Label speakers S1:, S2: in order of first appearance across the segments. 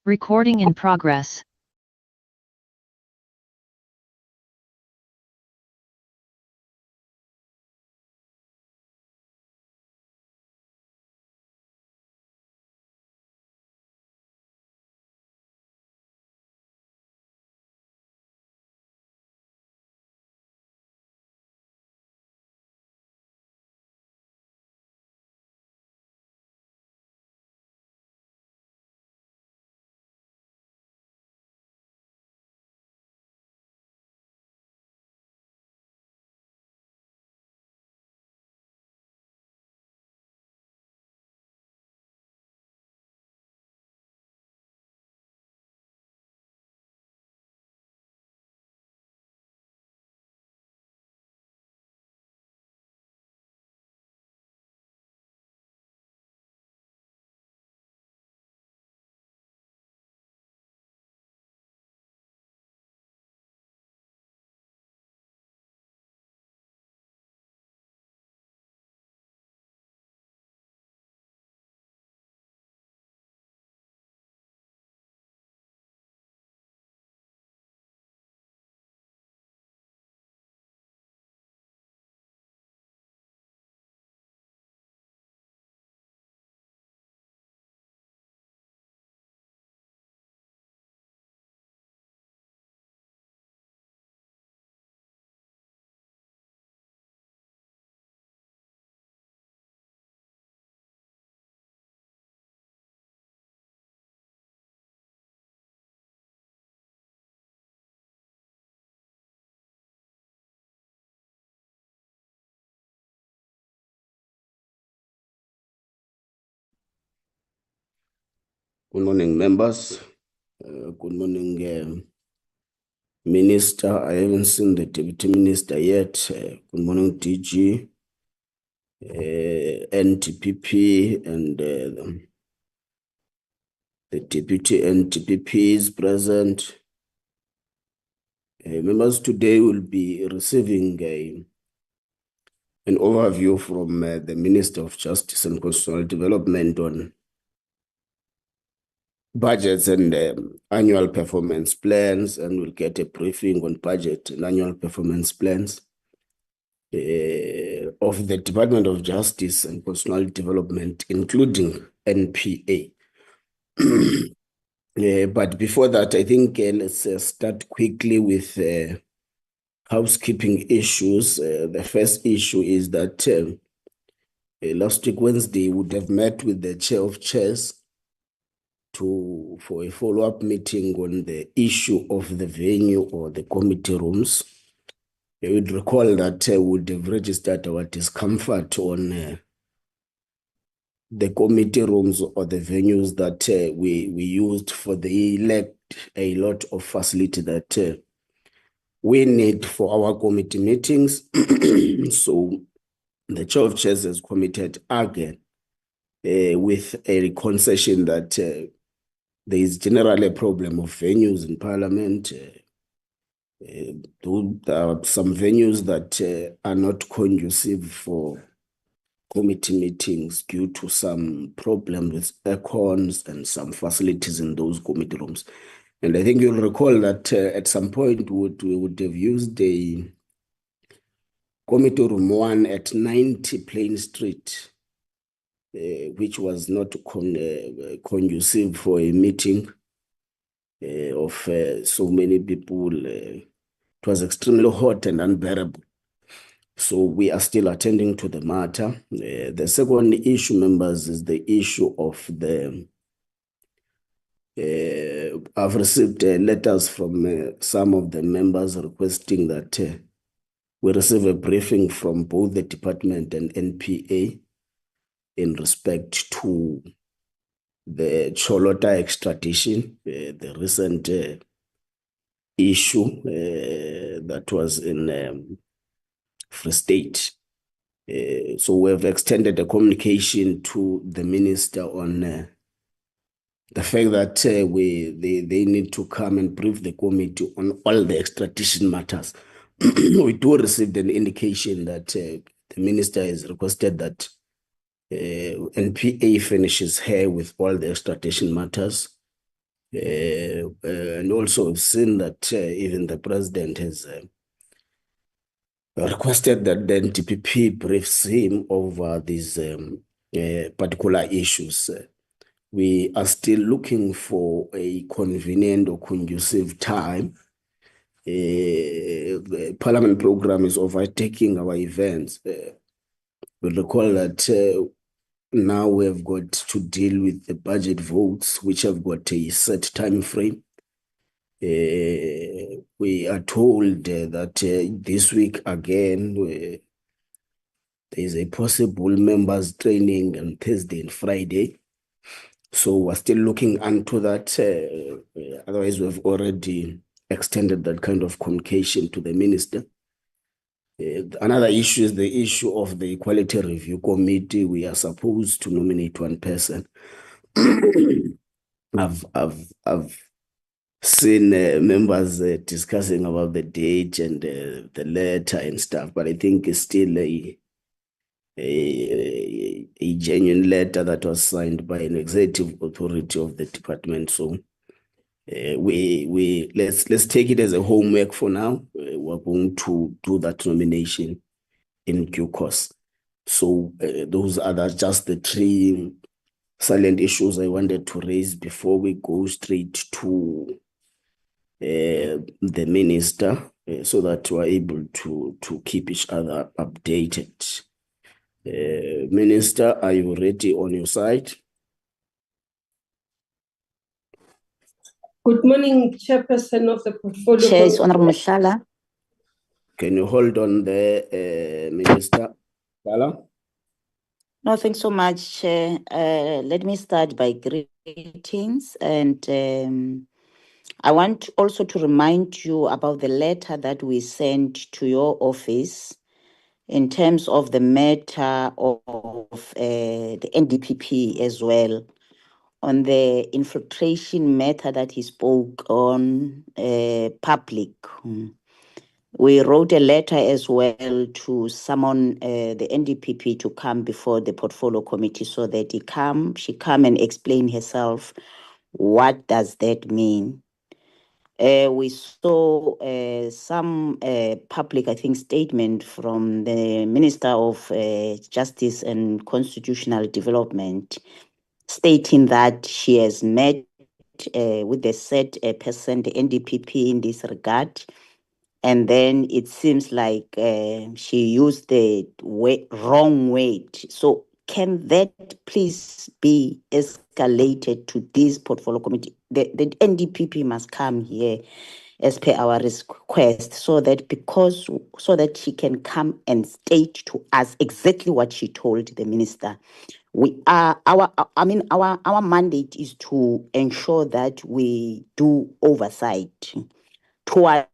S1: Recording in progress.
S2: Good morning, members. Good morning, Minister. I haven't seen the Deputy Minister yet. Good morning, DG, NTPP, and the Deputy NTPP is present. Members, today will be receiving an overview from the Minister of Justice and Constitutional Development on budgets and annual performance plans, and we'll get a briefing on budget and annual performance plans of the Department of Justice and Constitutional Development, including NPA. But before that, I think let's start quickly with housekeeping issues. The first issue is that last week, Wednesday, we would have met with the chair of chairs for a follow-up meeting on the issue of the venue or the committee rooms. You would recall that we would have registered our discomfort on the committee rooms or the venues that we used for the elect, a lot of facility that we need for our committee meetings. So the chair of chairs has committed again with a concession that there is generally a problem of venues in Parliament. There are some venues that are not conducive for committee meetings due to some problems with aircons and some facilities in those committee rooms. And I think you'll recall that at some point we would have used the committee room 1 at 90 Plain Street, which was not conducive for a meeting of so many people. It was extremely hot and unbearable. So we are still attending to the matter. The second issue, members, is the issue of the I've received letters from some of the members requesting that we receive a briefing from both the department and NPA in respect to the Cholota extradition, the recent issue that was in Free State. So we have extended a communication to the minister on the fact that they need to come and brief the committee on all the extradition matters. We do receive an indication that the minister has requested that NPA finishes here with all the extradition matters And also we've seen that even the president has requested that the NDPP briefs him over these particular issues. We are still looking for a convenient or conducive time. The Parliament program is overtaking our events. We recall that now we have got to deal with the budget votes, which have got a set time frame. We are told that this week again, there is a possible members training on Thursday and Friday. So we're still looking into that. Otherwise, we've already extended that kind of communication to the minister. Another issue is the issue of the Equality Review Committee. We are supposed to nominate one person. I've seen members discussing about the date and the letter and stuff, but I think it's still a genuine letter that was signed by an executive authority of the department. So let's take it as a homework for now. We're going to do that nomination in due course. So those are just the three silent issues I wanted to raise before we go straight to the minister, so that we're able to keep each other updated. Minister, are you ready on your side?
S3: Good morning, Chairperson of the Portfolio.
S4: Chair is Honorable Mushala.
S2: Can you hold on there, Minister? Sala?
S4: No, thanks so much, Chair. Let me start by greetings, and I want also to remind you about the letter that we sent to your office in terms of the matter of the NDPP as well, on the infiltration matter that he spoke on public. We wrote a letter as well to summon the NDPP to come before the portfolio committee so that she come and explain herself. What does that mean? We saw some public, I think, statement from the Minister of Justice and Constitutional Development stating that she has met with the said person, the NDPP, in this regard. And then it seems like she used the wrong weight. So can that please be escalated to this portfolio committee? The NDPP must come here as per our request so that she can come and state to us exactly what she told the minister. Our mandate is to ensure that we do oversight towards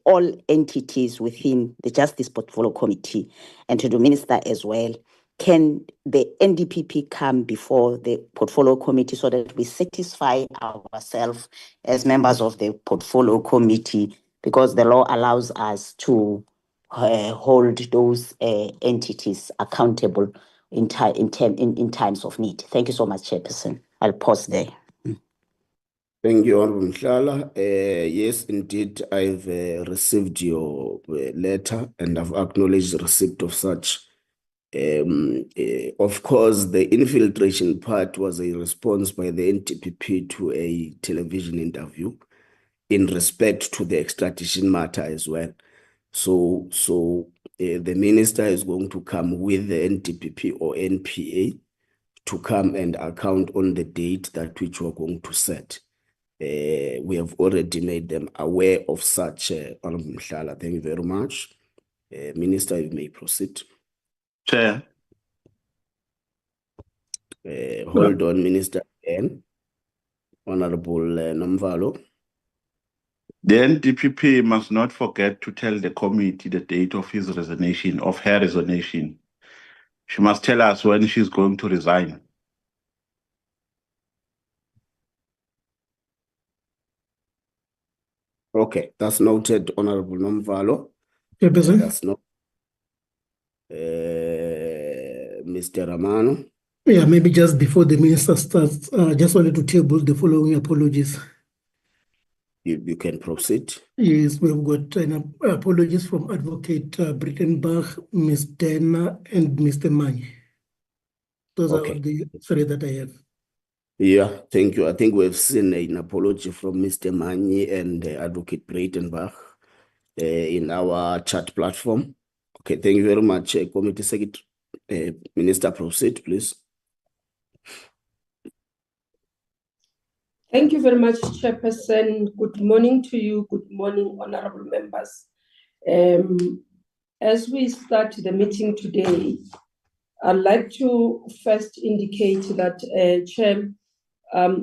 S4: all entities within the Justice Portfolio Committee and to the Minister as well. Can the NDPP come before the Portfolio Committee so that we satisfy ourselves as members of the Portfolio Committee, because the law allows us to hold those entities accountable in times of need. Thank you so much, Chairperson. I'll pause there.
S2: Thank you, Honorable Mhlala. Yes, indeed, I've received your letter and I've acknowledged the receipt of such. Of course, the infiltration part was a response by the NDPP to a television interview in respect to the extradition matter as well. So the minister is going to come with the NDPP or NPA to come and account on the date that which we're going to set. We have already made them aware of such. Honorable Mhlala, thank you very much. Minister, you may proceed.
S5: Chair.
S2: Hold on, Minister. Honorable Nomvalo.
S5: The NDPP must not forget to tell the committee the date of his resignation, of her resignation. She must tell us when she's going to resign.
S2: Okay, that's noted, Honorable Nomvalo.
S6: Chairperson.
S2: That's not. Mr. Ramano.
S6: Yeah, maybe just before the minister starts, just wanted to table the following apologies.
S2: You can proceed.
S6: Yes, we've got an apologies from Advocate Brittenbach, Ms. Dana, and Mr. Manye. Those
S2: Okay.
S6: are the three that I have.
S2: Yeah, thank you. I think we've seen an apology from Mr. Manye and Advocate Breitenbach in our chat platform. Okay, thank you very much, Committee Secretary. Minister, proceed, please.
S3: Thank you very much, Chairperson. Good morning to you. Good morning, honorable members. As we start the meeting today, I'd like to first indicate that, Chair,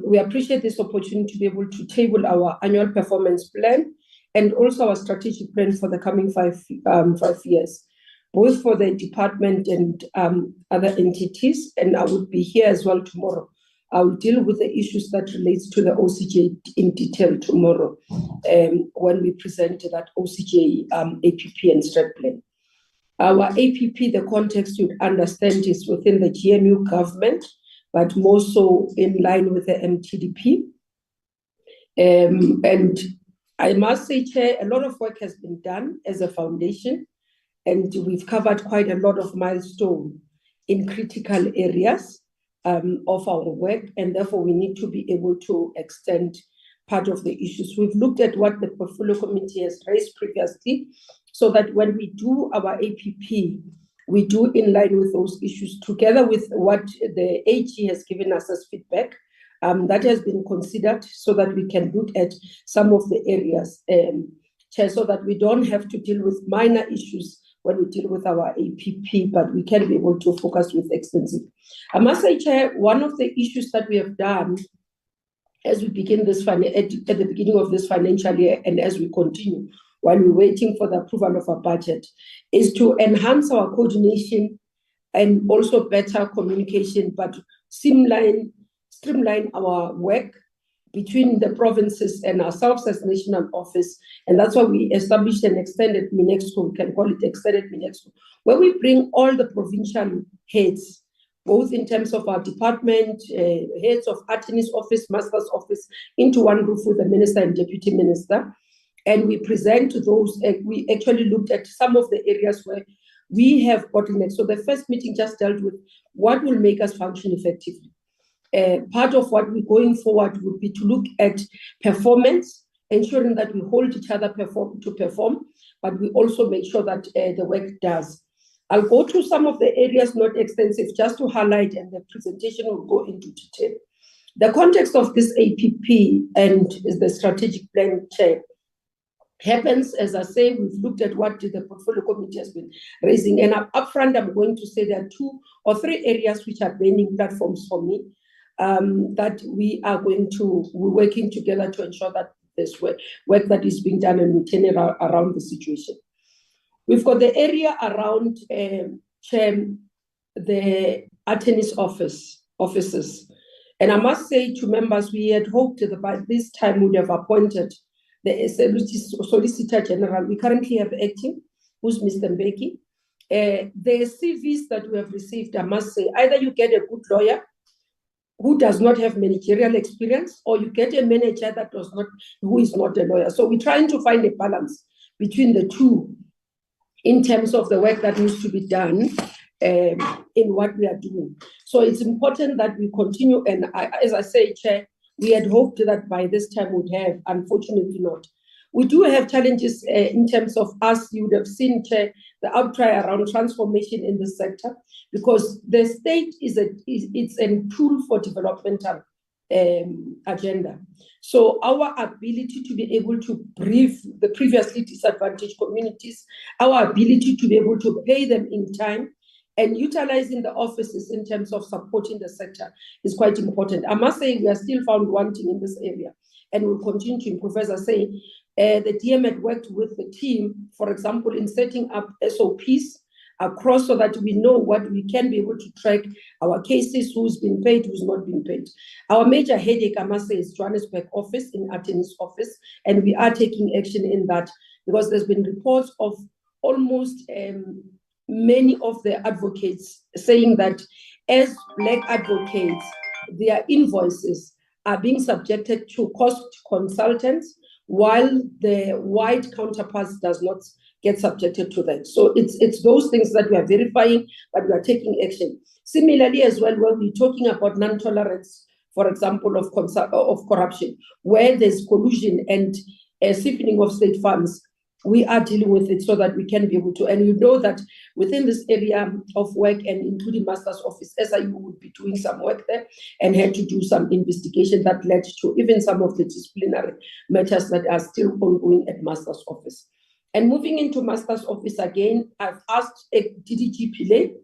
S3: we appreciate this opportunity to be able to table our annual performance plan and also our strategic plan for the coming 5 years, both for the department and other entities. And I would be here as well tomorrow. I will deal with the issues that relates to the OCJ in detail tomorrow when we present that OCJ APP and strat plan. Our APP, the context you'd understand is within the GNU government, but more so in line with the MTDP. And I must say, Chair, a lot of work has been done as a foundation, and we've covered quite a lot of milestones in critical areas of our work, and therefore we need to be able to extend part of the issues. We've looked at what the portfolio committee has raised previously, so that when we do our APP, we do in line with those issues, together with what the AG has given us as feedback. That has been considered so that we can look at some of the areas, Chair, so that we don't have to deal with minor issues when we deal with our APP, but we can be able to focus with extensive. I must say, Chair, one of the issues that we have done as we begin this at the beginning of this financial year and as we continue while we're waiting for the approval of our budget is to enhance our coordination and also better communication, but streamline our work between the provinces and ourselves as national office. And that's why we established an extended MINEXCO, we can call it extended MINEXCO, where we bring all the provincial heads, both in terms of our department, heads of attorney's office, master's office, into one roof with the minister and deputy minister. And we present to those, we actually looked at some of the areas where we have bottlenecks. So the first meeting just dealt with what will make us function effectively. Part of what we're going forward would be to look at performance, ensuring that we hold each other to perform, but we also make sure that the work does. I'll go through some of the areas, not extensive, just to highlight, and the presentation will go into detail. The context of this APP and the strategic plan, Chair, happens, as I say, we've looked at what the portfolio committee has been raising. And upfront, I'm going to say there are 2 or 3 areas which are burning platforms for me that we're working together to ensure that there's work that is being done and we turn it around the situation. We've got the area around Chair, the attorney's offices. And I must say to members, we had hoped that by this time we'd have appointed the Solicitor General. We currently have acting, who's Mr. Mbeki. The CVs that we have received, I must say, either you get a good lawyer who does not have managerial experience, or you get a manager who is not a lawyer. So we're trying to find a balance between the two in terms of the work that needs to be done in what we are doing. So it's important that we continue. And as I say, Chair, we had hoped that by this time we'd have, unfortunately not. We do have challenges in terms of us. You would have seen, Chair, the outcry around transformation in the sector, because the state it's a tool for developmental agenda. So our ability to be able to brief the previously disadvantaged communities, our ability to be able to pay them in time, and utilizing the offices in terms of supporting the sector is quite important. I must say we are still found wanting in this area, and we'll continue to improve. As I say, the DM had worked with the team, for example, in setting up SOPs across so that we know what we can be able to track our cases, who's been paid, who's not been paid. Our major headache, I must say, is Johannesburg office, in attorney's office, and we are taking action in that, because there's been reports of almost many of the advocates saying that as Black advocates, their invoices are being subjected to cost consultants, while the white counterparts does not get subjected to that. So it's those things that we are verifying, but we are taking action. Similarly, as well, when we're talking about non-tolerance, for example, of corruption, where there's collusion and siphoning of state funds, we are dealing with it so that we can be able to. And you know that within this area of work, and including Master's Office, SIU would be doing some work there and had to do some investigation that led to even some of the disciplinary matters that are still ongoing at Master's Office. And moving into Master's Office again, I've asked DDG Pillay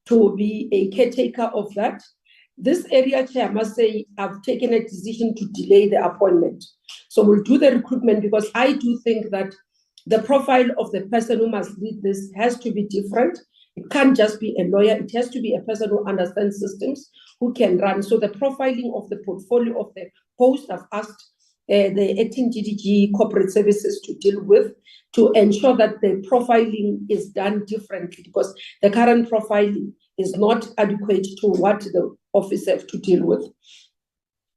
S3: to be a caretaker of that. This area, Chair, I must say, I've taken a decision to delay the appointment. So we'll do the recruitment, because I do think that the profile of the person who must lead this has to be different. It can't just be a lawyer. It has to be a person who understands systems, who can run. So the profiling of the portfolio of the post, I've asked the acting DDG corporate services to deal with, to ensure that the profiling is done differently, because the current profiling is not adequate to what the office have to deal with.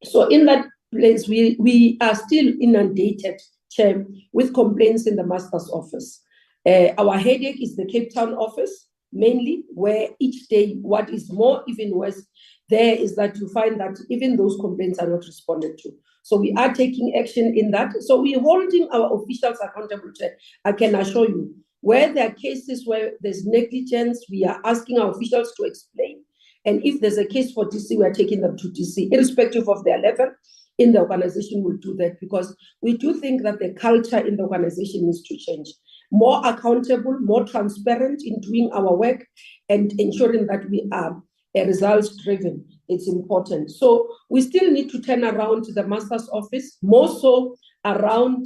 S3: So in that place, we are still inundated, Chair, with complaints in the Master's Office. Our headache is the Cape Town office, mainly, where each day, what is more even worse there is that you find that even those complaints are not responded to. So we are taking action in that. So we're holding our officials accountable, Chair. I can assure you, where there are cases where there's negligence, we are asking our officials to explain. And if there's a case for DC, we are taking them to DC, irrespective of their level in the organization. Will do that, because we do think that the culture in the organization needs to change. More accountable, more transparent in doing our work, and ensuring that we are results-driven. It's important. So we still need to turn around the Master's Office, more so around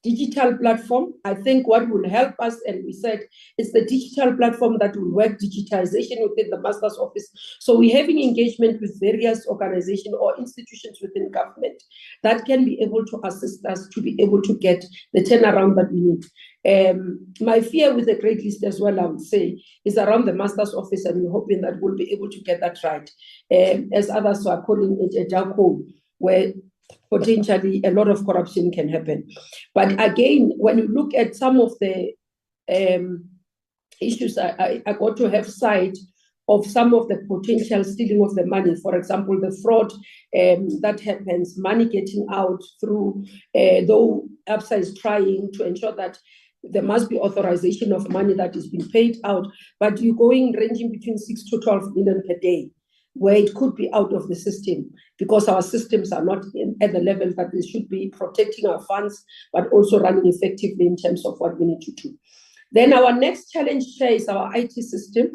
S3: digital platform. I think what will help us, and we said, it's the digital platform that will work digitization within the Master's Office. So we're having engagement with various organizations or institutions within government that can be able to assist us to be able to get the turnaround that we need. My fear with the grade list as well, I would say, is around the Master's Office, and we're hoping that we'll be able to get that right. As others are calling it a dark hole, where potentially a lot of corruption can happen. But again, when you look at some of the issues, I got to have sight of some of the potential stealing of the money. For example, the fraud that happens, money getting out through, though ABSA is trying to ensure that there must be authorization of money that is being paid out, but you're going ranging between 6 to 12 million per day, where it could be out of the system, because our systems are not at the level that they should be, protecting our funds, but also running effectively in terms of what we need to do. Then our next challenge, Chair, is our IT system.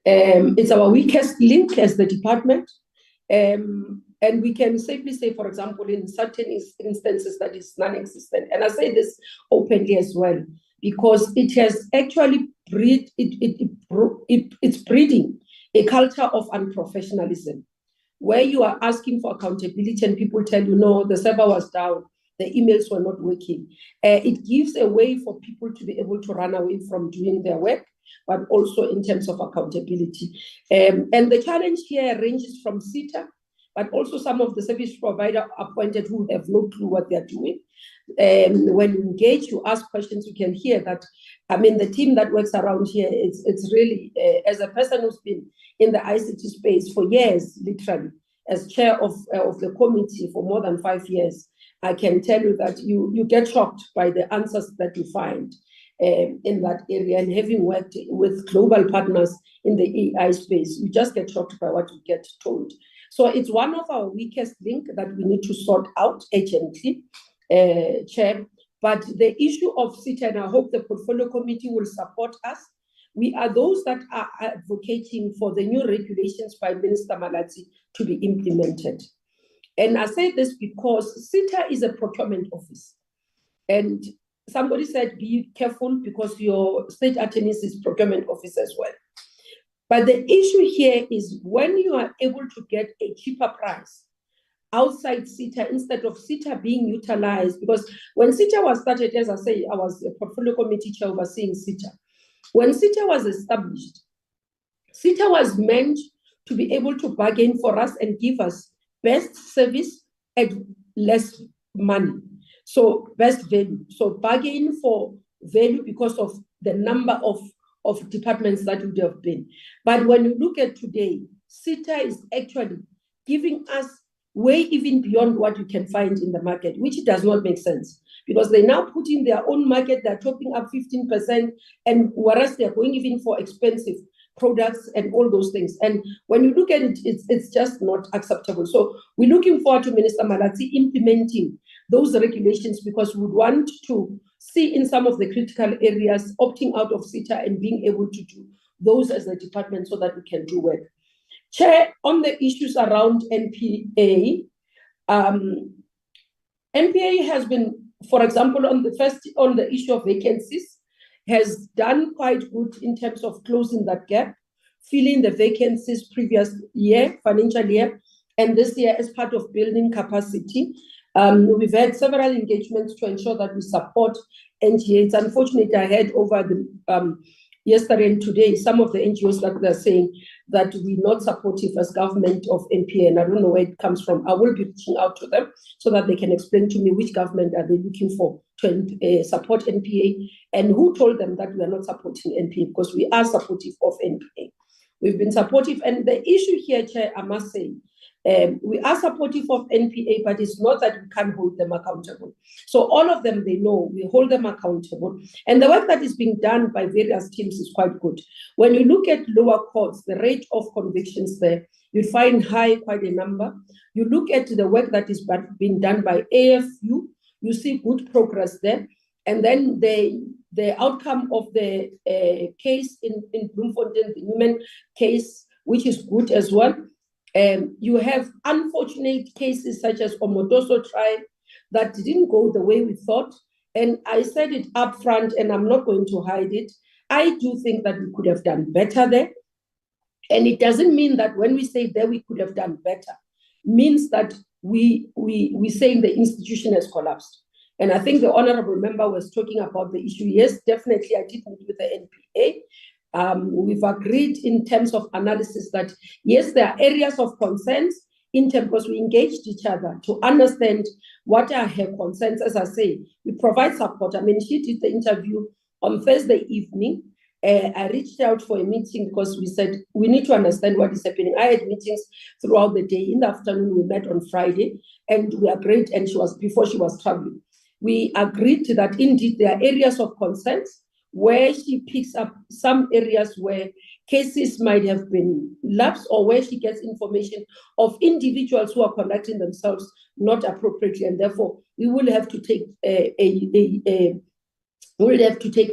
S3: It's our weakest link as the department. And we can safely say, for example, in certain instances that is non-existent. And I say this openly as well, because it has actually it's breeding a culture of unprofessionalism, where you are asking for accountability and people tell you, no, the server was down, the emails were not working. It gives a way for people to be able to run away from doing their work, but also in terms of accountability. And the challenge here ranges from SETA, but also some of the service provider appointed who have no clue what they're doing. When you engage, you ask questions, you can hear that, I mean, the team that works around here, it's really, as a person who's been in the ICT space for years, literally, as chair of the committee for more than 5 years, I can tell you that you get shocked by the answers that you find in that area. And having worked with global partners in the AI space, you just get shocked by what you get told. So it's one of our weakest link that we need to sort out urgently, Chair. But the issue of SETA, and I hope the portfolio committee will support us, we are those that are advocating for the new regulations by Minister Malatsi to be implemented. And I say this because SETA is a procurement office. And somebody said, be careful because your state attorneys is procurement office as well. But the issue here is when you are able to get a cheaper price outside SETA, instead of SETA being utilized, because when SETA was started, as I say, I was a portfolio committee chair overseeing SETA. When SETA was established, SETA was meant to be able to bargain for us and give us best service at less money. So best value. So bargain for value because of the number of departments that would have been. But when you look at today, SETA is actually giving us way even beyond what you can find in the market, which does not make sense because they now put in their own market, they're topping up 15%, and whereas they're going even for expensive products and all those things. And when you look at it, it's just not acceptable. So we're looking forward to Minister Malatsi implementing those regulations because we would want to see in some of the critical areas opting out of SETA and being able to do those as a department so that we can do work. Chair, on the issues around NPA, NPA has been, for example, on the issue of vacancies, has done quite good in terms of closing that gap, filling the vacancies previous year, financial year, and this year as part of building capacity. We've had several engagements to ensure that we support NGA. It's unfortunate I heard over the yesterday and today some of the NGOs that they're saying that we're not supportive as government of NPA, and I don't know where it comes from. I will be reaching out to them so that they can explain to me which government are they looking for to support NPA and who told them that we are not supporting NPA, because we are supportive of NPA. We've been supportive, and the issue here, Chair, I must say, we are supportive of NPA, but it's not that we can't hold them accountable. So all of them, they know we hold them accountable. And the work that is being done by various teams is quite good. When you look at lower courts, the rate of convictions there, you'd find high, quite a number. You look at the work that is being done by AFU, you see good progress there. And then the outcome of the case in Bloemfontein, the Newman case, which is good as well. You have unfortunate cases such as Omotoso trial that didn't go the way we thought. And I said it up front, and I'm not going to hide it. I do think that we could have done better there. And it doesn't mean that when we say that we could have done better, means that we saying the institution has collapsed. And I think the honorable member was talking about the issue. Yes, definitely, I did meet with the NPA. We've agreed in terms of analysis that, yes, there are areas of concerns in terms, because we engaged each other to understand what are her concerns. As I say, we provide support. I mean, she did the interview on Thursday evening. I reached out for a meeting because we said we need to understand what is happening. I had meetings throughout the day. In the afternoon, we met on Friday, and we agreed, and before she was traveling. We agreed that indeed there are areas of concerns where she picks up some areas where cases might have been lapsed, or where she gets information of individuals who are conducting themselves not appropriately, and therefore we will have to take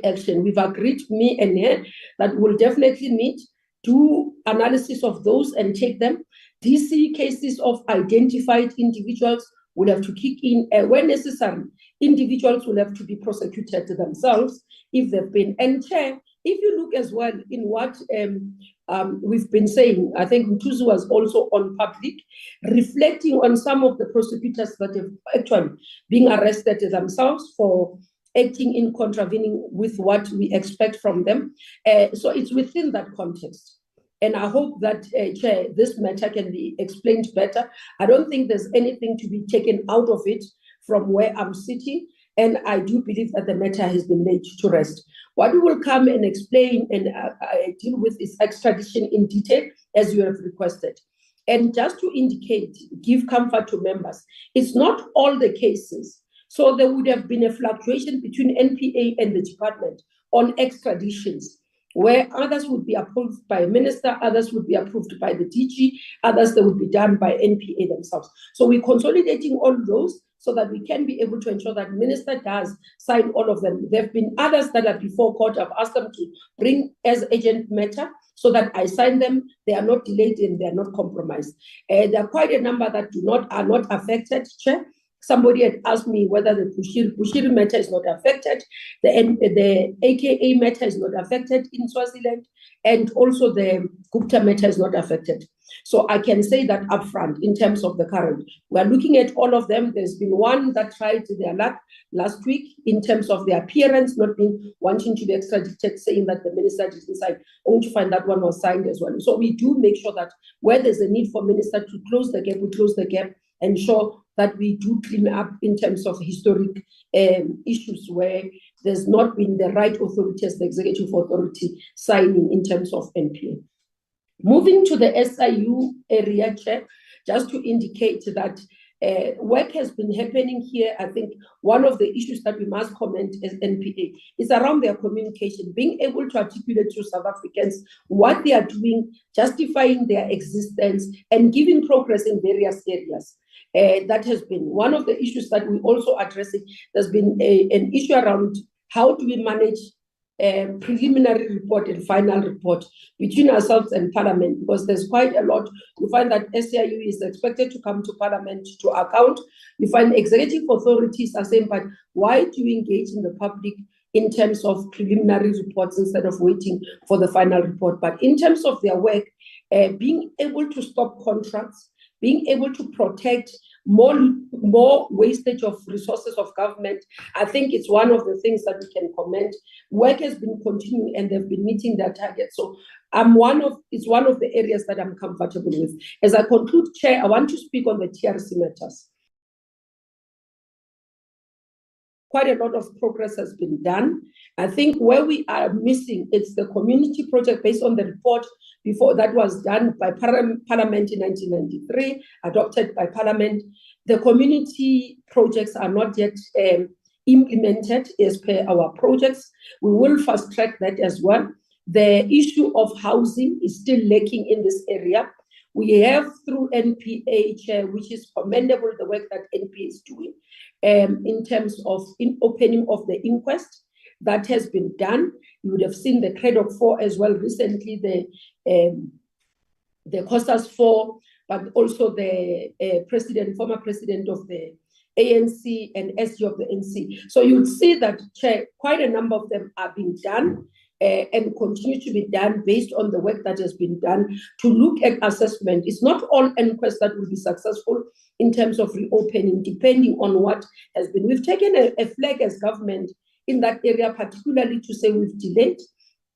S3: action. We've agreed, me and her, that we'll definitely meet, do analysis of those and take them. DC cases of identified individuals will have to kick in when necessary. Individuals will have to be prosecuted themselves if they've been. And Chair, if you look as well in what we've been saying, I think Mtuzu was also on public, reflecting on some of the prosecutors that have actually been arrested themselves for acting in contravening with what we expect from them. So it's within that context. And I hope that, Chair, this matter can be explained better. I don't think there's anything to be taken out of it from where I'm sitting. And I do believe that the matter has been laid to rest. What we will come and explain and deal with is extradition in detail, as you have requested. And just to indicate, give comfort to members, it's not all the cases. So there would have been a fluctuation between NPA and the department on extraditions, where others would be approved by a minister, others would be approved by the DG, others that would be done by NPA themselves. So we're consolidating all those so that we can be able to ensure that minister does sign all of them. There have been others that are before court. I've asked them to bring as agent matter so that I sign them. They are not delayed and they are not compromised. There are quite a number that are not affected, Chair. somebody had asked me whether the Bushiri matter is not affected, the AKA matter is not affected in Swaziland, and also the Gupta matter is not affected. So I can say that upfront in terms of the current. We are looking at all of them. There's been one that tried their luck last week in terms of their appearance, not being wanting to be extradited, saying that the minister didn't sign. Only to find that one was signed as well. So we do make sure that where there's a need for minister to close the gap, we close the gap, ensure that we do clean up in terms of historic issues where there's not been the right authority as the executive authority signing in terms of NPA. Moving to the SIU area, Chair, just to indicate that work has been happening here. I think one of the issues that we must comment as NPA is around their communication, being able to articulate to South Africans what they are doing, justifying their existence, and giving progress in various areas. That has been one of the issues that we also addressing. There's been an issue around how do we manage preliminary report and final report between ourselves and Parliament, because there's quite a lot. You find that SIU is expected to come to Parliament to account. You find executive authorities are saying, but why do you engage in the public in terms of preliminary reports instead of waiting for the final report? But in terms of their work, being able to stop contracts, being able to protect more wastage of resources of government, I think it's one of the things that we can commend. Work has been continuing and they've been meeting their targets. So it's one of the areas that I'm comfortable with. As I conclude, Chair, I want to speak on the TRC matters. Quite a lot of progress has been done. I think where we are missing, it's the community project based on the report before that was done by Parliament in 1993, adopted by Parliament. The community projects are not yet implemented as per our projects. We will fast track that as well. The issue of housing is still lacking in this area. We have through NPA, Chair, which is commendable, the work that NPA is doing in terms of opening of the inquest that has been done. You would have seen the CREDOC 4 as well recently, the COSAS 4, but also the former president of the ANC and SG of the NC. So you would see that, Chair, quite a number of them are being done and continue to be done based on the work that has been done to look at assessment. It's not all inquests that will be successful in terms of reopening, depending on what has been. We've taken a flag as government in that area, particularly to say we've delayed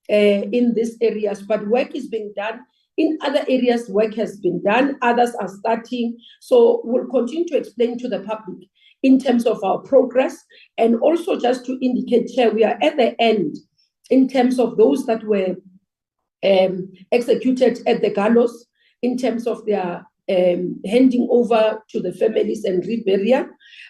S3: in these areas, but work is being done. In other areas, work has been done. Others are starting. So we'll continue to explain to the public in terms of our progress. And also just to indicate, Chair, we are at the end in terms of those that were executed at the gallows, in terms of their handing over to the families and reburial.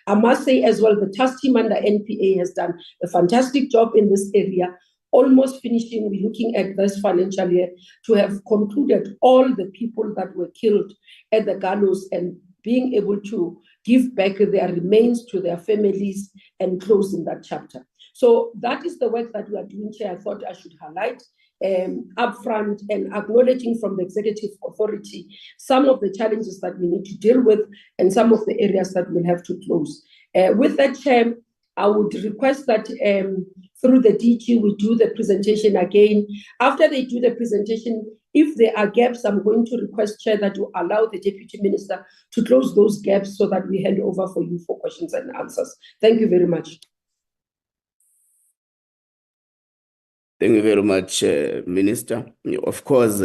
S3: I must say as well, the task team under NPA has done a fantastic job in this area, almost finishing. We're looking at this financial year to have concluded all the people that were killed at the gallows and being able to give back their remains to their families and closing that chapter. So that is the work that we are doing, Chair. I thought I should highlight upfront and acknowledging from the executive authority some of the challenges that we need to deal with and some of the areas that we'll have to close. With that, Chair, I would request that through the DG, we do the presentation again. After they do the presentation, if there are gaps, I'm going to request, Chair, that you allow the Deputy Minister to close those gaps so that we hand over for you for questions and answers. Thank you very much.
S2: Thank you very much, Minister. Of course,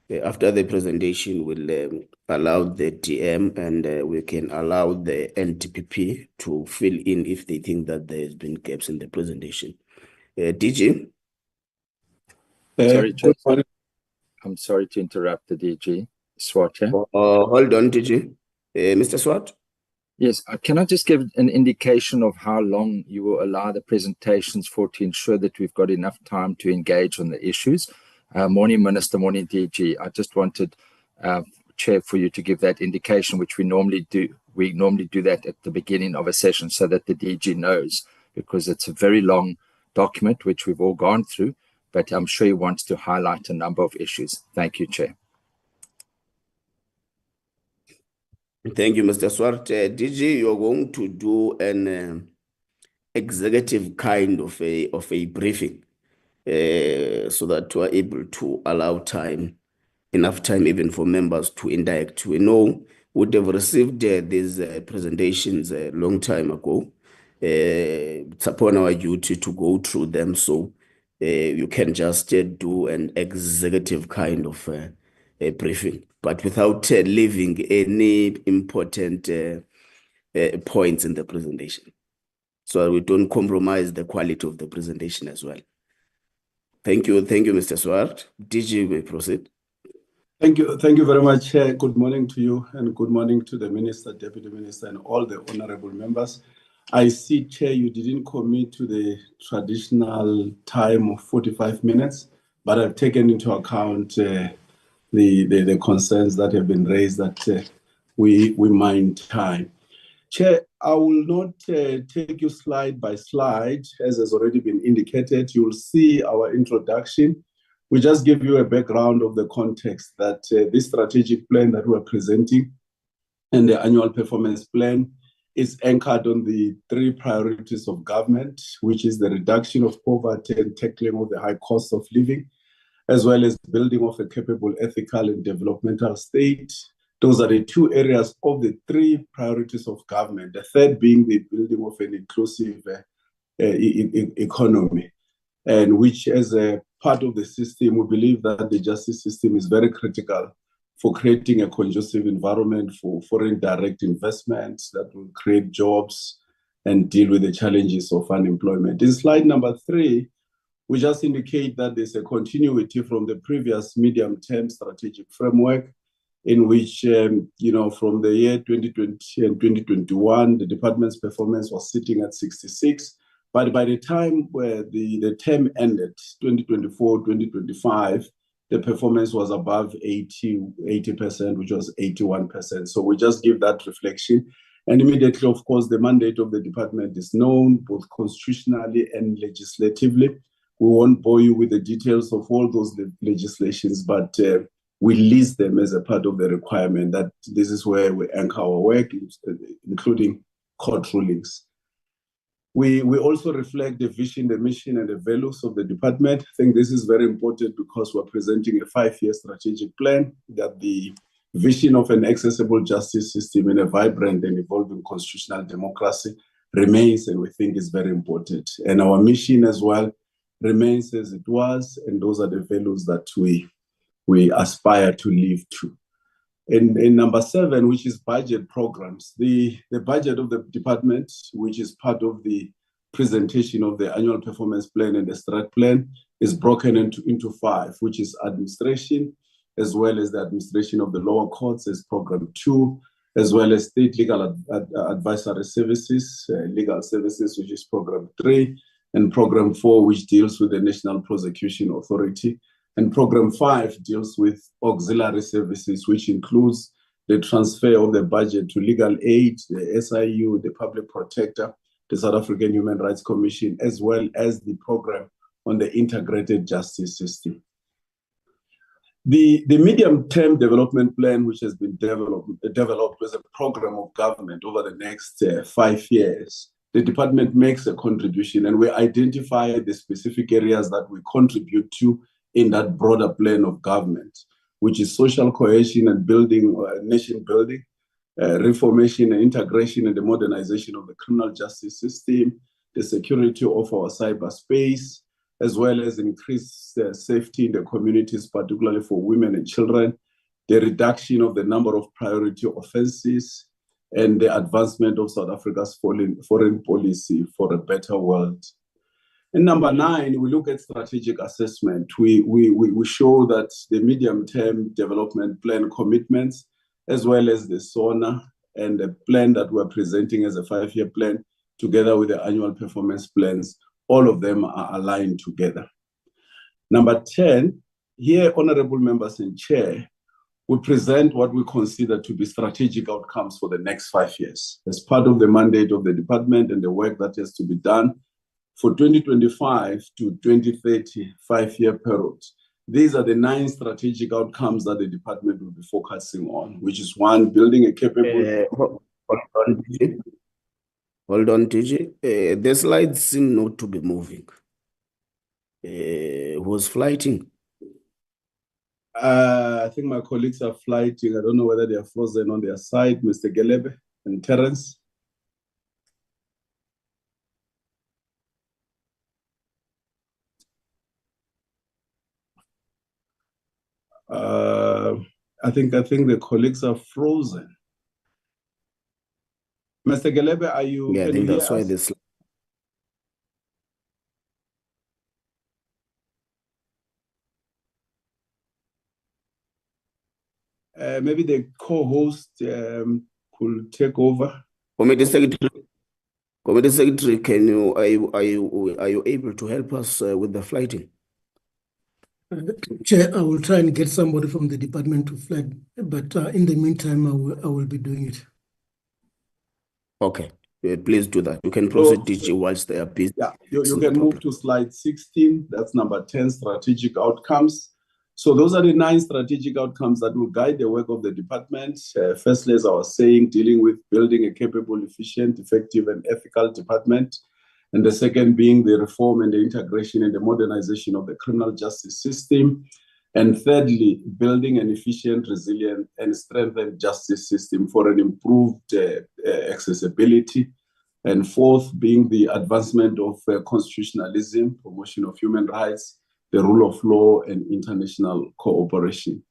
S2: after the presentation, we'll allow the DM and we can allow the NTPP to fill in if they think that there's been gaps in the presentation. DG?
S7: Sorry, Chair. I'm sorry to interrupt the DG. Swart, yeah?
S2: Hold on, DG. Mr. Swart?
S7: Yes, can I just give an indication of how long you will allow the presentations for to ensure that we've got enough time to engage on the issues? Morning, Minister, morning, DG. I just wanted, Chair, for you to give that indication, which we normally do. We normally do that at the beginning of a session so that the DG knows, because it's a very long document, which we've all gone through, but I'm sure he wants to highlight a number of issues. Thank you, Chair.
S2: Thank you, Mr. Swart. DG, you're going to do an executive kind of a briefing so that we're able to allow enough time even for members to interact. We know would have received these presentations a long time ago. It's upon our duty to go through them, so you can just do an executive kind of a briefing, but without leaving any important points in the presentation, so we don't compromise the quality of the presentation as well. Thank you, Mr. Swart. DG, you may proceed.
S8: Thank you very much. Good morning to you, and good morning to the Minister, Deputy Minister, and all the honorable members. I see, Chair, you didn't commit to the traditional time of 45 minutes, but I've taken into account the concerns that have been raised that we mind time. Chair, I will not take you slide by slide, as has already been indicated. You will see our introduction. We just give you a background of the context that this strategic plan that we're presenting and the annual performance plan is anchored on the 3 priorities of government, which is the reduction of poverty and tackling of the high cost of living, as well as building of a capable, ethical, and developmental state. Those are the 2 areas of the 3 priorities of government, the third being the building of an inclusive economy, and which as a part of the system, we believe that the justice system is very critical for creating a conducive environment for foreign direct investments that will create jobs and deal with the challenges of unemployment. In slide number 3, we just indicate that there's a continuity from the previous medium-term strategic framework in which, from the year 2020 and 2021, the department's performance was sitting at 66. But by the time where the term ended, 2024, 2025, the performance was above 80%, which was 81%. So we just give that reflection. And immediately, of course, the mandate of the department is known, both constitutionally and legislatively. We won't bore you with the details of all those legislations, but we list them as a part of the requirement that this is where we anchor our work, including court rulings. We also reflect the vision, the mission, and the values of the department. I think this is very important because we're presenting a 5-year strategic plan, that the vision of an accessible justice system in a vibrant and evolving constitutional democracy remains, and we think is very important. And our mission as well remains as it was, and those are the values that we aspire to live to. In number 7, which is budget programs, the budget of the department, which is part of the presentation of the annual performance plan and the strat plan, is broken into 5, which is administration, as well as the administration of the lower courts as program 2, as well as state legal advisory services, legal services, which is program 3, and program 4, which deals with the National Prosecuting Authority. And program 5 deals with auxiliary services, which includes the transfer of the budget to legal aid, the SIU, the public protector, the South African Human Rights Commission, as well as the program on the integrated justice system. The medium-term development plan, which has been developed as a program of government over the next 5 years, the department makes a contribution, and we identify the specific areas that we contribute to in that broader plan of government, which is social cohesion and building, nation building, reformation and integration and the modernization of the criminal justice system, the security of our cyberspace, as well as increased safety in the communities, particularly for women and children, the reduction of the number of priority offenses, and the advancement of South Africa's foreign policy for a better world. In number 9, we look at strategic assessment. We show that the medium-term development plan commitments, as well as the SONA and the plan that we're presenting as a 5-year plan, together with the annual performance plans, all of them are aligned together. Number 10, here, honorable members and chair, we present what we consider to be strategic outcomes for the next 5 years as part of the mandate of the department and the work that has to be done for 2025 to 2030 5-year period. these are the 9 strategic outcomes that the department will be focusing on, which is 1, building a capable.
S2: Hold on, TG. The slides seem not to be moving. Who's flighting?
S8: I think my colleagues are flighting. I don't know whether they are frozen on their side, Mr. Gelebe and Terence. I think the colleagues are frozen. Mr. Gelebe, are you?
S2: Yeah, I think that's why this.
S8: Maybe the co-host could take over.
S2: Committee Secretary, are you able to help us with the flighting?
S6: Chair, I will try and get somebody from the department to flight, but in the meantime, I will be doing it.
S2: Okay, please do that. You can proceed, DG, whilst they are busy.
S8: Yeah, you can move to slide 16. That's number 10, strategic outcomes. So those are the 9 strategic outcomes that will guide the work of the department. Firstly, as I was saying, dealing with building a capable, efficient, effective, and ethical department. And the second being the reform and the integration and the modernization of the criminal justice system. And thirdly, building an efficient, resilient, and strengthened justice system for an improved accessibility. And fourth, being the advancement of constitutionalism, promotion of human rights, the rule of law, and international cooperation.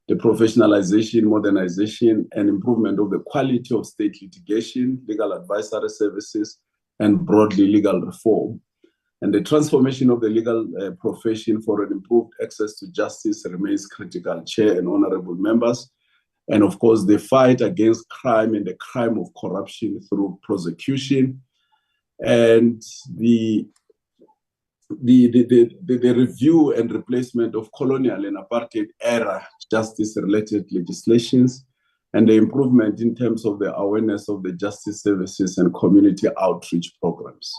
S8: The professionalization, modernization, and improvement of the quality of state litigation, legal advisory services, and broadly legal reform. And the transformation of the legal profession for an improved access to justice remains critical, Chair and honorable members. And of course, the fight against crime and the crime of corruption through prosecution, and the review and replacement of colonial and apartheid era justice-related legislations, and the improvement in terms of the awareness of the justice services and community outreach programs.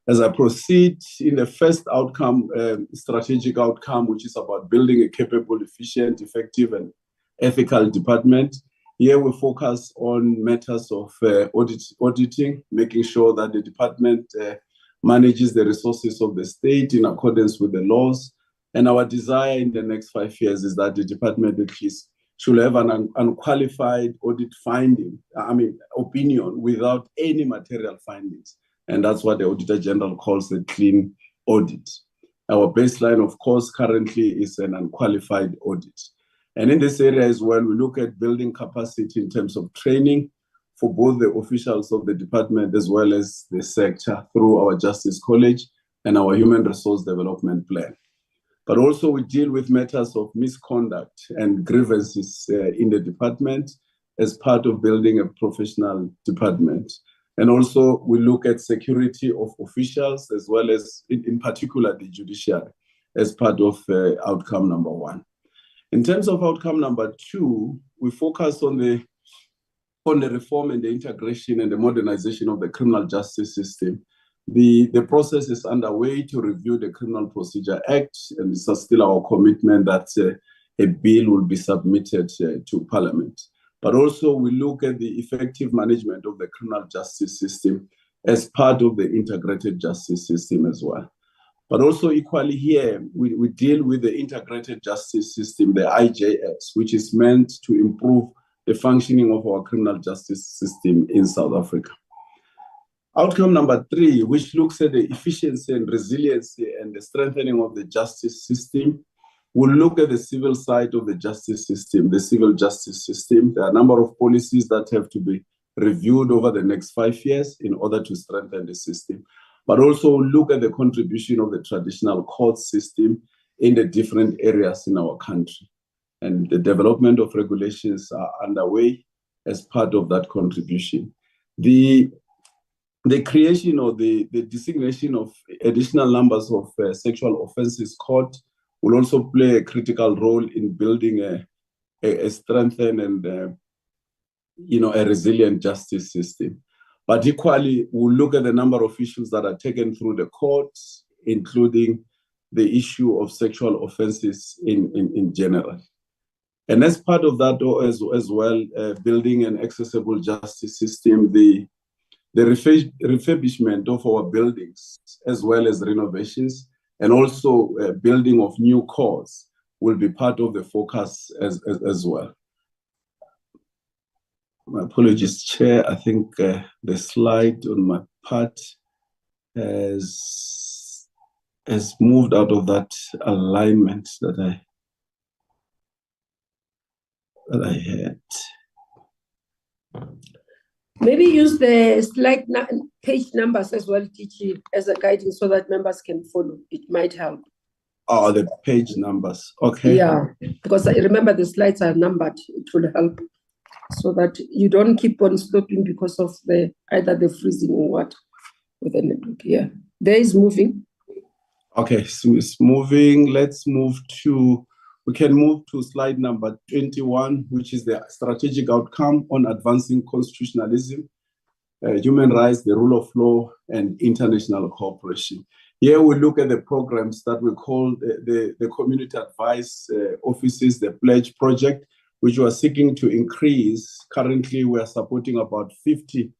S8: As I proceed in the first outcome, strategic outcome, which is about building a capable, efficient, effective, and ethical department, here we focus on matters of auditing, making sure that the department manages the resources of the state in accordance with the laws. And our desire in the next 5 years is that the department at least should have an unqualified audit opinion without any material findings. And that's what the Auditor General calls a clean audit. Our baseline, of course, currently is an unqualified audit. And in this area as well, we look at building capacity in terms of training for both the officials of the department as well as the sector through our Justice College and our Human Resource Development Plan. But also we deal with matters of misconduct and grievances in the department as part of building a professional department. And also we look at security of officials as well as in particular the judiciary as part of outcome number 1. In terms of outcome number 2, we focus on the reform and the integration and the modernization of the criminal justice system. The process is underway to review the Criminal Procedure Act, and this is still our commitment that a bill will be submitted to Parliament. But also we look at the effective management of the criminal justice system as part of the integrated justice system as well. But also equally here, we deal with the integrated justice system, the IJS, which is meant to improve the functioning of our criminal justice system in South Africa. Outcome number 3, which looks at the efficiency and resiliency and the strengthening of the justice system, will look at the civil side of the justice system, the civil justice system. There are a number of policies that have to be reviewed over the next 5 years in order to strengthen the system, but also look at the contribution of the traditional court system in the different areas in our country. And the development of regulations are underway as part of that contribution. The creation or the designation of additional numbers of sexual offences court will also play a critical role in building a strengthened and a resilient justice system. But equally, we'll look at the number of issues that are taken through the courts, including the issue of sexual offenses in general. And as part of that, as well, building an accessible justice system, the refurbishment of our buildings, as well as renovations, and also building of new courts will be part of the focus as well. My apologies, Chair. I think the slide on my part has moved out of that alignment that I had.
S3: Maybe use the slide page numbers as well, TG, as a guiding so that members can follow. It might help.
S8: Oh, the page numbers. Okay.
S3: Yeah, because I remember the slides are numbered. It will help so that you don't keep on stopping because of either the freezing or what with the network. Yeah, there is moving.
S8: Okay, so it's moving. Let's move to. We can move to slide number 21, which is the strategic outcome on advancing constitutionalism, human rights, the rule of law, and international cooperation. Here we look at the programs that we call the community advice offices, the Pledge Project, which we are seeking to increase. Currently, we are supporting about 50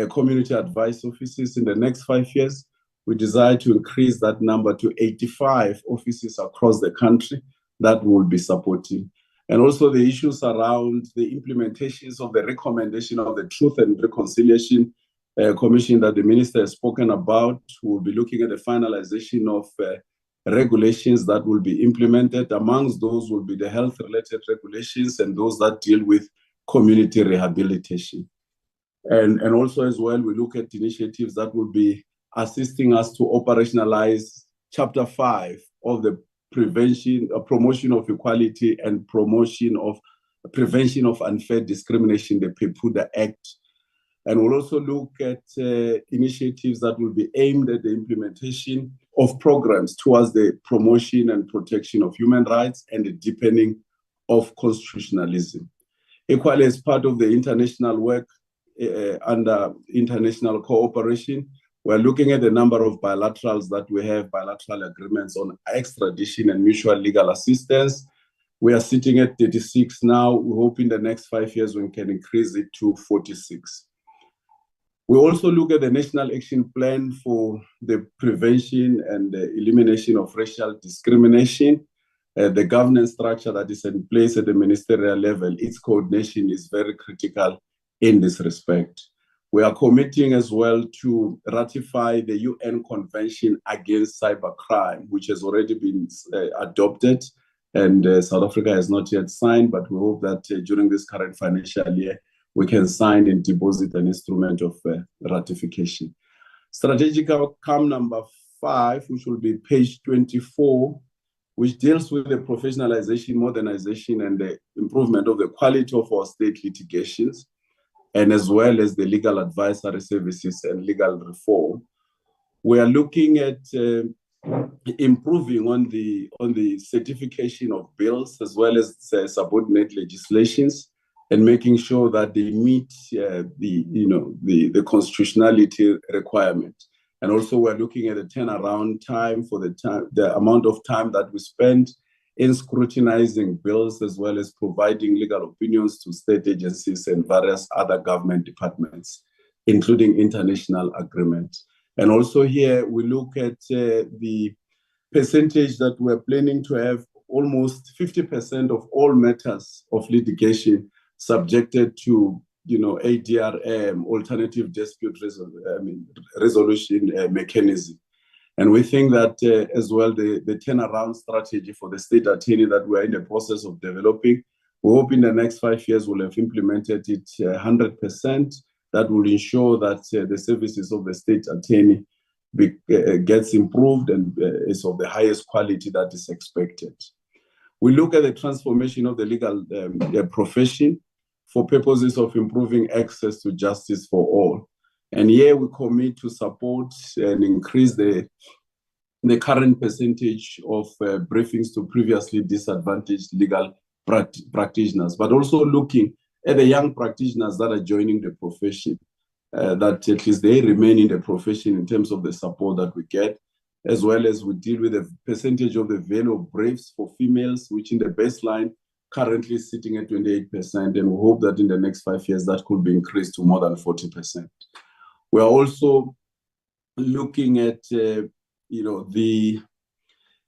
S8: community advice offices. In the next 5 years, we desire to increase that number to 85 offices across the country that will be supporting. And also the issues around the implementations of the recommendation of the Truth and Reconciliation Commission that the Minister has spoken about. We'll be looking at the finalization of regulations that will be implemented. Amongst those will be the health-related regulations and those that deal with community rehabilitation. And also as well, we look at initiatives that will be assisting us to operationalize Chapter 5 of the promotion of equality and promotion of prevention of unfair discrimination, the PEPUDA Act. And we'll also look at initiatives that will be aimed at the implementation of programs towards the promotion and protection of human rights and the deepening of constitutionalism. Equally, as part of the international work under international cooperation, we're looking at the number of bilaterals that we have, bilateral agreements on extradition and mutual legal assistance. We are sitting at 36 now. We hope in the next 5 years we can increase it to 46. We also look at the National Action Plan for the prevention and the elimination of racial discrimination. The governance structure that is in place at the ministerial level, its coordination is very critical in this respect. We are committing as well to ratify the UN Convention Against Cybercrime, which has already been adopted, and South Africa has not yet signed, but we hope that during this current financial year, we can sign and deposit an instrument of ratification. Strategic outcome number 5, which will be page 24, which deals with the professionalization, modernization, and the improvement of the quality of our state litigations, and as well as the legal advisory services and legal reform. We are looking at improving on the certification of bills as well as subordinate legislations and making sure that they meet the constitutionality requirement. And also we're looking at the turnaround time for the amount of time that we spend in scrutinizing bills as well as providing legal opinions to state agencies and various other government departments, including international agreements. And also here we look at the percentage that we're planning to have almost 50% of all matters of litigation subjected to ADRM, alternative dispute resolution mechanism. And we think that as well, the turnaround strategy for the state attorney that we're in the process of developing, we hope in the next 5 years we'll have implemented it 100%. That will ensure that the services of the state attorney gets improved and is of the highest quality that is expected. We look at the transformation of the legal profession for purposes of improving access to justice for all. And here we commit to support and increase the current percentage of briefings to previously disadvantaged legal practitioners, but also looking at the young practitioners that are joining the profession, that at least they remain in the profession in terms of the support that we get, as well as we deal with the percentage of the value of briefs for females, which in the baseline currently is sitting at 28%, and we hope that in the next 5 years that could be increased to more than 40%. We are also looking at the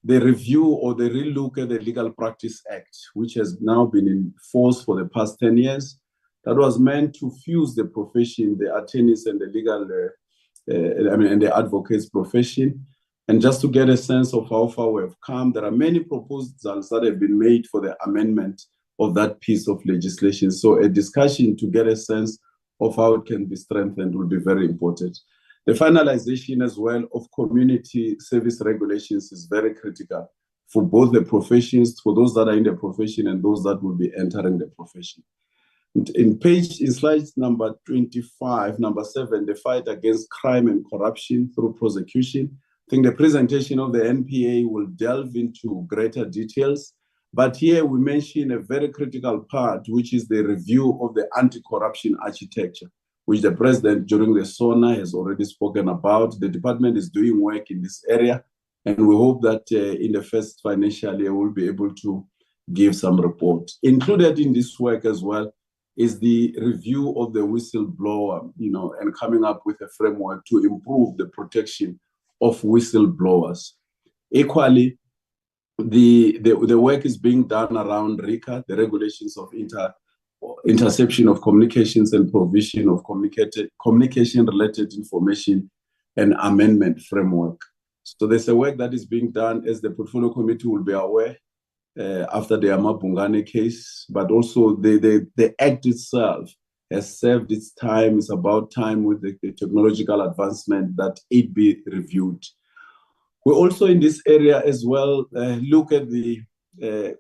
S8: review or the relook at the Legal Practice Act, which has now been in force for the past 10 years. That was meant to fuse the profession, the attorneys and the legal, and the advocates profession. And just to get a sense of how far we have come, there are many proposals that have been made for the amendment of that piece of legislation. So a discussion to get a sense of how it can be strengthened will be very important. The finalization as well of community service regulations is very critical for both the professions, for those that are in the profession and those that will be entering the profession. In slide number 25, number 7, the fight against crime and corruption through prosecution. I think the presentation of the NPA will delve into greater details, but here we mention a very critical part, which is the review of the anti-corruption architecture, which the president during the SONA has already spoken about. The department is doing work in this area, and we hope that in the first financial year, we'll be able to give some report. Included in this work as well is the review of the whistleblower, and coming up with a framework to improve the protection of whistleblowers. Equally, the work is being done around RICA, the regulations of interception of communications and provision of communication-related information and amendment framework. So there's a work that is being done, as the portfolio committee will be aware, after the Amabungane case, but also the act itself has served its time. It's about time with the technological advancement that it be reviewed. We also in this area as well look at the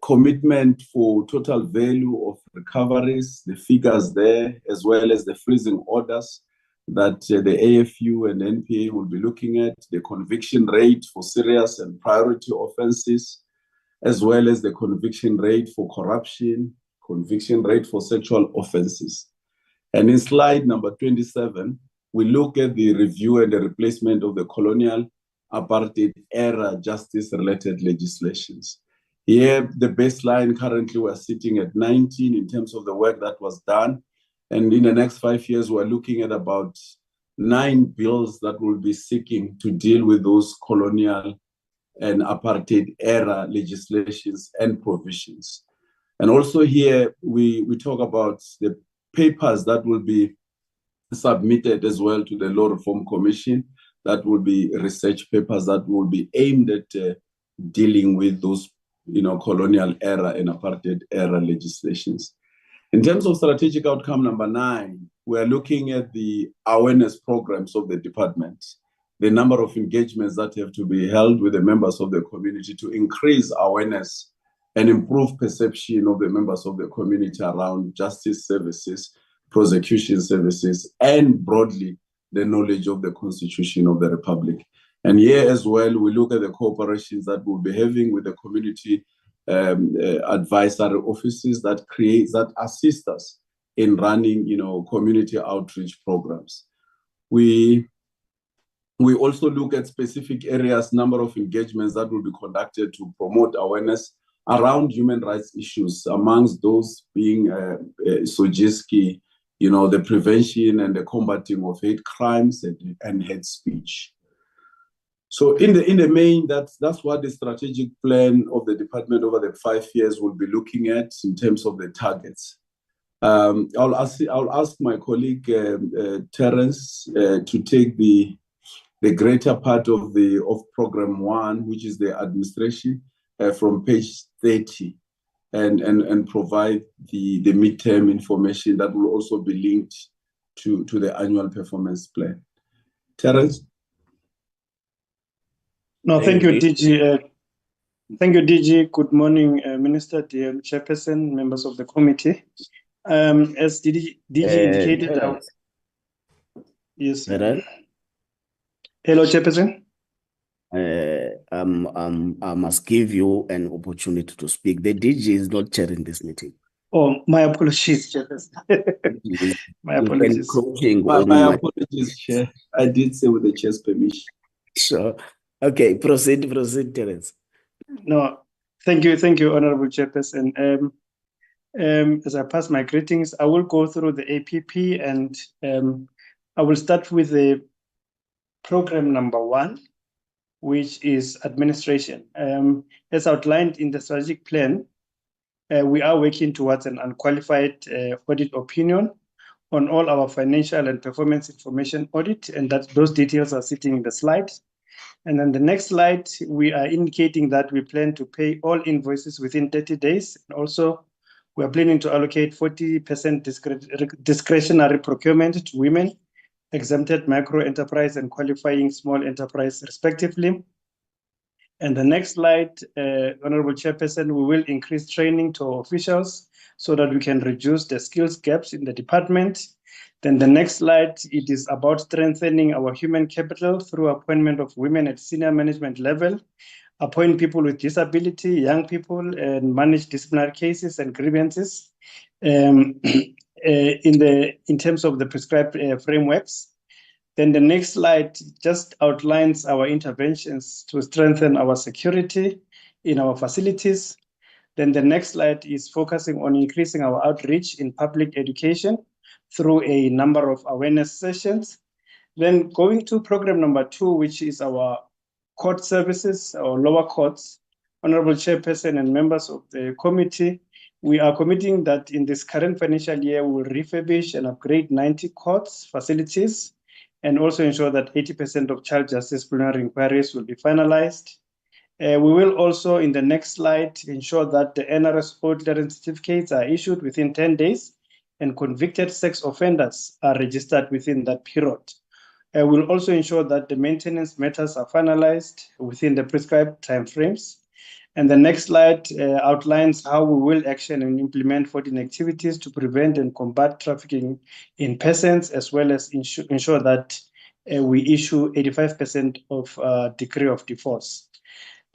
S8: commitment for total value of recoveries, the figures there, as well as the freezing orders that the AFU and NPA will be looking at, the conviction rate for serious and priority offenses, as well as the conviction rate for corruption, conviction rate for sexual offenses. And in slide number 27, we look at the review and the replacement of the colonial apartheid era justice-related legislations. Here, the baseline currently we're sitting at 19 in terms of the work that was done. And in the next 5 years, we're looking at about 9 bills that will be seeking to deal with those colonial and apartheid era legislations and provisions. And also here, we talk about the papers that will be submitted as well to the Law Reform Commission. That will be research papers that will be aimed at dealing with those, colonial era and apartheid era legislations. In terms of strategic outcome number 9, we are looking at the awareness programs of the department, the number of engagements that have to be held with the members of the community to increase awareness and improve perception of the members of the community around justice services, prosecution services, and broadly the knowledge of the Constitution of the Republic. And here as well, we look at the cooperations that we'll be having with the community advisory offices that assist us in running, community outreach programs. We also look at specific areas, number of engagements that will be conducted to promote awareness around human rights issues, amongst those being Sojiski, the prevention and the combating of hate crimes and hate speech. So in the main, that's what the strategic plan of the department over the 5 years will be looking at in terms of the targets. I'll ask my colleague Terence to take the greater part of program 1, which is the administration, from page 30. And provide the midterm information that will also be linked to the annual performance plan. Terence?
S9: No, thank you, DG. Thank you, DG. Good morning, Minister, dear Chairperson, members of the committee. As DG indicated, yes.
S2: Hello,
S9: Chairperson.
S2: I must give you an opportunity to speak. The DG is not chairing this meeting.
S9: Oh, my apologies, Chairperson. My apologies.
S8: My apologies, Chair. I did say with the Chair's permission.
S2: Sure. Okay, proceed, Terence.
S9: No, thank you, Honorable Chairperson. As I pass my greetings, I will go through the APP and I will start with the program number 1, which is administration. As outlined in the strategic plan, we are working towards an unqualified audit opinion on all our financial and performance information audit, and that those details are sitting in the slide. And then the next slide, we are indicating that we plan to pay all invoices within 30 days. And also, we are planning to allocate 40% discretionary procurement to women, exempted micro enterprise and qualifying small enterprise respectively. And the next slide, Honorable Chairperson, we will increase training to our officials so that we can reduce the skills gaps in the department. Then the next slide, it is about strengthening our human capital through appointment of women at senior management level, appoint people with disability, young people, and manage disciplinary cases and grievances in terms of the prescribed frameworks. Then the next slide just outlines our interventions to strengthen our security in our facilities. Then the next slide is focusing on increasing our outreach in public education through a number of awareness sessions. Then going to program number 2, which is our court services or lower courts. Honorable Chairperson and members of the committee, we are committing that in this current financial year, we will refurbish and upgrade 90 courts facilities, and also ensure that 80% of child justice disciplinary inquiries will be finalized. We will also, in the next slide, ensure that the NRS code clearance certificates are issued within 10 days and convicted sex offenders are registered within that period. We'll also ensure that the maintenance matters are finalized within the prescribed timeframes. And the next slide outlines how we will action and implement 14 activities to prevent and combat trafficking in persons, as well as ensure that we issue 85% of decree of divorce.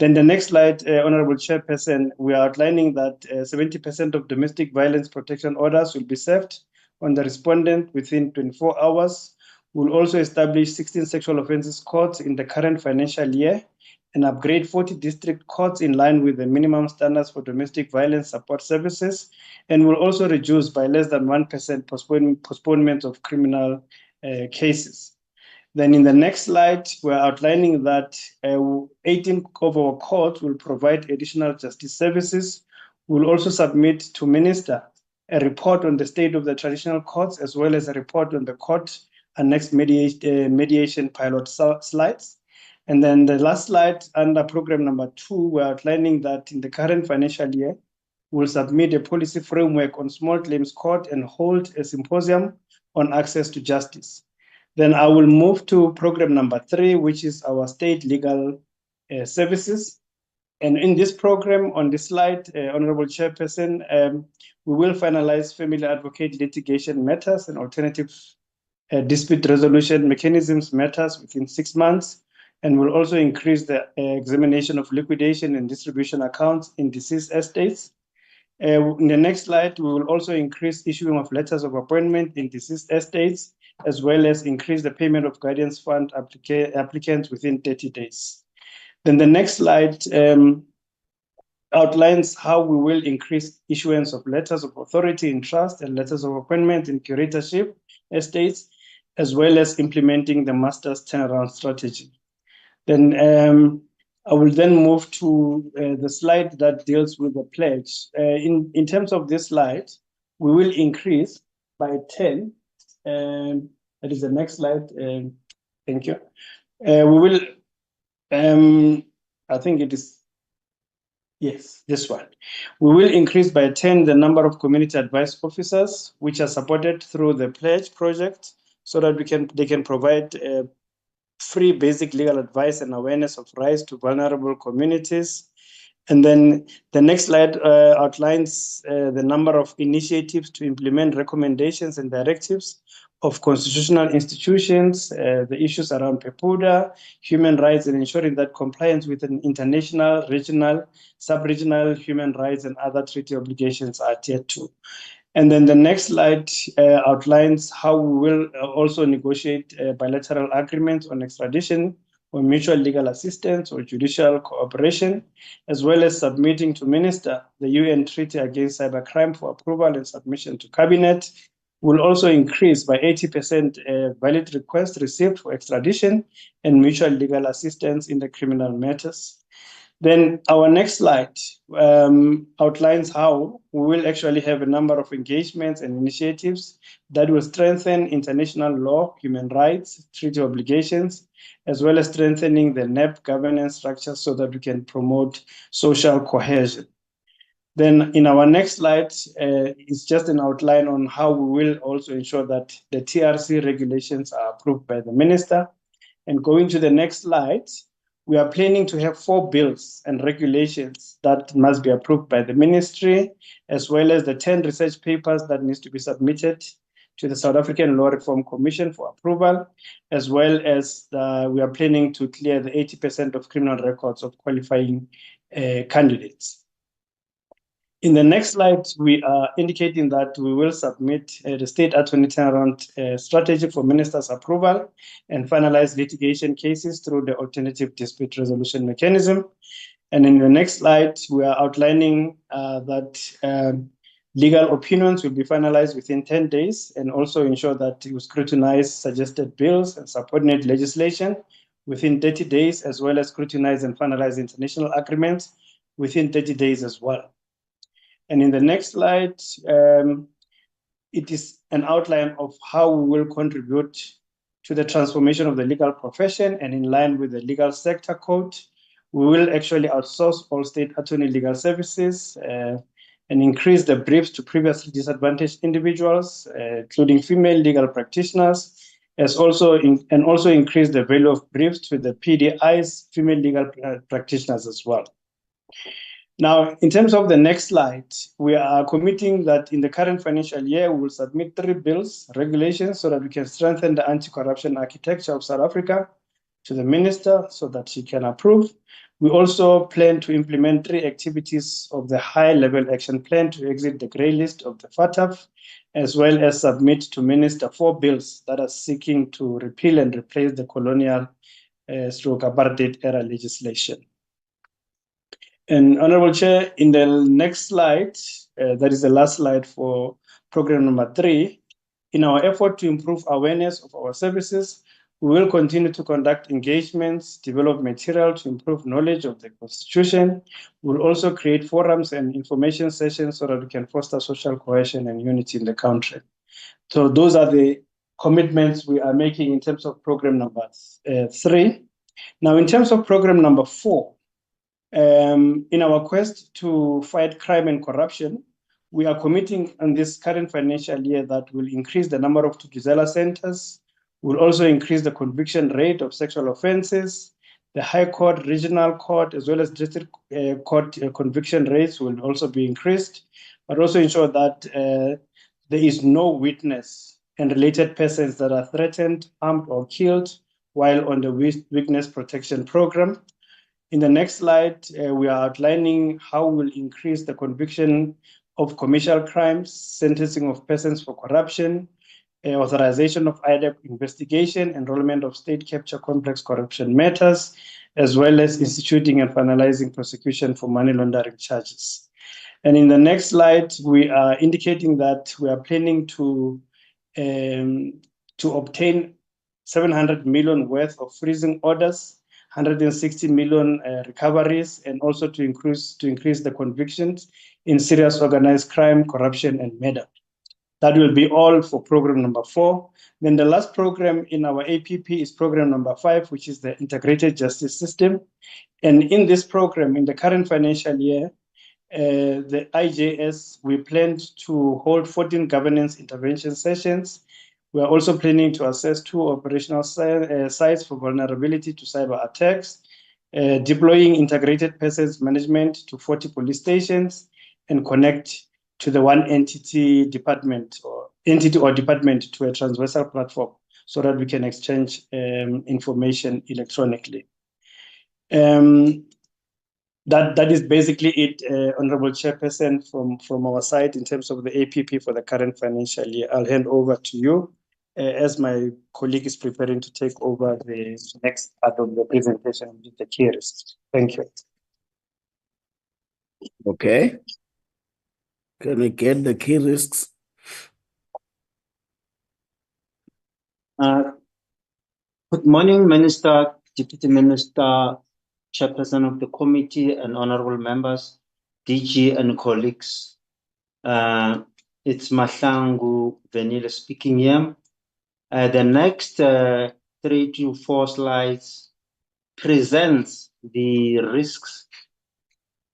S9: Then the next slide, Honorable Chairperson, we are outlining that 70% of domestic violence protection orders will be served on the respondent within 24 hours. We'll also establish 16 sexual offences courts in the current financial year and upgrade 40 district courts in line with the minimum standards for domestic violence support services, and will also reduce by less than 1% postponement of criminal cases. Then in the next slide, we're outlining that 18 of our courts will provide additional justice services. We'll also submit to Minister a report on the state of the traditional courts, as well as a report on the court and next mediation pilot slides. And then the last slide under program number 2, we're outlining that in the current financial year, we'll submit a policy framework on small claims court and hold a symposium on access to justice. Then I will move to program number 3, which is our state legal services. And in this program, on this slide, Honorable Chairperson, we will finalize family advocate litigation matters and alternative dispute resolution mechanisms matters within 6 months, and will also increase the examination of liquidation and distribution accounts in deceased estates. In the next slide, we will also increase issuing of letters of appointment in deceased estates, as well as increase the payment of guidance fund applicants within 30 days. Then the next slide outlines how we will increase issuance of letters of authority in trust and letters of appointment in curatorship estates, as well as implementing the master's turnaround strategy. Then I will then move to the slide that deals with the pledge. In terms of this slide, we will increase by 10. That is the next slide. Thank you. We will, I think it is, yes, this one. We will increase by 10 the number of community advice officers, which are supported through the pledge project, so that they can provide free basic legal advice and awareness of rights to vulnerable communities. And then the next slide outlines the number of initiatives to implement recommendations and directives of constitutional institutions, the issues around PEPUDA, human rights, and ensuring that compliance with an international, regional, sub-regional human rights and other treaty obligations are adhered to. And then the next slide outlines how we will also negotiate bilateral agreements on extradition or mutual legal assistance or judicial cooperation, as well as submitting to Minister the UN Treaty Against Cybercrime for approval and submission to Cabinet, will also increase by 80% valid requests received for extradition and mutual legal assistance in the criminal matters. Then our next slide outlines how we will actually have a number of engagements and initiatives that will strengthen international law, human rights, treaty obligations, as well as strengthening the NEP governance structure so that we can promote social cohesion. Then in our next slide, it's just an outline on how we will also ensure that the TRC regulations are approved by the Minister. And going to the next slide, we are planning to have 4 bills and regulations that must be approved by the Ministry, as well as the 10 research papers that needs to be submitted to the South African Law Reform Commission for approval, as well as we are planning to clear the 80% of criminal records of qualifying candidates. In the next slide, we are indicating that we will submit the State Attorney turnaround strategy for Minister's approval and finalize litigation cases through the alternative dispute resolution mechanism. And in the next slide, we are outlining that legal opinions will be finalized within 10 days and also ensure that we scrutinize suggested bills and subordinate legislation within 30 days, as well as scrutinize and finalize international agreements within 30 days as well. And in the next slide, it is an outline of how we will contribute to the transformation of the legal profession, and in line with the legal sector code, we will actually outsource all state attorney legal services and increase the briefs to previously disadvantaged individuals, including female legal practitioners, and also increase the value of briefs to the PDIs, female legal practitioners as well. Now, in terms of the next slide, we are committing that in the current financial year, we will submit 3 bills, regulations, so that we can strengthen the anti-corruption architecture of South Africa to the Minister so that she can approve. We also plan to implement 3 activities of the high-level action plan to exit the grey list of the FATF, as well as submit to Minister 4 bills that are seeking to repeal and replace the colonial stroke apartheid era legislation. And Honorable Chair, in the next slide, that is the last slide for program number 3, in our effort to improve awareness of our services, we will continue to conduct engagements, develop material to improve knowledge of the Constitution. We'll also create forums and information sessions so that we can foster social cohesion and unity in the country. So those are the commitments we are making in terms of program number 3. Now, in terms of program number 4, in our quest to fight crime and corruption, we are committing in this current financial year that will increase the number of Thuthuzela centers, will also increase the conviction rate of sexual offenses. The High Court, Regional Court, as well as District Court conviction rates will also be increased, but also ensure that there is no witness and related persons that are threatened, harmed, or killed while on the witness protection program. In the next slide, we are outlining how we will increase the conviction of commercial crimes, sentencing of persons for corruption, authorization of IDEP investigation, enrollment of state capture complex corruption matters, as well as instituting and finalizing prosecution for money laundering charges. And in the next slide, we are indicating that we are planning to obtain 700 million worth of freezing orders, 160 million recoveries, and also to increase the convictions in serious organized crime, corruption, and murder. That will be all for program number 4. Then the last program in our APP is program number 5, which is the Integrated Justice System. And in this program, in the current financial year, the IJS, we planned to hold 14 governance intervention sessions. We are also planning to assess 2 operational sites for vulnerability to cyber attacks, deploying integrated persons management to 40 police stations, and connect to the one entity department or department to a transversal platform so that we can exchange information electronically. That is basically it, Honorable Chairperson, from our side in terms of the APP for the current financial year. I'll hand over to you as my colleague is preparing to take over the next part of the presentation with the key risks. Thank you.
S2: Okay. Can we get the key risks?
S10: Good morning, Minister, Deputy Minister, Chairperson of the committee, and honorable members, DG and colleagues. It's Mahlangu Venile speaking here. The next 3 to 4 slides presents the risks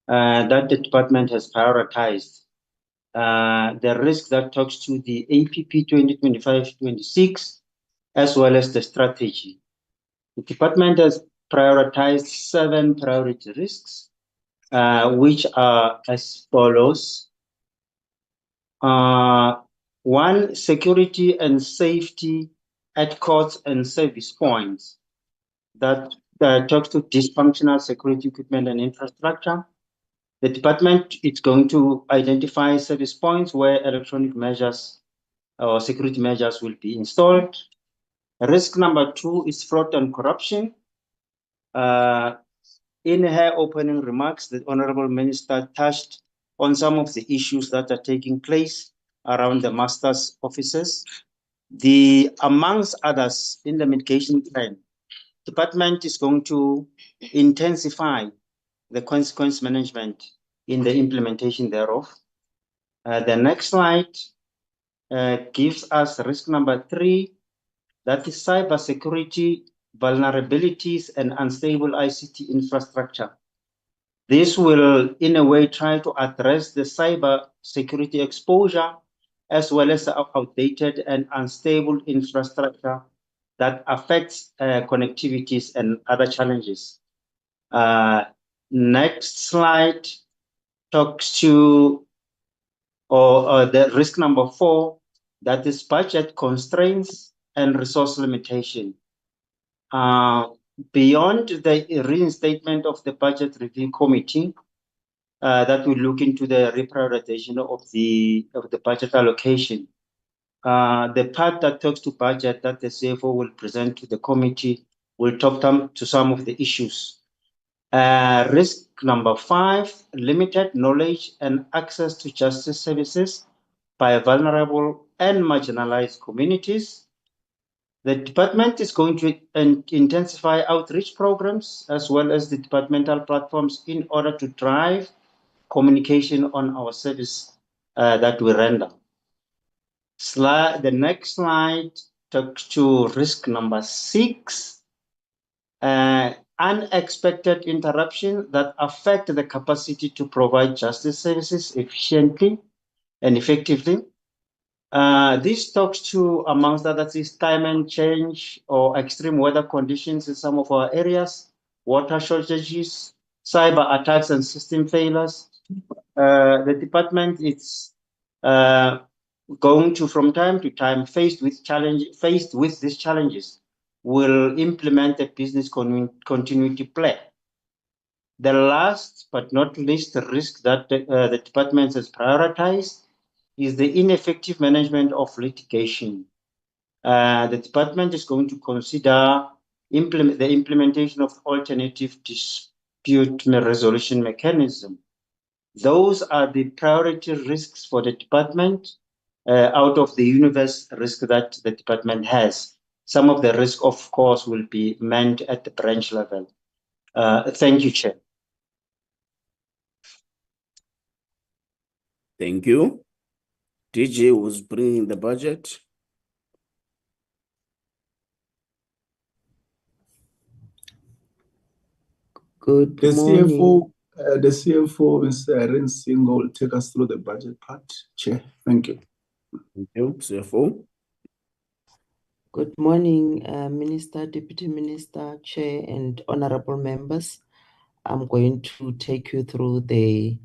S10: that the department has prioritized. The risk that talks to the APP 2025-26, as well as the strategy. The department has prioritized 7 priority risks, which are as follows. 1, security and safety at courts and service points. That talks to dysfunctional security equipment and infrastructure. The department is going to identify service points where electronic measures or security measures will be installed. Risk number 2 is fraud and corruption. In her opening remarks, the Honorable Minister touched on some of the issues that are taking place around the master's offices. Amongst others, in the mitigation plan, department is going to intensify the consequence management in the implementation thereof. The next slide gives us risk number 3, that is cybersecurity vulnerabilities and unstable ICT infrastructure. This will, in a way, try to address the cyber security exposure as well as outdated and unstable infrastructure that affects connectivities and other challenges. Next slide talks to the risk number 4, that is budget constraints and resource limitation. Beyond the reinstatement of the budget review committee, that will look into the reprioritization of the budget allocation. The part that talks to budget that the CFO will present to the committee will talk to some of the issues. Risk number 5, limited knowledge and access to justice services by vulnerable and marginalized communities. The department is going to intensify outreach programs as well as the departmental platforms in order to drive communication on our service that we render. The next slide talks to risk number 6, unexpected interruption that affect the capacity to provide justice services efficiently and effectively. This talks to, amongst others, is climate change or extreme weather conditions in some of our areas, water shortages, cyber attacks and system failures. The department is going to, from time to time, faced with these challenges, will implement a business continuity plan. The last but not least risk that the department has prioritized is the ineffective management of litigation. The department is going to consider the implementation of alternative dispute resolution mechanism. Those are the priority risks for the department out of the universe risk that the department has. Some of the risk, of course, will be meant at the branch level. Thank you, Chair.
S2: Thank you. DG was bringing the budget.
S11: Good
S8: The
S11: morning.
S8: CFO, Mr. Rensingo, will take us through the budget part. Chair, thank you.
S2: Thank you, CFO.
S11: Good morning, Minister, Deputy Minister, Chair, and honorable members. I'm going to take you through the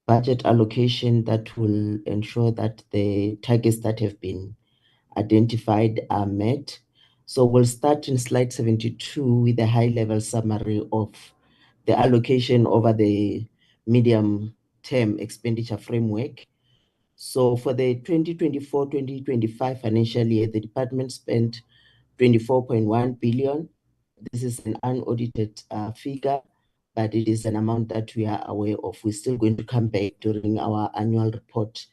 S11: budget allocation that will ensure that the targets that have been identified are met. So we'll start in slide 72 with a high-level summary of the allocation over the medium-term expenditure framework. So for the 2024-2025 financial year, the department spent 24.1 billion. This is an unaudited figure, but it is an amount that we are aware of. We're still going to come back during our annual report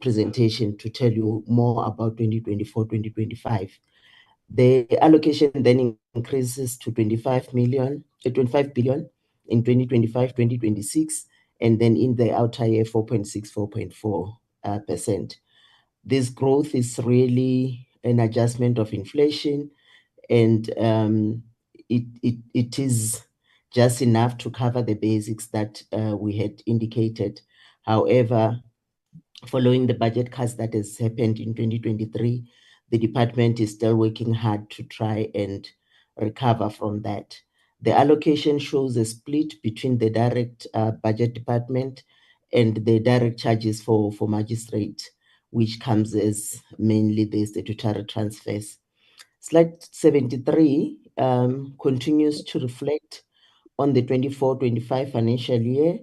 S11: presentation to tell you more about 2024-2025. The allocation then increases to 25 billion in 2025-2026, and then in the outer year 4.4%. This growth is really an adjustment of inflation, and it is just enough to cover the basics that we had indicated. However, following the budget cuts that has happened in 2023, the department is still working hard to try and recover from that. The allocation shows a split between the direct budget department and the direct charges for magistrate, which comes as mainly the statutory transfers. Slide 73 continues to reflect on the 24-25 financial year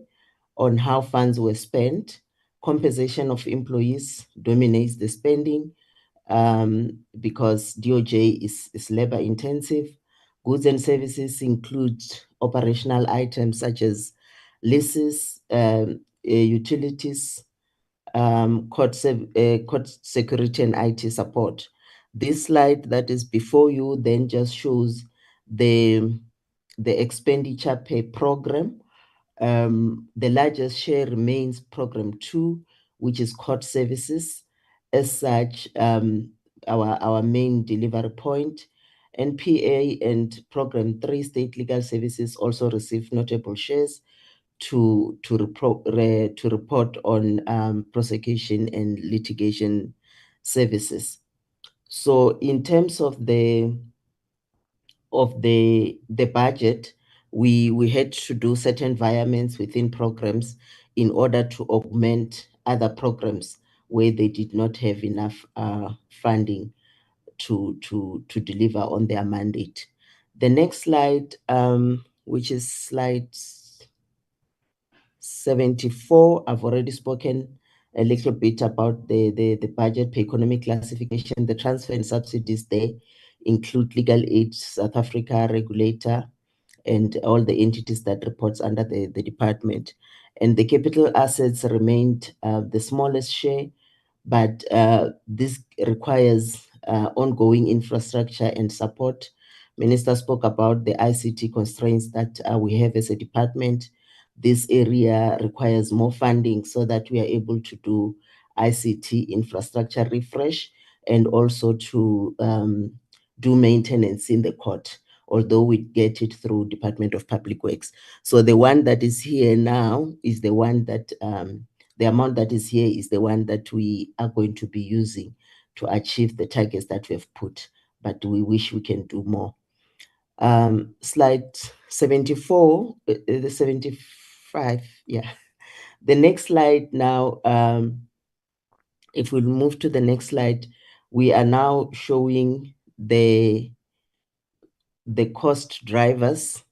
S11: on how funds were spent. Compensation of employees dominates the spending because DOJ is labor intensive. Goods and services include operational items such as leases, utilities, court security and IT support. This slide that is before you then just shows the expenditure per program. The largest share remains program 2, which is court services. As such, our main delivery point. NPA and program 3, state legal services, also receive notable shares to report on prosecution and litigation services. So in terms of the budget, we had to do certain environments within programs in order to augment other programs where they did not have enough funding to deliver on their mandate. The next slide, which is slide 74, I've already spoken a little bit about the budget per economic classification. The transfer and subsidies there include legal aid, South Africa regulator, and all the entities that reports under the department. And the capital assets remained the smallest share, but this requires ongoing infrastructure and support. Minister spoke about the ICT constraints that we have as a department. This area requires more funding so that we are able to do ICT infrastructure refresh and also to do maintenance in the court, although we get it through Department of Public Works. So the one that is here now is the one that, the amount that is here is the one that we are going to be using to achieve the targets that we have put, but we wish we can do more. Slide 74, the 75, yeah. The next slide now, if we move to the next slide, we are now showing the cost drivers.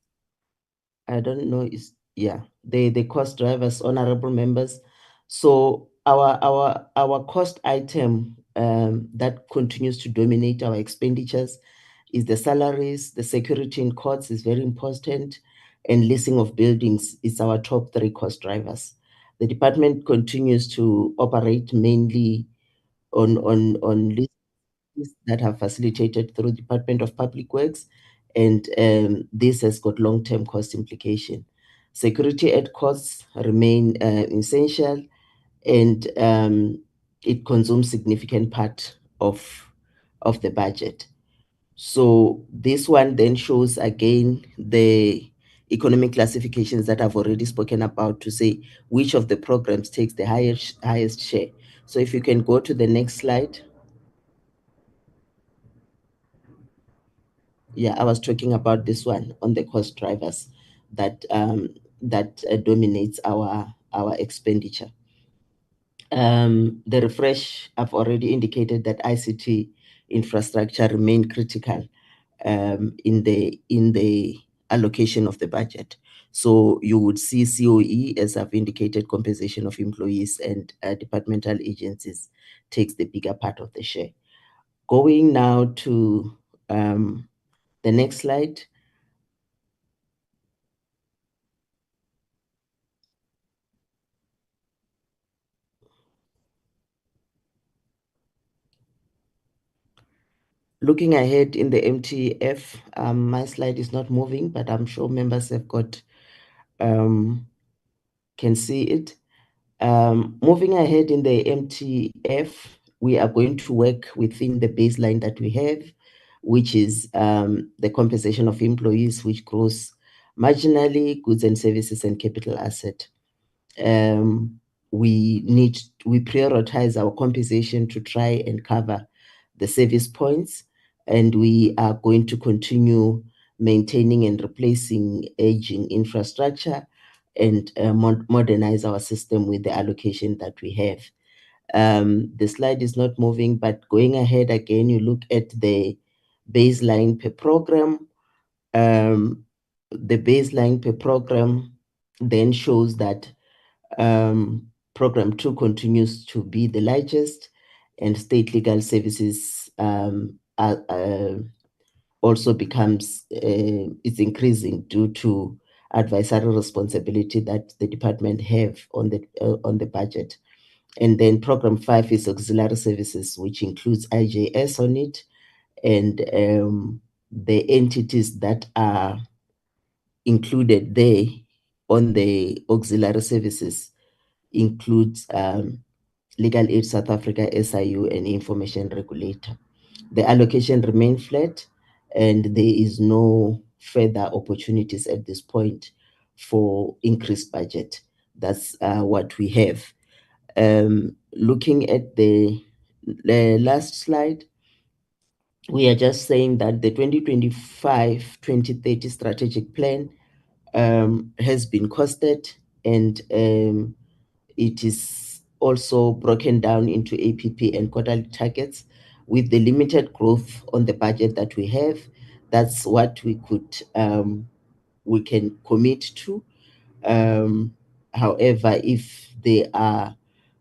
S11: I don't know, the cost drivers, honorable members. So our cost item that continues to dominate our expenditures is the salaries. The security in courts is very important, and leasing of buildings is our top 3 cost drivers. The department continues to operate mainly on leases that are facilitated through Department of Public Works, and this has got long-term cost implication. Security at costs remain essential, and it consumes significant part of the budget. So this one then shows again the economic classifications that I've already spoken about to say which of the programs takes the highest share. So if you can go to the next slide. Yeah, I was talking about this one on the cost drivers that dominates our expenditure. The refresh, I've already indicated that ICT infrastructure remain critical in the allocation of the budget. So you would see COE, as I've indicated, compensation of employees, and departmental agencies takes the bigger part of the share. Going now to the next slide. Looking ahead in the MTF, my slide is not moving, but I'm sure members have got, can see it. Moving ahead in the MTF, we are going to work within the baseline that we have, which is the compensation of employees, which grows marginally, goods and services and capital asset. We prioritize our compensation to try and cover the service points, and we are going to continue maintaining and replacing aging infrastructure and modernize our system with the allocation that we have. The slide is not moving, but going ahead again, you look at the baseline per program. The baseline per program then shows that program 2 continues to be the largest, and state legal services also becomes, it's increasing due to advisory responsibility that the department have on the budget. And then program 5 is auxiliary services, which includes IJS on it, and the entities that are included there on the auxiliary services includes Legal Aid South Africa, SIU, and Information Regulator. The allocation remains flat, and there is no further opportunities at this point for increased budget. That's what we have. Looking at the last slide, we are just saying that the 2025-2030 strategic plan has been costed, and it is also broken down into APP and quarterly targets. With the limited growth on the budget that we have, that's what we could we can commit to. However, if there are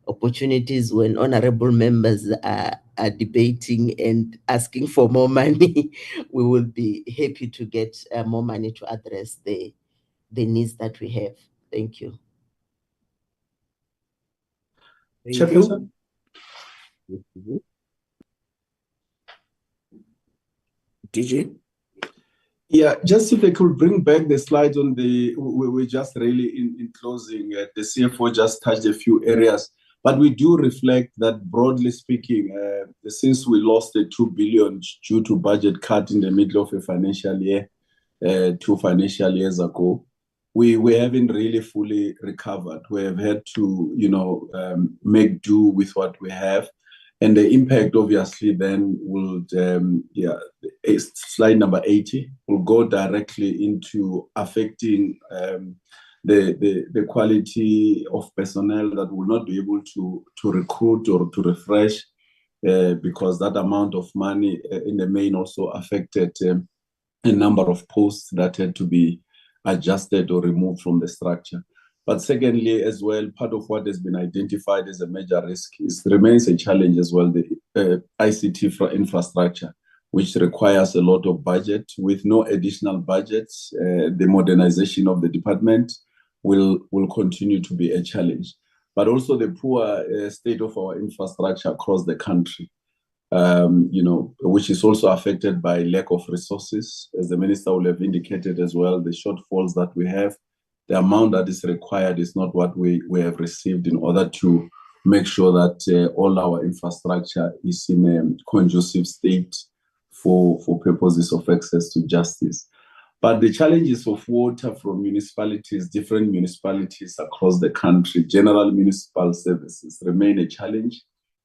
S11: opportunities when honorable members are debating and asking for more money, we will be happy to get more money to address the needs that we have. Thank you.
S2: Chairperson? DG?
S8: Yeah, just if they could bring back the slides on the, we're just really in closing. The CFO just touched a few areas, but we do reflect that broadly speaking, since we lost the 2 billion due to budget cut in the middle of a financial year, 2 financial years ago, we haven't really fully recovered. We have had to, make do with what we have. And the impact obviously then will, slide number 80, will go directly into affecting the quality of personnel that will not be able to recruit or to refresh, because that amount of money in the main also affected a number of posts that had to be adjusted or removed from the structure. But secondly, as well, part of what has been identified as a major risk remains a challenge as well, the ICT infrastructure, which requires a lot of budget. With no additional budgets, the modernization of the department will continue to be a challenge. But also the poor state of our infrastructure across the country, which is also affected by lack of resources. As the minister will have indicated as well, the shortfalls that we have, the amount that is required is not what we have received in order to make sure that all our infrastructure is in a conducive state for purposes of access to justice. But the challenges of water from municipalities, different municipalities across the country, general municipal services remain a challenge.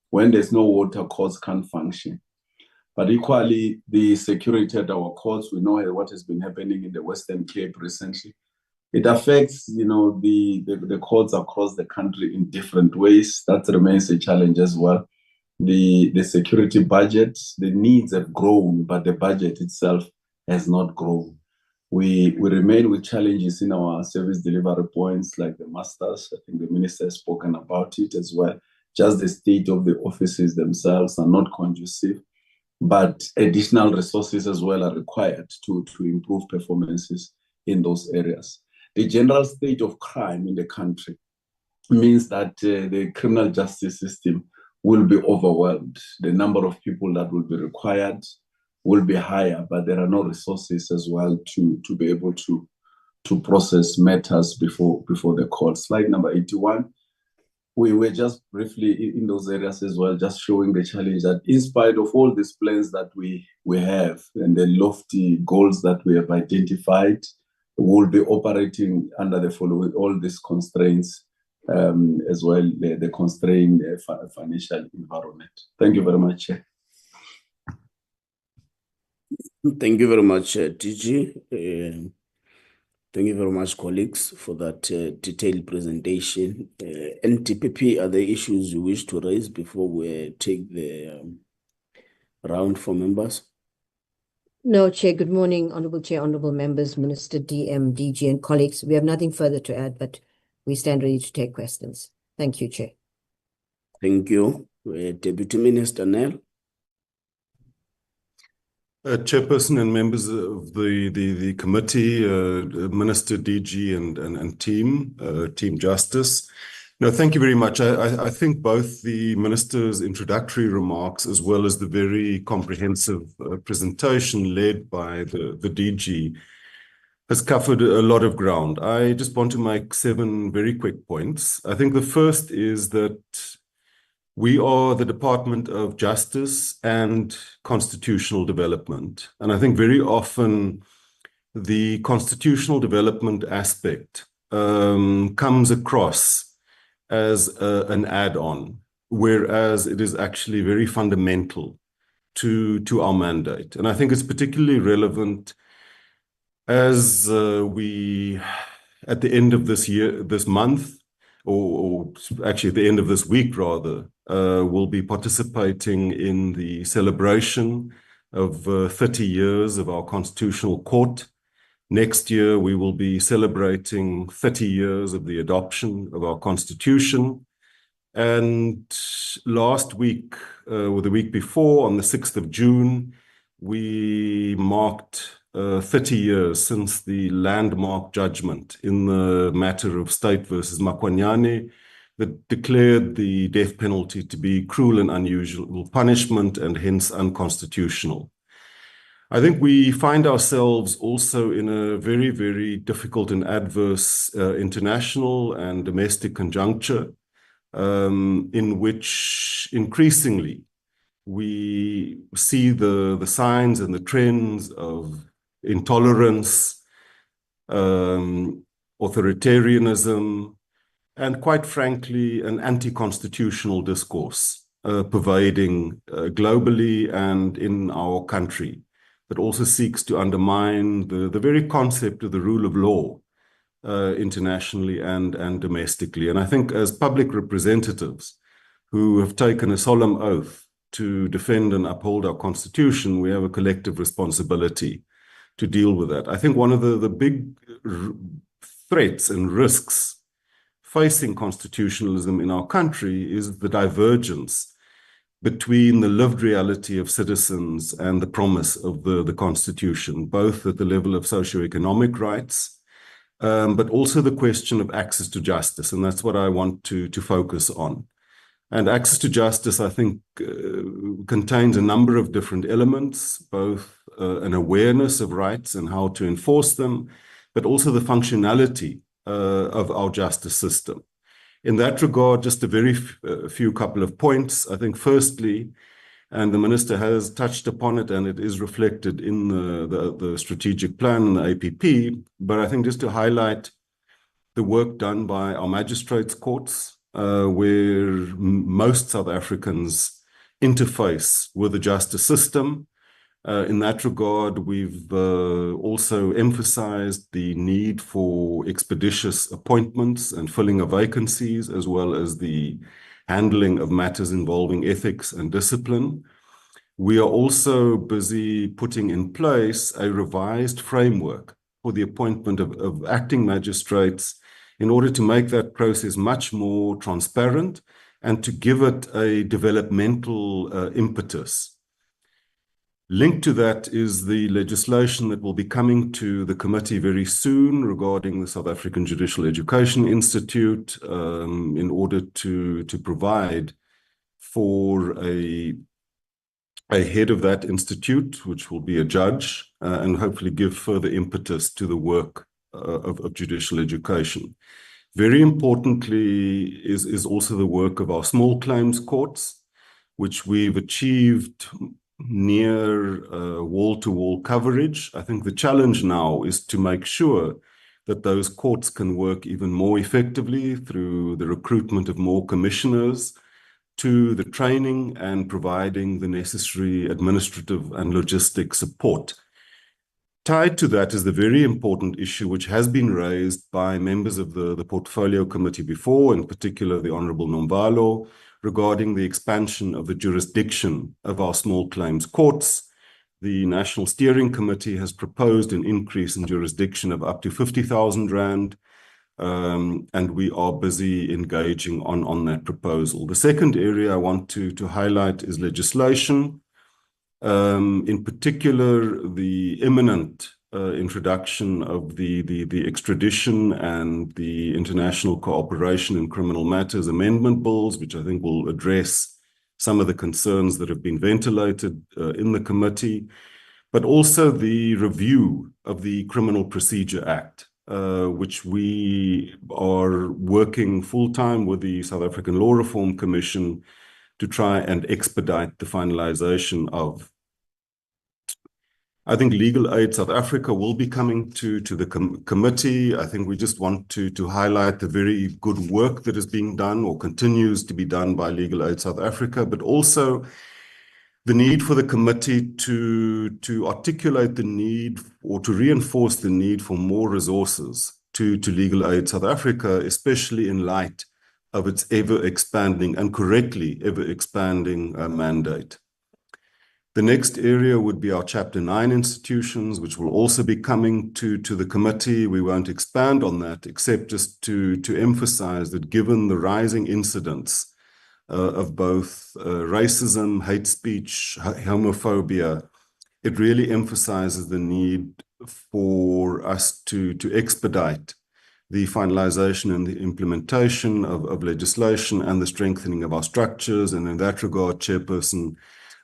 S8: When there's no water, courts can't function. But equally, the security at our courts, we know what has been happening in the Western Cape recently. It affects, the courts across the country in different ways. That remains a challenge as well. The security budget, the needs have grown, but the budget itself has not grown. We remain with challenges in our service delivery points like the masters. I think the minister has spoken about it as well. Just the state of the offices themselves are not conducive, but additional resources as well are required to improve performances in those areas. The general state of crime in the country means that the criminal justice system will be overwhelmed. The number of people that will be required will be higher, but there are no resources as well to be able to process matters before the court. Slide number 81. We were just briefly in those areas as well, just showing the challenge that in spite of all these plans that we have and the lofty goals that we have identified, we'll be operating under the following, all these constraints as well, the constrained financial environment. Thank you very much, Chair.
S2: Thank you very much, DG. Thank you very much, colleagues, for that detailed presentation. NTPP, are there issues you wish to raise before we take the round for members?
S12: No, Chair. Good morning, Honourable Chair, Honourable Members, Minister, DM, DG and colleagues. We have nothing further to add, but we stand ready to take questions. Thank you, Chair.
S2: Thank you. Deputy Minister Nel.
S13: Chairperson and members of the committee, Minister, DG and Team Justice. No, thank you very much. I think both the Minister's introductory remarks as well as the very comprehensive presentation led by the DG has covered a lot of ground. I just want to make 7 very quick points. I think the first is that we are the Department of Justice and Constitutional Development. And I think very often the constitutional development aspect comes across as an add-on, whereas it is actually very fundamental to our mandate. And I think it's particularly relevant as we, at the end of this month, or actually at the end of this week rather, will be participating in the celebration of 30 years of our Constitutional Court. Next year, we will be celebrating 30 years of the adoption of our Constitution. And last week, or the week before, on the 6th of June, we marked 30 years since the landmark judgment in the matter of State versus Makwanyane that declared the death penalty to be cruel and unusual punishment and hence unconstitutional. I think we find ourselves also in a very, very difficult and adverse international and domestic conjuncture in which increasingly we see the signs and the trends of intolerance, authoritarianism, and quite frankly, an anti-constitutional discourse pervading globally and in our country that also seeks to undermine the very concept of the rule of law internationally and domestically. And I think as public representatives who have taken a solemn oath to defend and uphold our Constitution, we have a collective responsibility to deal with that. I think one of the big threats and risks facing constitutionalism in our country is the divergence between the lived reality of citizens and the promise of the Constitution, both at the level of socioeconomic rights, but also the question of access to justice. And that's what I want to focus on. And access to justice, I think, contains a number of different elements, both an awareness of rights and how to enforce them, but also the functionality of our justice system. In that regard, just a very few couple of points. I think firstly, and the Minister has touched upon it and it is reflected in the strategic plan and the APP, but I think just to highlight the work done by our magistrates' courts, where most South Africans interface with the justice system. In that regard, we've also emphasized the need for expeditious appointments and filling of vacancies, as well as the handling of matters involving ethics and discipline. We are also busy putting in place a revised framework for the appointment of acting magistrates in order to make that process much more transparent and to give it a developmental impetus. Linked to that is the legislation that will be coming to the committee very soon regarding the South African Judicial Education Institute in order to provide for a head of that institute, which will be a judge, and hopefully give further impetus to the work of judicial education. Very importantly is also the work of our small claims courts, which we've achieved near wall-to-wall coverage. I think the challenge now is to make sure that those courts can work even more effectively through the recruitment of more commissioners, to the training and providing the necessary administrative and logistic support. Tied to that is the very important issue which has been raised by members of the Portfolio Committee before, in particular the Honourable Nombalo, regarding the expansion of the jurisdiction of our small claims courts. The National Steering Committee has proposed an increase in jurisdiction of up to 50,000 Rand, and we are busy engaging on that proposal. The second area I want to highlight is legislation, in particular the imminent introduction of the extradition and the international cooperation in criminal matters amendment bills, which I think will address some of the concerns that have been ventilated in the committee, but also the review of the Criminal Procedure Act, which we are working full-time with the South African Law Reform Commission to try and expedite the finalization of. I think Legal Aid South Africa will be coming to the committee. I think we just want to highlight the very good work that is being done or continues to be done by Legal Aid South Africa, but also the need for the committee to articulate the need or to reinforce the need for more resources to Legal Aid South Africa, especially in light of its ever-expanding and correctly ever-expanding mandate. The next area would be our Chapter 9 institutions, which will also be coming to the committee. We won't expand on that, except just to emphasize that given the rising incidence of both racism, hate speech, homophobia, it really emphasizes the need for us to expedite the finalization and the implementation of legislation and the strengthening of our structures. And in that regard, Chairperson,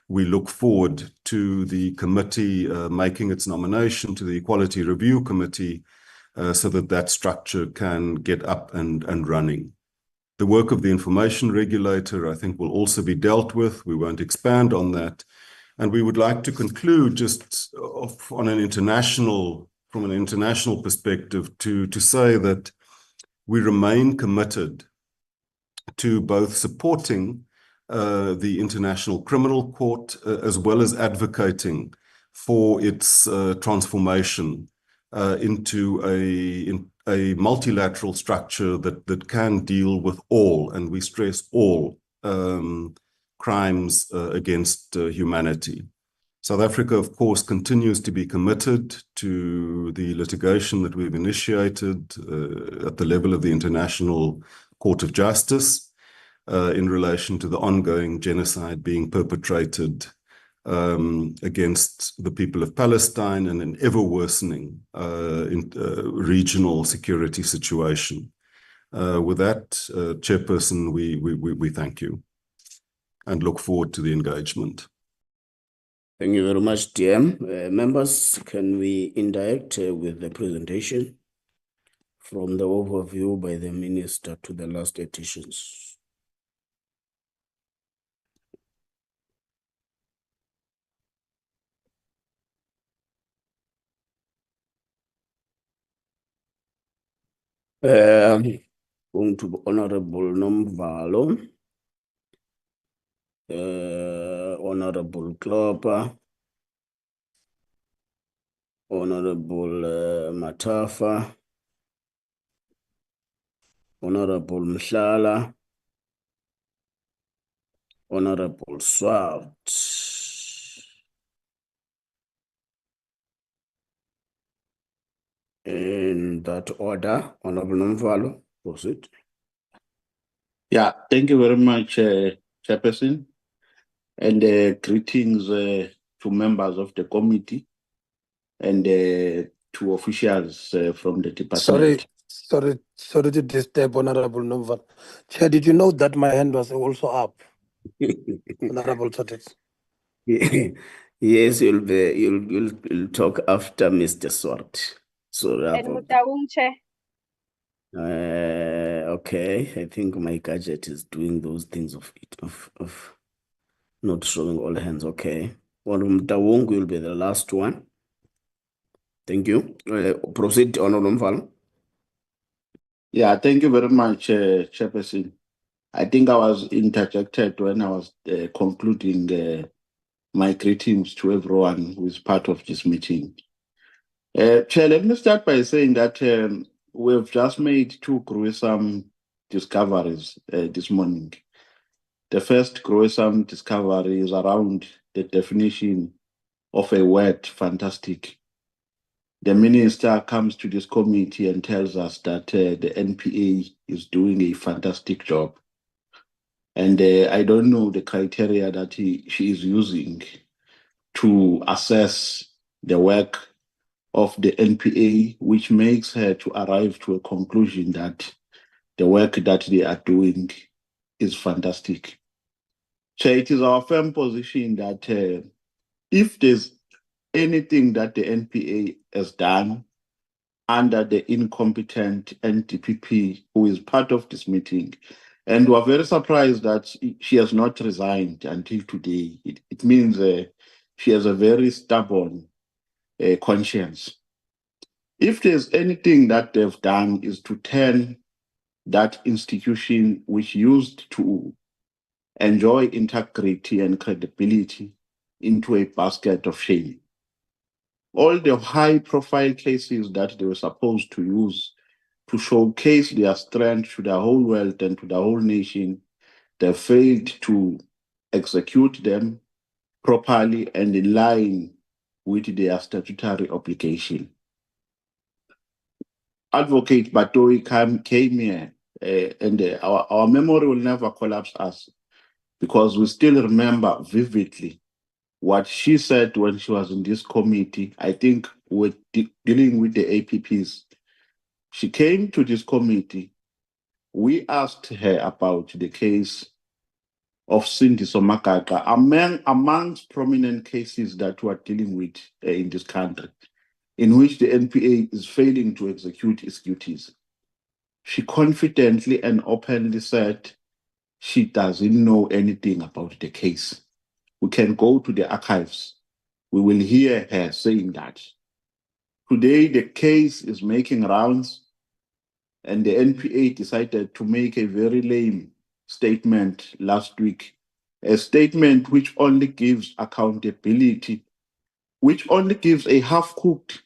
S13: we look forward to the committee making its nomination to the Equality Review Committee so that structure can get up and running. The work of the information regulator, I think, will also be dealt with. We won't expand on that. And we would like to conclude just from an international perspective to say that we remain committed to both supporting the International Criminal Court, as well as advocating for its transformation into a multilateral structure that can deal with all, and we stress all, crimes against humanity. South Africa, of course, continues to be committed to the litigation that we've initiated at the level of the International Court of Justice, in relation to the ongoing genocide being perpetrated against the people of Palestine and an ever-worsening regional security situation. With that, Chairperson, we thank you and look forward to the engagement.
S2: Thank you very much, DM. Members, can we indirect with the presentation from the overview by the Minister to the last additions? Going to Honorable Nombalo, Honorable Klopper, Honorable Matafa, Honorable Mhlala, Honorable Swart, In that order, Honorable Nomvalo, proceed.
S5: Yeah, thank you very much, Chairperson, and greetings to members of the committee and to officials from the department.
S14: Sorry to disturb, Honorable Nomval. Chair, did you know that my hand was also up? Honorable Totex.
S2: Yes, you'll talk after Mr. Swart. So okay, I think my gadget is doing those things of not showing all hands. Okay, Mtawung will be the last one. Thank you. Proceed, Honorable Nomvalo.
S5: Yeah, thank you very much, Chairperson. I think I was interjected when I was concluding my greetings to everyone who is part of this meeting. Chair, let me start by saying that we've just made two gruesome discoveries this morning. The first gruesome discovery is around the definition of a word, fantastic. The minister comes to this committee and tells us that the NPA is doing a fantastic job. And I don't know the criteria that she is using to assess the work of the NPA, which makes her to arrive to a conclusion that the work that they are doing is fantastic. So it is our firm position that if there's anything that the NPA has done under the incompetent NDPP who is part of this meeting, and we're very surprised that she has not resigned until today. It means she has a very stubborn conscience. If there's anything that they've done is to turn that institution which used to enjoy integrity and credibility into a basket of shame. All the high-profile cases that they were supposed to use to showcase their strength to the whole world and to the whole nation, they failed to execute them properly and in line with their statutory obligation. Advocate Batoi came here, and our memory will never collapse us because we still remember vividly what she said when she was in this committee. I think we're dealing with the APPs. She came to this committee. We asked her about the case of Cindy Somakaka, amongst prominent cases that we're dealing with in this country, in which the NPA is failing to execute its duties. She confidently and openly said she doesn't know anything about the case. We can go to the archives. We will hear her saying that. Today, the case is making rounds, and the NPA decided to make a very lame statement last week, a statement which only gives accountability, which only gives a half-cooked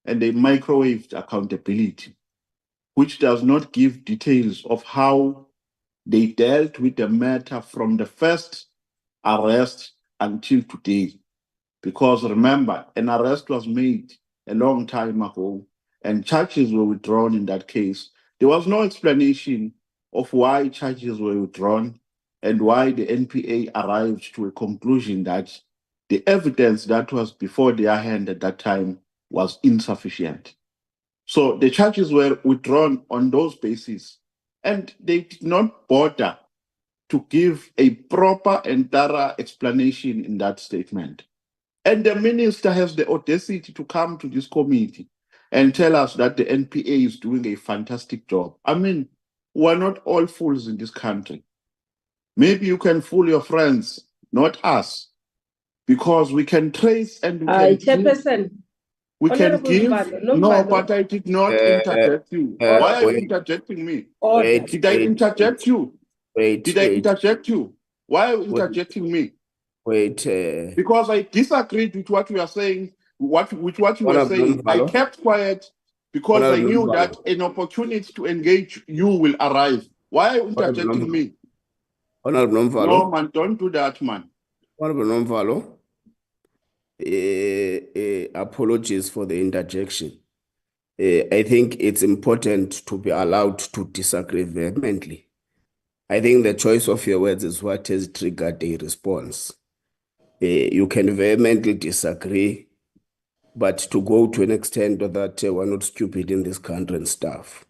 S5: and a microwaved accountability, which does not give details of how they dealt with the matter from the first arrest until today. Because remember, an arrest was made a long time ago and charges were withdrawn in that case. There was no explanation of why charges were withdrawn and why the NPA arrived to a conclusion that the evidence that was before their hand at that time was insufficient. So the charges were withdrawn on those bases, and they did not bother to give a proper and thorough explanation in that statement. And the minister has the audacity to come to this committee and tell us that the NPA is doing a fantastic job. I mean, we're not all fools in this country. Maybe you can fool your friends, not us, because we can trace and we can
S3: Chairperson.
S5: we can give. No, but I did not interject you. Why are you interjecting me? Did I interject you? Did I interject you? Why are you interjecting me? Because I disagreed with what you are saying, with what you were saying. I kept quiet because I knew that an opportunity to engage you will arrive. Why are you interjecting me? No, man, don't do that, man.
S2: Honorable Nomvalo, apologies for the interjection. I think it's important to be allowed to disagree vehemently. I think the choice of your words is what has triggered a response. You can vehemently disagree, but to go to an extent that we're not stupid in this country and stuff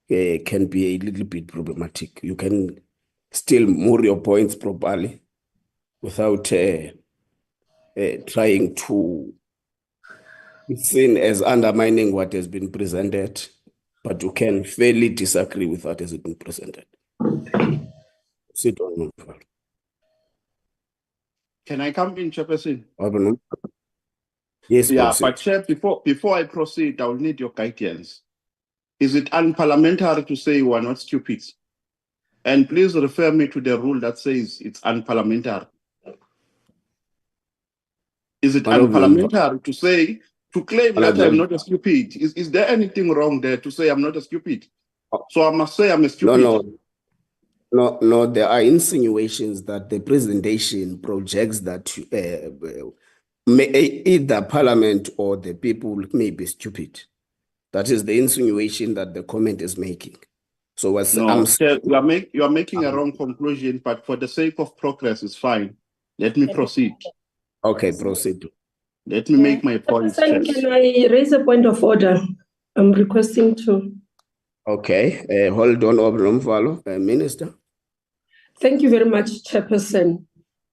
S2: can be a little bit problematic. You can still moor your points properly without trying to be seen as undermining what has been presented, but you can fairly disagree with what has been presented. Sit on.
S5: Can I come in, Chairperson?
S2: Yes,
S5: Yeah,
S2: proceed.
S5: but Chair, before I proceed, I will need your guidance. Is it unparliamentary to say we are not stupid? And please refer me to the rule that says it's unparliamentary. Is it unparliamentary to say, to claim that I'm not a stupid? Is there anything wrong there to say I'm not a stupid? So I must say I'm a stupid.
S2: No, there are insinuations that the presentation projects that either Parliament or the people may be stupid. That is the insinuation that the comment is making. So
S5: Chair, you are making a wrong conclusion, but for the sake of progress, it's fine. Let me proceed.
S2: Okay, proceed.
S5: Let me make my point.
S3: Can I raise a point of order? I'm requesting to.
S2: Okay, hold on, Obnomvalo, Minister.
S3: Thank you very much, Chairperson.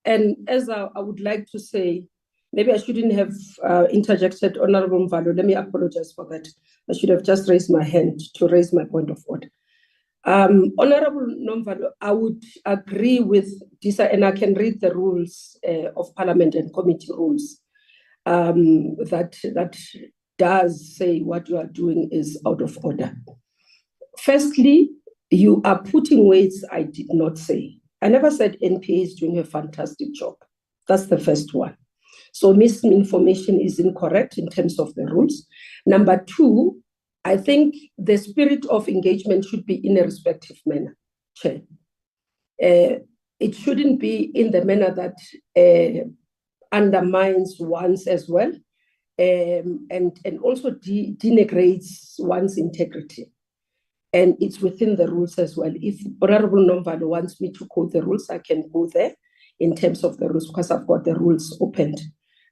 S3: And as I would like to say, maybe I shouldn't have interjected, Honorable Mvalo. Let me apologize for that. I should have just raised my hand to raise my point of order. Honorable Nomvalo, I would agree with this, and I can read the rules of Parliament and committee rules that does say what you are doing is out of order. Firstly, you are putting words I did not say. I never said NPA is doing a fantastic job. That's the first one. So misinformation is incorrect in terms of the rules. Number two, I think the spirit of engagement should be in a respectful manner, Chair. It shouldn't be in the manner that undermines one's as well, and also denigrates one's integrity. And it's within the rules as well. If Honorable Nomvalo wants me to quote the rules, I can go there in terms of the rules, because I've got the rules opened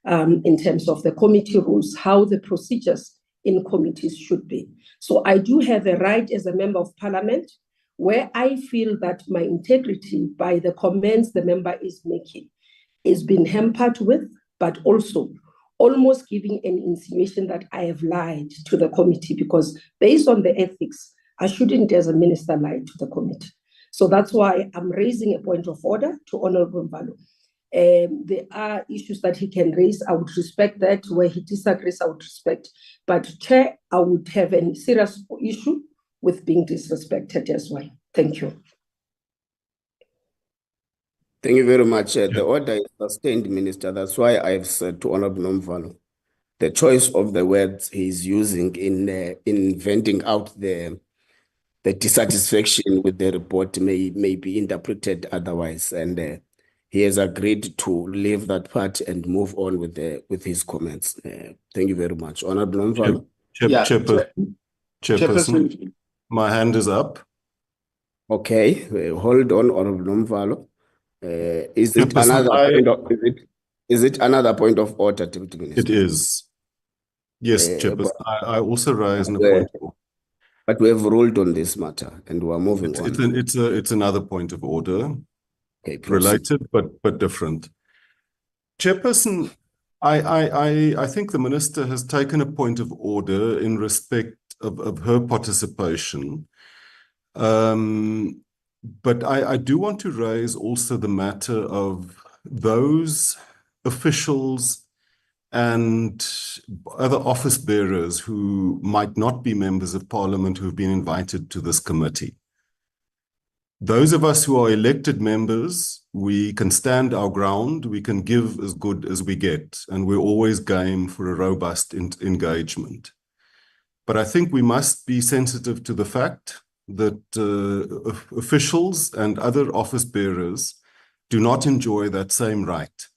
S3: in terms of the committee rules, how the procedures in committees should be. So I do have a right as a member of Parliament where I feel that my integrity by the comments the member is making is being hampered with, but also almost giving an insinuation that I have lied to the committee, because based on the ethics, I shouldn't as a minister lie to the committee. So that's why I'm raising a point of order to Honorable Mvalo. There are issues that he can raise. I would respect that. Where he disagrees, I would respect. But Chair, I would have a serious issue with being disrespected as well. Thank you.
S2: Thank you very much. The order is sustained, Minister. That's why I've said to Honorable Nomvalo, the choice of the words he's using in venting out the dissatisfaction with the report may be interpreted otherwise, and he has agreed to leave that part and move on with his comments. Thank you very much. Honorable Nomvalo.
S13: Chairperson, my hand is up.
S2: Okay, hold on, Honorable Nomvalo. Is it another point of order, Deputy Minister?
S13: It is. Yes, Chairperson. I also raise an point.
S2: But we have ruled on this matter and we're moving on.
S13: It's another point of order.
S2: Okay,
S13: related but different. Chairperson, I think the Minister has taken a point of order in respect of her participation. But I do want to raise also the matter of those officials and other office bearers who might not be members of Parliament who have been invited to this committee. Those of us who are elected members, we can stand our ground, we can give as good as we get, and we're always game for a robust engagement. But I think we must be sensitive to the fact that officials and other office bearers do not enjoy that same right.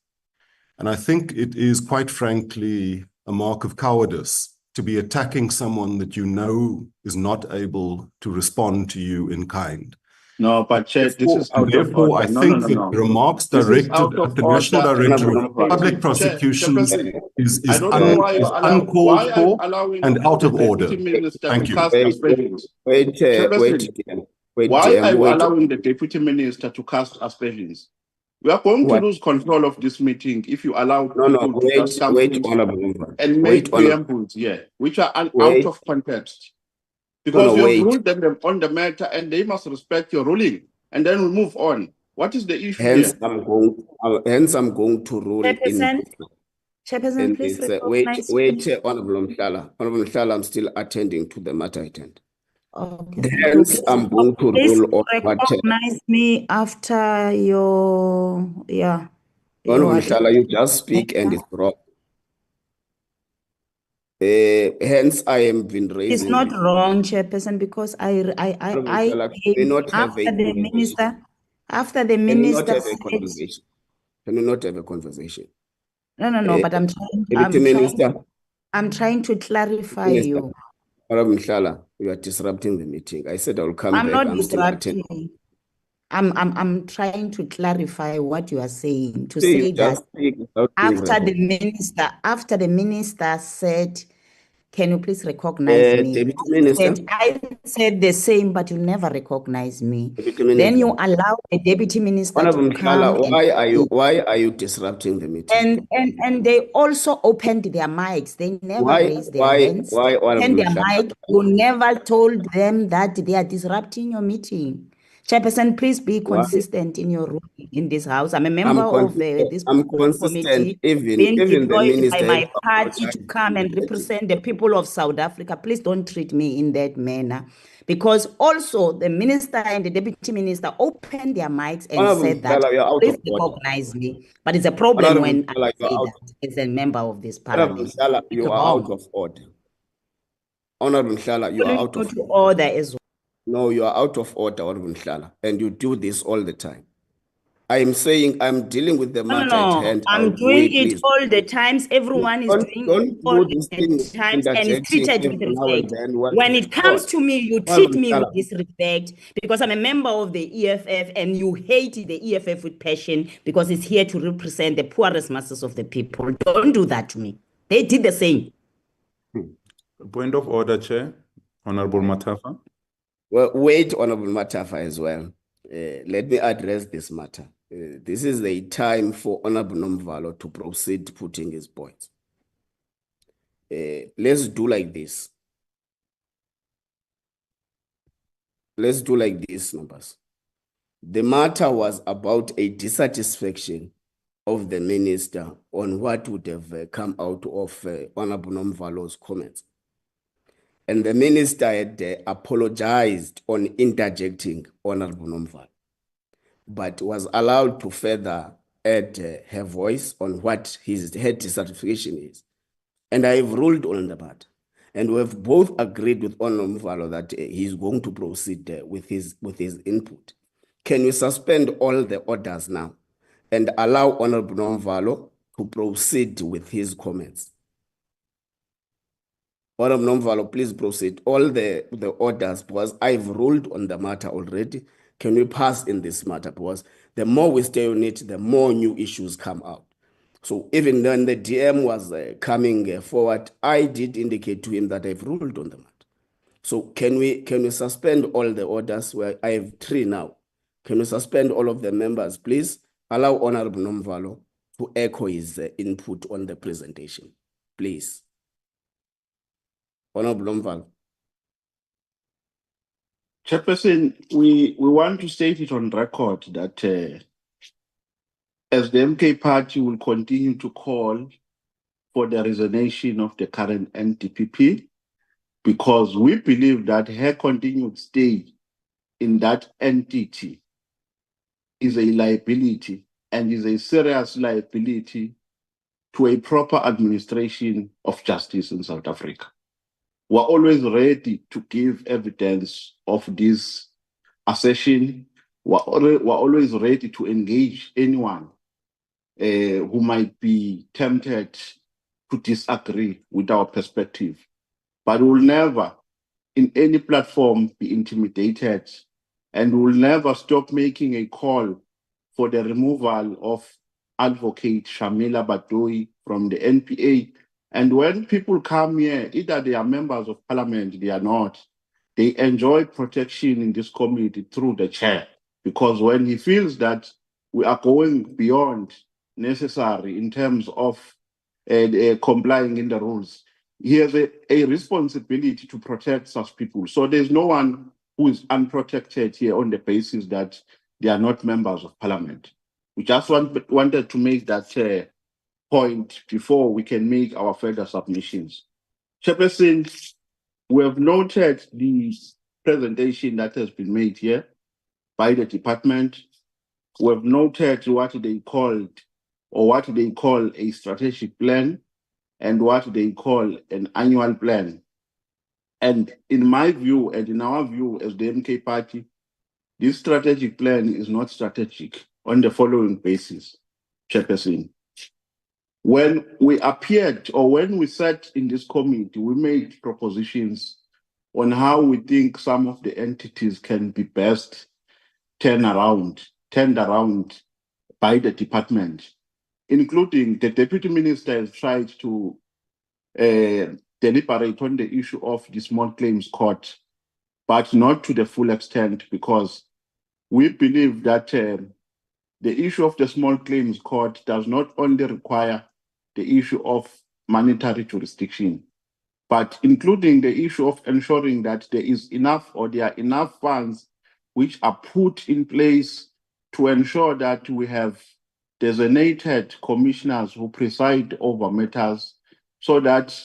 S13: And I think it is quite frankly a mark of cowardice to be attacking someone that you know is not able to respond to you in kind.
S5: No, but Chair, this is out of
S13: Therefore,
S5: order.
S13: I think that remarks directed at the National Director of Public Prosecutions is
S5: I don't know why
S13: uncalled for
S5: allowing
S13: and out of
S5: the
S13: order.
S5: Deputy Minister
S13: Thank
S5: to
S13: you.
S5: cast aspersions. Why are you allowing the Deputy Minister to cast aspersions? We are going to lose control of this meeting if you allow people to just come in and make preambles here, which are out of context. Because you have ruled them on the matter and they must respect your ruling. And then we move on. What is the issue
S2: Hence,
S5: here?
S2: I'm going to rule
S4: Chairperson, please recognize
S2: wait, Honorable Mhlala. Honorable Mhlala, I'm still attending to the matter at hand.
S4: Okay.
S2: Hence, I'm going to
S4: Please
S2: rule on what...
S4: recognize me after your,
S2: Honorable Mhlala, you just speak and it's wrong. Hence, I am been raising...
S4: It's not wrong, Chairperson, because I came after the minister,
S2: Can we not have a conversation? Can we not have a conversation?
S4: No, but I'm trying to clarify you.
S2: Honorable Mhlala, you are disrupting the meeting. I said I'll come back.
S4: I'm not disrupting. I'm trying to clarify what you are saying. To say that after the minister said, can you please recognize me?
S2: Deputy Minister?
S4: I said the same, but you never recognize me. Then you allow the Deputy Minister
S2: Honorable
S4: to come.
S2: Why are you disrupting the meeting?
S4: And they also opened their mics. They never raised their hands. And their mic, you never told them that they are disrupting your meeting. Chairperson, please be consistent in your role in this house. I'm a member of this committee, being deployed by my party to come and represent the people of South Africa. Please don't treat me in that manner. Because also the minister and the deputy minister opened their mics and said that, please recognize me. But it's a problem when I say that as a member of this parliament.
S2: You are out of order. Honorable Mhlala, you are out of
S4: order as well.
S2: No, you are out of order, Honorable Mhlala, and you do this all the time. I am saying I'm dealing with the matter at hand.
S4: I'm doing it all the times. Everyone is doing all the times and is treated with respect. When it comes to me, you treat me with disrespect because I'm a member of the EFF and you hate the EFF with passion because it's here to represent the poorest masses of the people. Don't do that to me. They did the same.
S15: Point of order, Chair. Honorable Matafa.
S2: Well, wait, Honorable Matafa as well. Let me address this matter. This is the time for Honorable Nomvalo to proceed putting his points. Let's do like this. Let's do like this, numbers. The matter was about a dissatisfaction of the minister on what would have come out of Honorable Nomvalo's comments. And the minister had apologized on interjecting Honorable Nomvalo, but was allowed to further add her voice on what her dissatisfaction is. And I have ruled on the matter. And we have both agreed with Honorable Nomvalo that he's going to proceed with his input. Can we suspend all the orders now and allow Honorable Nomvalo to proceed with his comments? Honorable Nomvalo, please proceed. All the orders, because I've ruled on the matter already. Can we pass in this matter? Because the more we stay on it, the more new issues come out. So even when the DM was coming forward, I did indicate to him that I've ruled on the matter. So can we suspend all the orders? Where I have 3 now. Can we suspend all of the members, please? Allow Honorable Nomvalo to echo his input on the presentation, please. Honorable Nomvalo.
S5: Chairperson, we want to state it on record that as the MK party will continue to call for the resignation of the current NDPP, because we believe that her continued stay in that entity is a liability and is a serious liability to a proper administration of justice in South Africa. We're always ready to give evidence of this assertion. We're always ready to engage anyone who might be tempted to disagree with our perspective. but will never in any platform be intimidated, and will never stop making a call for the removal of Advocate Shamila Batoyi from the NPA. And when people come here, either they are members of parliament, they are not, they enjoy protection in this community through the chair, because when he feels that we are going beyond necessary in terms of complying in the rules, he has a responsibility to protect such people. So there's no one who is unprotected here on the basis that they are not members of parliament. We just wanted to make that point before we can make our further submissions. Chairperson, we have noted the presentation that has been made here by the department. We have noted what they called, or what they call a strategic plan, and what they call an annual plan. And in my view, and in our view as the MK party, this strategic plan is not strategic on the following basis, Chairperson. When we appeared, or when we sat in this committee, we made propositions on how we think some of the entities can be best turned around by the department, including the Deputy Minister has tried to deliberate on the issue of the small claims court, but not to the full extent, because we believe that the issue of the small claims court does not only require the issue of monetary jurisdiction, but including the issue of ensuring that there is enough, or there are enough funds which are put in place to ensure that we have designated commissioners who preside over matters, so that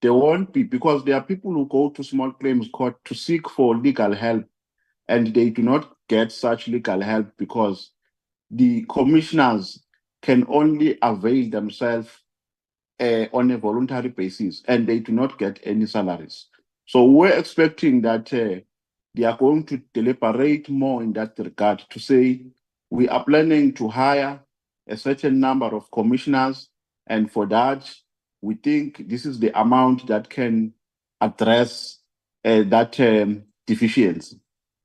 S5: there won't be, because there are people who go to small claims court to seek for legal help, and they do not get such legal help because the commissioners can only avail themselves on a voluntary basis, and they do not get any salaries. So we're expecting that they are going to deliberate more in that regard, to say we are planning to hire a certain number of commissioners, and for that, we think this is the amount that can address that deficiency.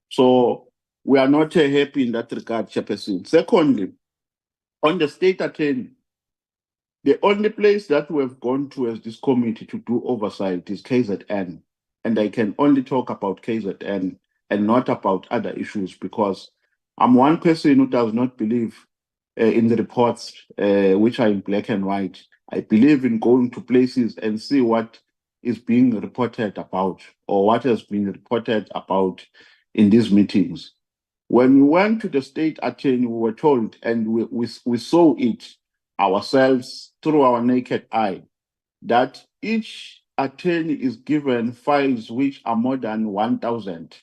S5: So we are not happy in that regard, Chairperson. Secondly, on the state attorney, the only place that we have gone to as this committee to do oversight is KZN. And I can only talk about KZN and not about other issues, because I'm one person who does not believe in the reports which are in black and white. I believe in going to places and see what is being reported about, or what has been reported about in these meetings. When we went to the state attorney, we were told, and we saw it ourselves through our naked eye, that each attorney is given files which are more than 1,000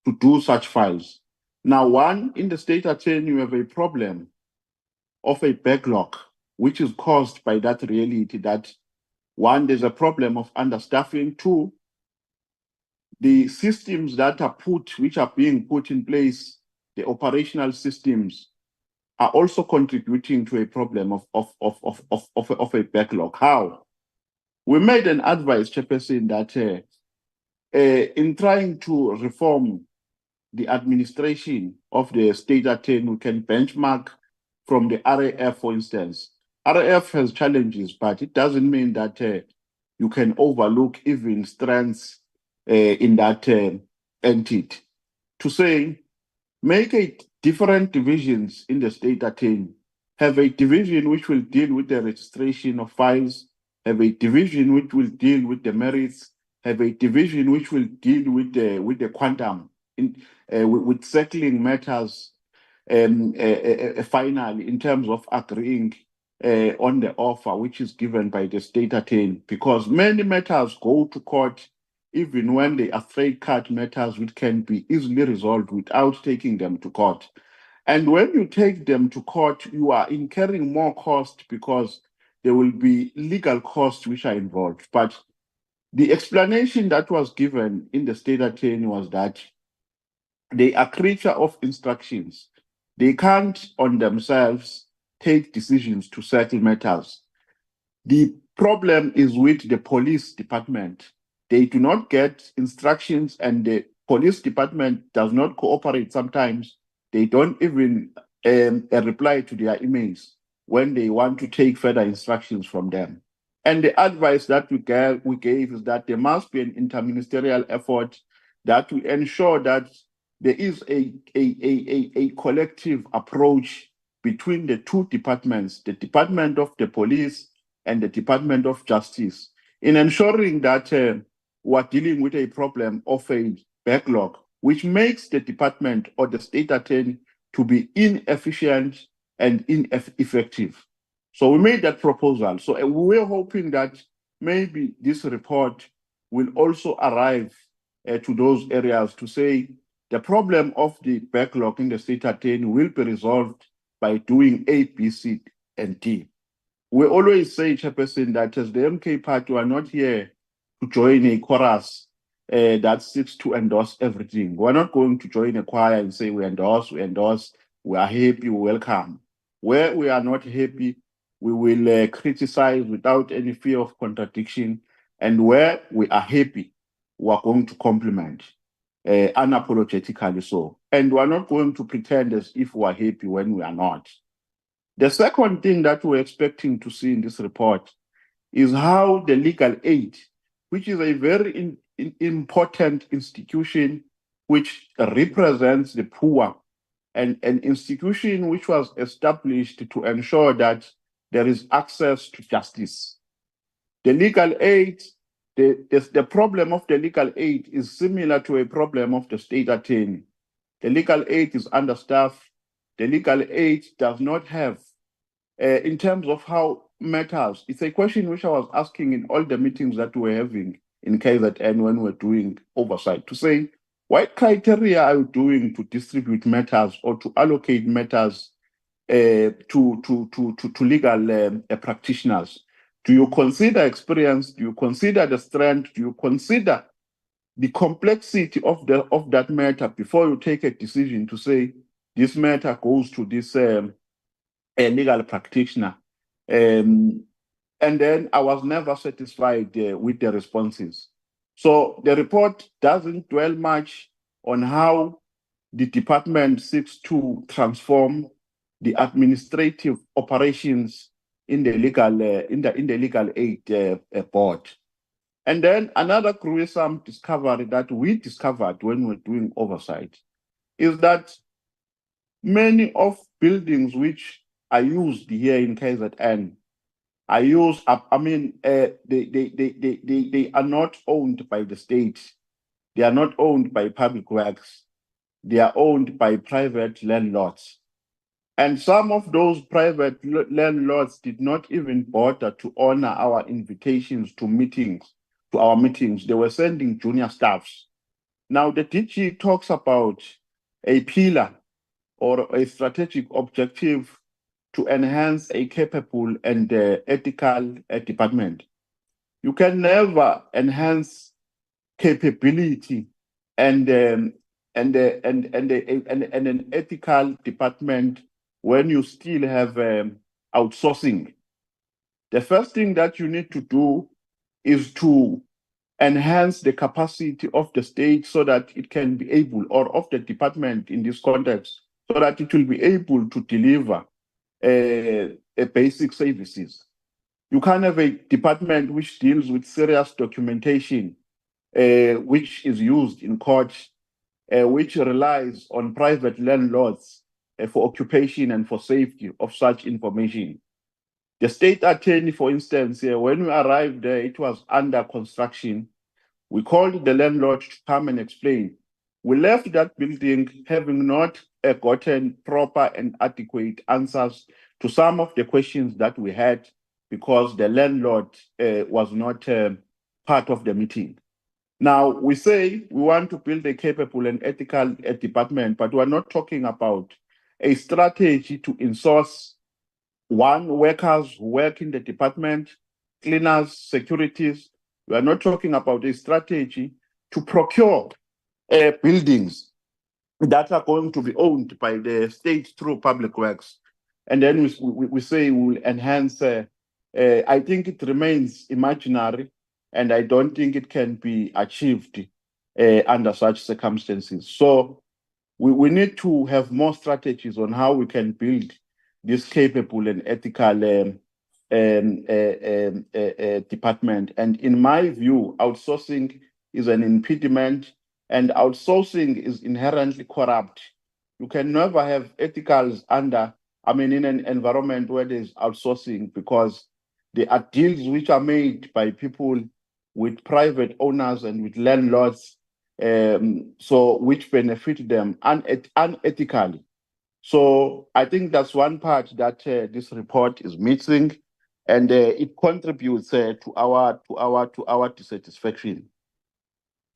S5: to do such files. Now, one, in the state attorney, you have a problem of a backlog, which is caused by that reality that, one, there's a problem of understaffing. Two, the systems that are which are being put in place, the operational systems, are also contributing to a problem of a backlog. How? We made an advice, Chairperson, that in trying to reform the administration of the state attorney, we can benchmark from the RAF, for instance. RAF has challenges, but it doesn't mean that you can overlook even strengths in that entity. To say, make a different divisions in the state attorney. Have a division which will deal with the registration of files, have a division which will deal with the merits, have a division which will deal with the quantum, with settling matters finally in terms of agreeing on the offer which is given by the state attorney, because many matters go to court even when they are straight cut matters which can be easily resolved without taking them to court. And when you take them to court, you are incurring more cost because there will be legal costs which are involved. But the explanation that was given in the state attorney was that they are creature of instructions. They can't on themselves take decisions to settle matters. The problem is with the police department. they do not get instructions, and the police department does not cooperate sometimes. They don't even reply to their emails when they want to take further instructions from them. And the advice that we gave is that there must be an interministerial effort that will ensure that there is a collective approach between the two departments, the Department of the Police and the Department of Justice, in ensuring that we're dealing with a problem of a backlog, which makes the department or the state attorney to be inefficient and ineffective. So we made that proposal. So we're hoping that maybe this report will also arrive to those areas to say the problem of the backlog in the state attorney will be resolved by doing A, B, C, and D. We always say, Chairperson, that as the MK party, we are not here to join a chorus that seeks to endorse everything. We're not going to join a choir and say we endorse, we are happy, we welcome. Where we are not happy, we will criticize without any fear of contradiction. And where we are happy, we are going to compliment unapologetically so. And we are not going to pretend as if we are happy when we are not. The second thing that we're expecting to see in this report is how the legal aid, which is a very important institution which represents the poor, and an institution which was established to ensure that there is access to justice. The legal aid, the problem of the legal aid is similar to a problem of the state attorney. The legal aid is understaffed. The legal aid does not have, in terms of how matters, it's a question which I was asking in all the meetings that we're having in KZN when we're doing oversight, to say, what criteria are you doing to distribute matters or to allocate matters to legal practitioners? Do you consider experience? Do you consider the strength? Do you consider the complexity of that matter before you take a decision to say this matter goes to this legal practitioner? And then I was never satisfied with the responses. So the report doesn't dwell much on how the department seeks to transform the administrative operations in the legal legal aid board. And then another gruesome discovery that we discovered when we're doing oversight is that many of buildings which are used here in KZN are used, they are not owned by the state. They are not owned by public works. They are owned by private landlords. And some of those private landlords did not even bother to honor our invitations to our meetings. They were sending junior staffs. Now the DG talks about a pillar or a strategic objective to enhance a capable and ethical department. You can never enhance capability and an ethical department when you still have outsourcing. The first thing that you need to do is to enhance the capacity of the state so that it can be able, or of the department in this context, so that it will be able to deliver basic services. You can't have a department which deals with serious documentation, which is used in court, which relies on private landlords for occupation and for safety of such information. The state attorney, for instance, when we arrived there, it was under construction. We called the landlord to come and explain. We left that building having not gotten proper and adequate answers to some of the questions that we had, because the landlord was not part of the meeting. Now, we say we want to build a capable and ethical department, but we're not talking about a strategy to insource workers who work in the department, cleaners, securities. We are not talking about a strategy to procure buildings that are going to be owned by the state through public works. And then we say we will enhance. I think it remains imaginary and I don't think it can be achieved under such circumstances. So we need to have more strategies on how we can build this capable and ethical department. And in my view, outsourcing is an impediment, and outsourcing is inherently corrupt. You can never have ethicals in an environment where there's outsourcing, because there are deals which are made by people with private owners and with landlords, so which benefit them unethically. So I think that's one part that this report is missing, and it contributes to our dissatisfaction.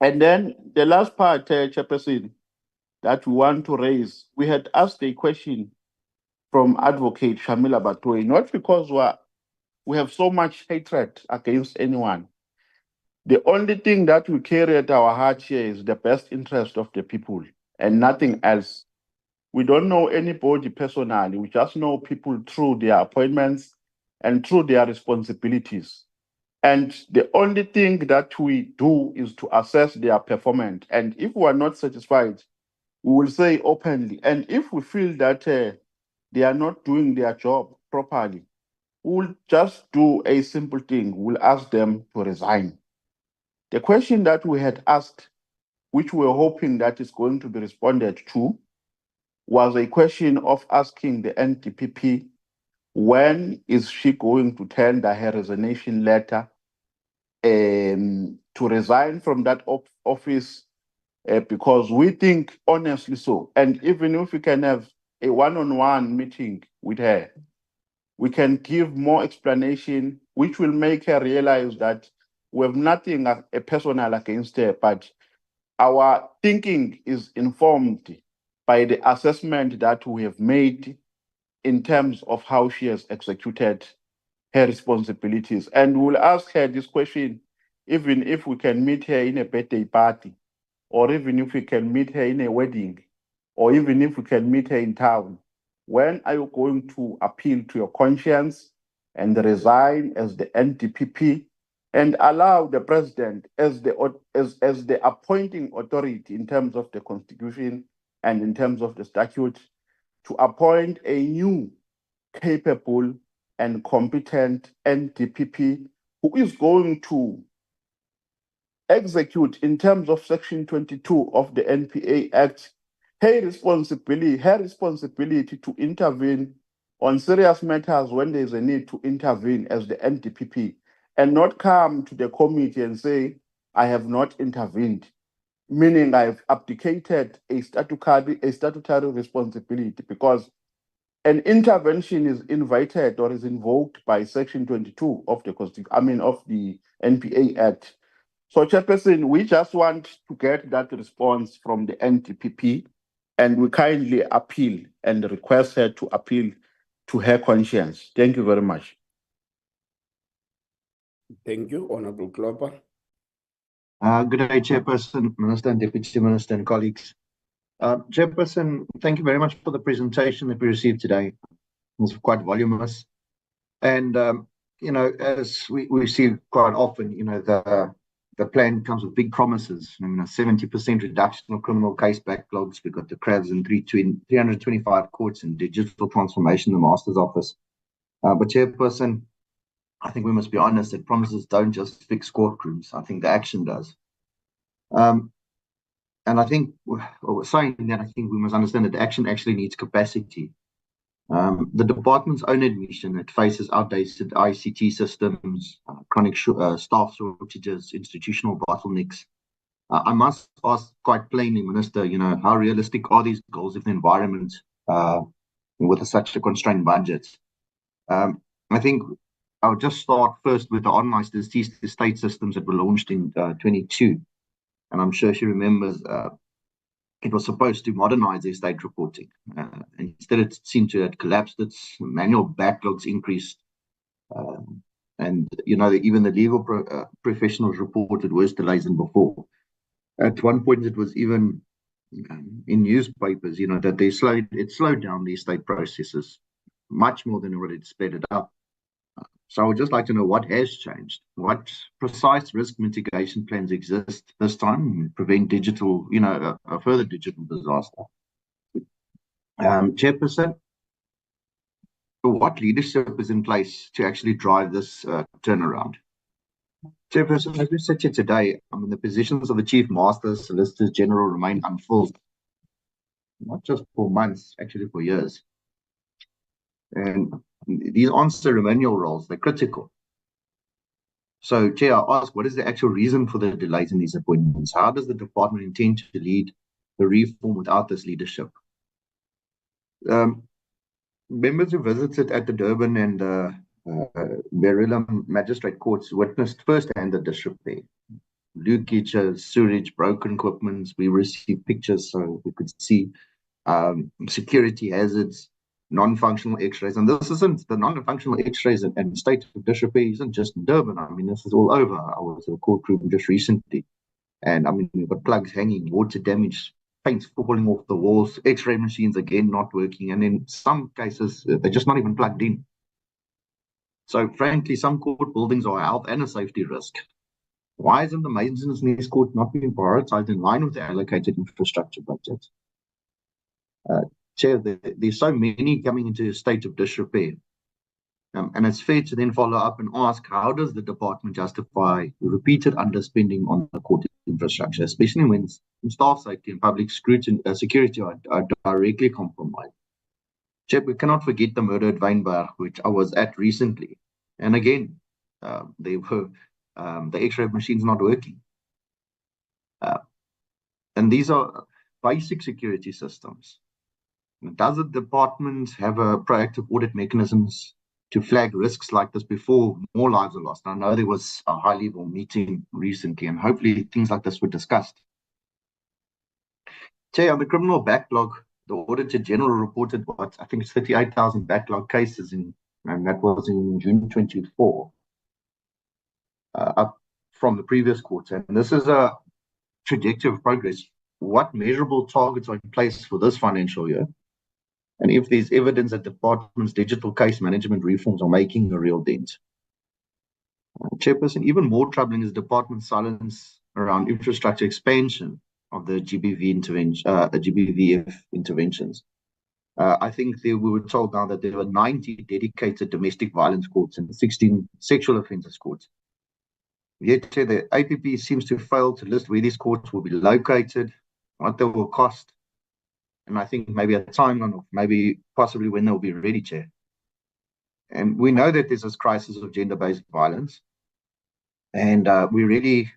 S5: And then the last part, Chairperson, that we want to raise, we had asked a question from Advocate Shamila Batoy, not because we have so much hatred against anyone. The only thing that we carry at our heart here is the best interest of the people and nothing else. We don't know anybody personally. We just know people through their appointments and through their responsibilities. And the only thing that we do is to assess their performance. And if we are not satisfied, we will say openly. And if we feel that they are not doing their job properly, we will just do a simple thing. We'll ask them to resign. The question that we had asked, which we're hoping that is going to be responded to, was a question of asking the NDPP, when is she going to tender her resignation letter to resign from that office, because we think honestly so, and even if we can have a one-on-one meeting with her, we can give more explanation, which will make her realize that we have nothing personal against her, but our thinking is informed by the assessment that we have made in terms of how she has executed her responsibilities. And we'll ask her this question, even if we can meet her in a birthday party, or even if we can meet her in a wedding, or even if we can meet her in town. When are you going to appeal to your conscience and resign as the NDPP and allow the president as the appointing authority in terms of the constitution and in terms of the statute to appoint a new, capable and competent NDPP who is going to execute, in terms of Section 22 of the NPA Act, her responsibility to intervene on serious matters when there's a need to intervene as the NDPP, and not come to the committee and say, I have not intervened, meaning I've abdicated a statutory responsibility, because an intervention is invited or is invoked by Section 22 of the of the NPA Act. So, Chairperson, we just want to get that response from the NDPP, and we kindly appeal and request her to appeal to her conscience. Thank you very much.
S2: Thank you, Honorable Klopper.
S16: Good day, Chairperson, Minister and Deputy Minister and colleagues. Chairperson, thank you very much for the presentation that we received today. It was quite voluminous. And, as we see quite often, the plan comes with big promises. 70% reduction of criminal case backlogs. We've got the crabs in 325 courts and digital transformation in the Master's Office. But Chairperson, I think we must be honest that promises don't just fix courtrooms. I think the action does. And I think, saying that, I think we must understand that the action actually needs capacity. The department's own admission, it faces outdated ICT systems, chronic staff shortages, institutional bottlenecks. I must ask quite plainly, Minister, how realistic are these goals if the environment with such a constrained budget? I think I'll just start first with the online state systems that were launched in 22. And I'm sure she remembers it was supposed to modernize their state reporting. And instead, it seemed to have collapsed. Its manual backlogs increased. And, even the legal professionals reported worse delays than before. At one point, it was even in newspapers, that it slowed down the state processes much more than what it sped it up. So I would just like to know what has changed, what precise risk mitigation plans exist this time to prevent digital, a further digital disaster. Chairperson, what leadership is in place to actually drive this turnaround? Chairperson, as we sit here today, the positions of the Chief Master, Solicitors General remain unfilled, not just for months, actually for years. And these aren't ceremonial roles, they're critical. So, Chair, I ask, what is the actual reason for the delays in these appointments? How does the department intend to lead the reform without this leadership? Members who visited at the Durban and Verulam Magistrate Courts witnessed firsthand the disrepair. Leakage, sewage, broken equipment. We received pictures so we could see security hazards, non-functional x-rays. And this isn't the non-functional x-rays and state of disrepair isn't just in Durban. This is all over. I was in a courtroom just recently. And we've got plugs hanging, water damage, paint falling off the walls, x-ray machines again not working. And in some cases, they're just not even plugged in. So frankly, some court buildings are a health and a safety risk. Why isn't the maintenance in these courts not being prioritized in line with the allocated infrastructure budget? Chair, there's so many coming into a state of disrepair. And it's fair to then follow up and ask, how does the department justify repeated underspending on the court infrastructure, especially when staff safety and public security are directly compromised? Chair, we cannot forget the murder at Wynberg, which I was at recently. And again, the x-ray machines not working. And these are basic security systems. Does the department have a proactive audit mechanisms to flag risks like this before more lives are lost? I know there was a high-level meeting recently, and hopefully things like this were discussed. Chair, on the criminal backlog, the Auditor General reported what I think it's 38,000 backlog cases, and that was in June 24, up from the previous quarter. And this is a trajectory of progress. What measurable targets are in place for this financial year? And if there's evidence that the department's digital case management reforms are making a real dent. Chairperson, even more troubling is the department's silence around infrastructure expansion of the GBVF interventions. I think we were told now that there were 90 dedicated domestic violence courts and 16 sexual offences courts. Yet the APP seems to fail to list where these courts will be located, what they will cost, and I think maybe a timeline of maybe possibly when they'll be ready, Chair. And we know that there's this crisis of gender-based violence, and we really,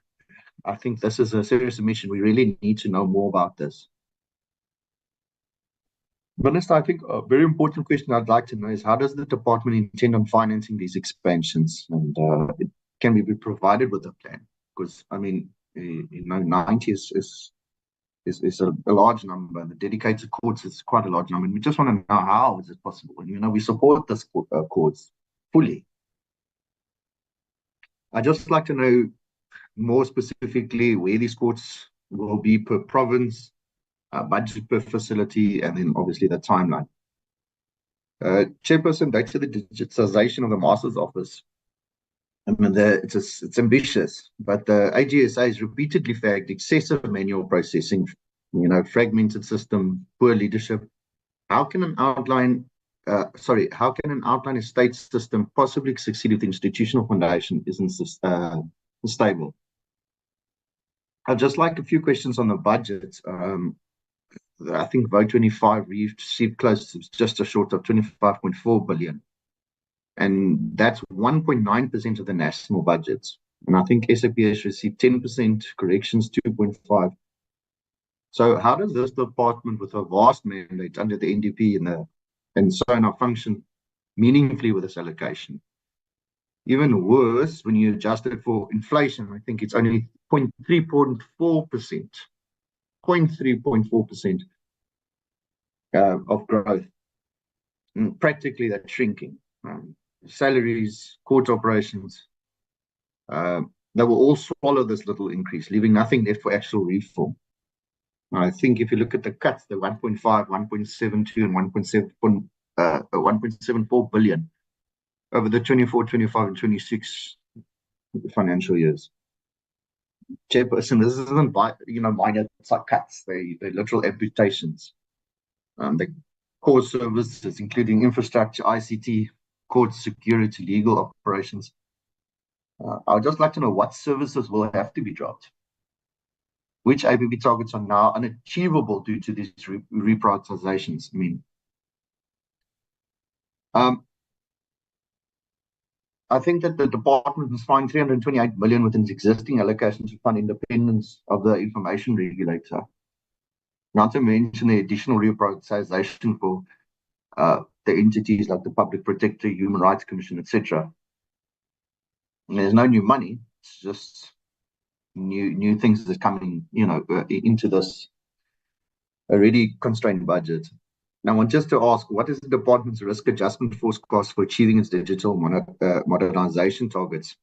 S16: I think this is a serious submission. We really need to know more about this. Minister, I think a very important question I'd like to know is, how does the department intend on financing these expansions? And can we be provided with a plan? Because, 90 is a large number, and the dedicated courts is quite a large number. And we just want to know, how is it possible? And, we support this courts fully. I'd just like to know more specifically where these courts will be per province, budget per facility, and then obviously the timeline. Chairperson, back to the digitization of the Master's Office. It's ambitious, but the AGSA has repeatedly flagged excessive manual processing, fragmented system, poor leadership. How can an outline estate system possibly succeed if the institutional foundation isn't stable? I'd just like a few questions on the budget. I think Vote 25 received close to just a short of 25.4 billion. And that's 1.9% of the national budget. And I think SAP has received 10%, corrections 2.5%. So how does this department, with a vast mandate under the NDP and so on, function meaningfully with this allocation? Even worse, when you adjust it for inflation, I think it's only 0.3.4%. 0.3.4% of growth. And practically that's shrinking. Salaries, court operations, they will all swallow this little increase, leaving nothing left for actual reform. I think if you look at the cuts, the 1.5, 1.72, and 1.74 billion, over the 24, 25, and 26 financial years. Chairperson, this isn't minor cuts, they're literal amputations. The core services, including infrastructure, ICT, court security, legal operations. I would just like to know what services will have to be dropped. Which ABB targets are now unachievable due to these reprioritizations? I think that the department must find 328 million within its existing allocations to fund independence of the information regulator. Not to mention the additional reprioritization for the entities like the Public Protector, Human Rights Commission, etc. There's no new money; it's just new things that are coming, into this already constrained budget. Now, I want just to ask, what is the department's risk adjustment forecast for achieving its digital modernization targets?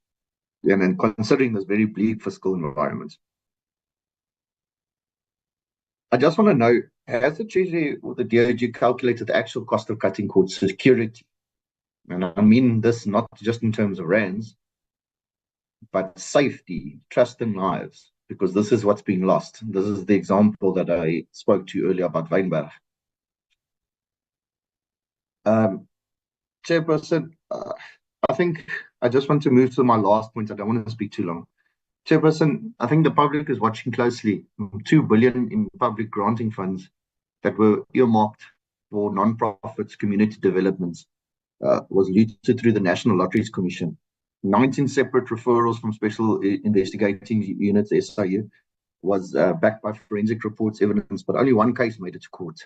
S16: And then considering this very bleak fiscal environment. I just want to know, has the Treasury or the DOJ calculated the actual cost of cutting court security? And I mean this not just in terms of rands, but safety, trust and lives, because this is what's being lost. This is the example that I spoke to you earlier about Wynberg. Chairperson, I think I just want to move to my last point. I don't want to speak too long. Chairperson, I think the public is watching closely. 2 billion in public granting funds that were earmarked for non-profits, community developments, was looted through the National Lotteries Commission. 19 separate referrals from special investigating units, SIU, was backed by forensic reports, evidence, but only one case made it to court.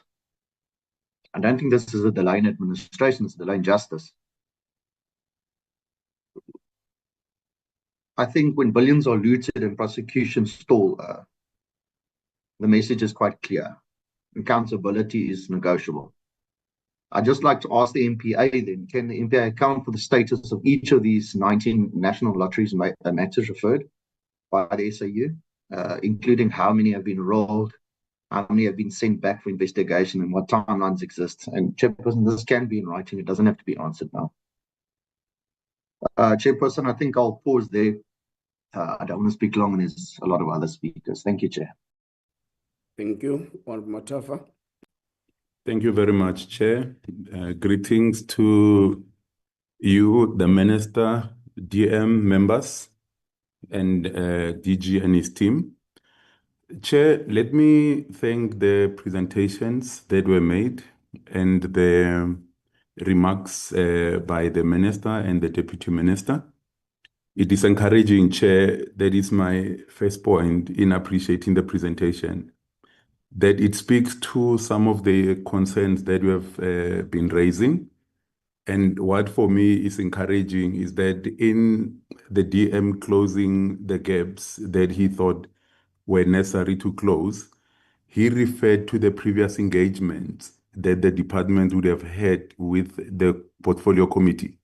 S16: I don't think this is a delay in administration, it's a delay in justice. I think when billions are looted and prosecutions stall, the message is quite clear. Accountability is negotiable. I'd just like to ask the MPA then, can the MPA account for the status of each of these 19 national lotteries matters referred by the SAU, including how many have been rolled, how many have been sent back for investigation, and what timelines exist? And Chairperson, this can be in writing, it doesn't have to be answered now. Chairperson, I think I'll pause there. I don't want to speak long, and there's a lot of other speakers. Thank you, Chair.
S2: Thank you. Honorable Matafa.
S15: Thank you very much, Chair. Greetings to you, the Minister, DM members, and DG and his team. Chair, let me thank the presentations that were made and the remarks by the Minister and the Deputy Minister. It is encouraging, Chair, that is my first point in appreciating the presentation, that it speaks to some of the concerns that you have been raising. And what for me is encouraging is that in the DM closing the gaps that he thought were necessary to close, he referred to the previous engagements that the department would have had with the portfolio committee,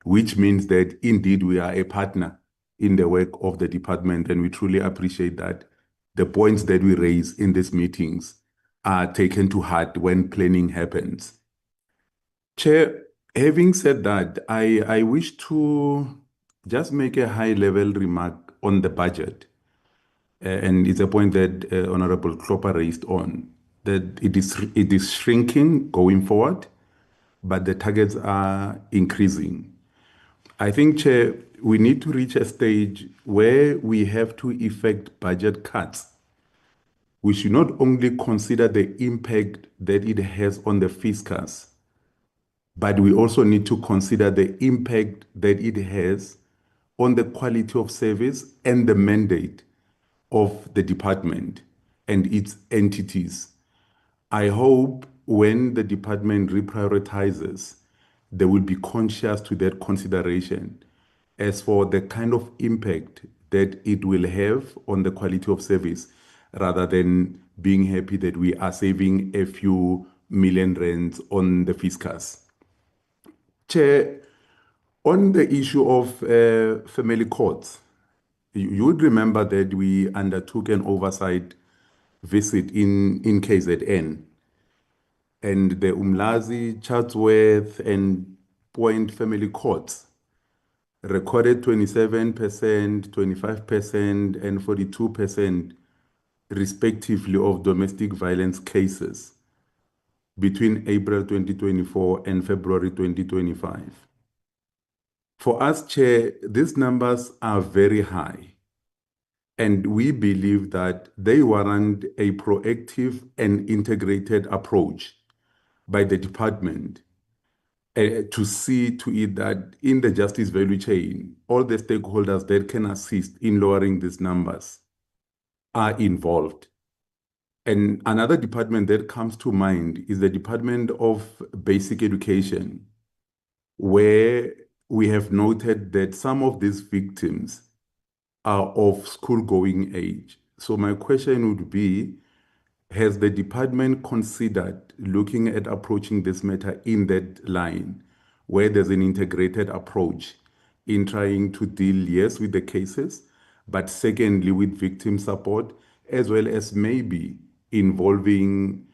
S15: which means that indeed we are a partner in the work of the department, and we truly appreciate that the points that we raise in these meetings are taken to heart when planning happens. Chair, having said that, I wish to just make a high-level remark on the budget. And it's a point that Honorable Klopper raised on, that it is shrinking going forward, but the targets are increasing. I think, Chair, we need to reach a stage where we have to effect budget cuts. We should not only consider the impact that it has on the fiscus, but we also need to consider the impact that it has on the quality of service and the mandate of the department and its entities. I hope when the department reprioritizes, they will be conscious to that consideration as for the kind of impact that it will have on the quality of service, rather than being happy that we are saving a few million rands on the fiscus. Chair, on the issue of family courts, you would remember that we undertook an oversight visit in KZN, and the Umlazi, Chatsworth, and point family courts recorded 27%, 25%, and 42% respectively of domestic violence cases between April 2024 and February 2025. For us, Chair, these numbers are very high, and we believe that they warrant a proactive and integrated approach by the department to see to it that in the justice value chain, all the stakeholders that can assist in lowering these numbers are involved. And another department that comes to mind is the Department of Basic Education, where we have noted that some of these victims are of school-going age. So my question would be, has the department considered looking at approaching this matter in that line, where there's an integrated approach in trying to deal, yes, with the cases, but secondly, with victim support, as well as maybe involving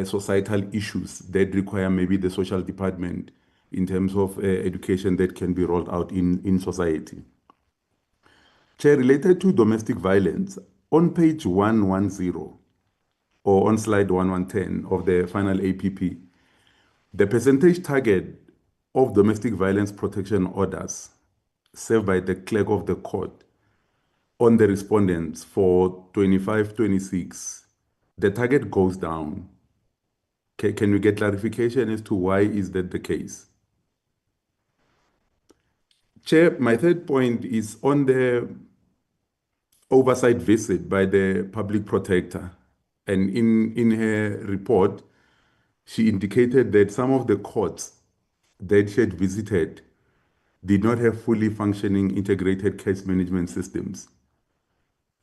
S15: societal issues that require maybe the social department in terms of education that can be rolled out in society? Chair, related to domestic violence, on page 110, or on slide 1110 of the final APP, the percentage target of domestic violence protection orders served by the clerk of the court on the respondents for 25-26, the target goes down. Can we get clarification as to why is that the case? Chair, my third point is on the oversight visit by the public protector. And in her report, she indicated that some of the courts that she had visited did not have fully functioning integrated case management systems,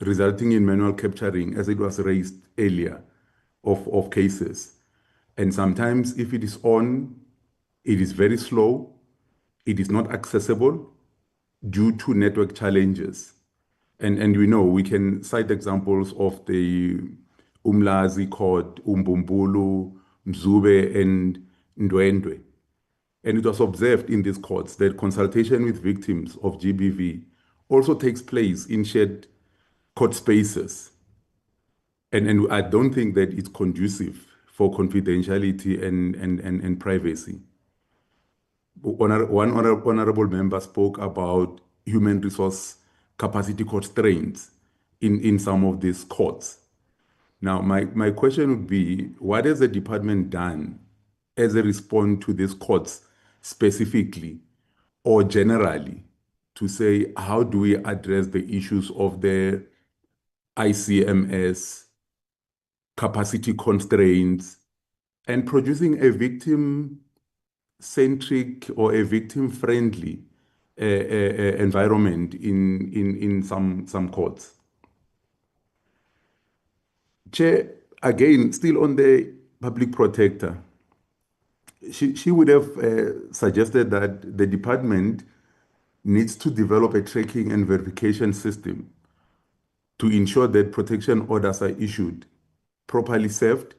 S15: resulting in manual capturing, as it was raised earlier, of cases. And sometimes if it is on, it is very slow, it is not accessible due to network challenges. And we know, we can cite examples of the Umlazi Court, Umbumbulu, Mzube, and Ndwendwe. And it was observed in these courts that consultation with victims of GBV also takes place in shared court spaces. And I don't think that it's conducive for confidentiality and privacy. One honorable member spoke about human resource capacity constraints in some of these courts. Now, my question would be, what has the department done as a response to these courts specifically or generally to say, how do we address the issues of the ICMS, capacity constraints, and producing a victim-centric or a victim-friendly environment in some courts? Chair, again, still on the public protector, she would have suggested that the department needs to develop a tracking and verification system to ensure that protection orders are issued, properly served,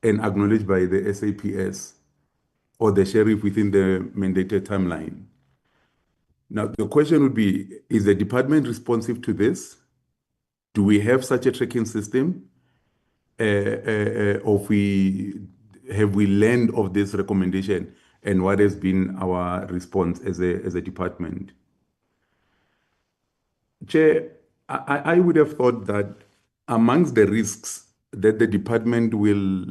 S15: and acknowledged by the SAPS or the sheriff within the mandated timeline. Now, the question would be, is the department responsive to this? Do we have such a tracking system? Or have we learned of this recommendation, and what has been our response as a department? Chair, I would have thought that amongst the risks that the department will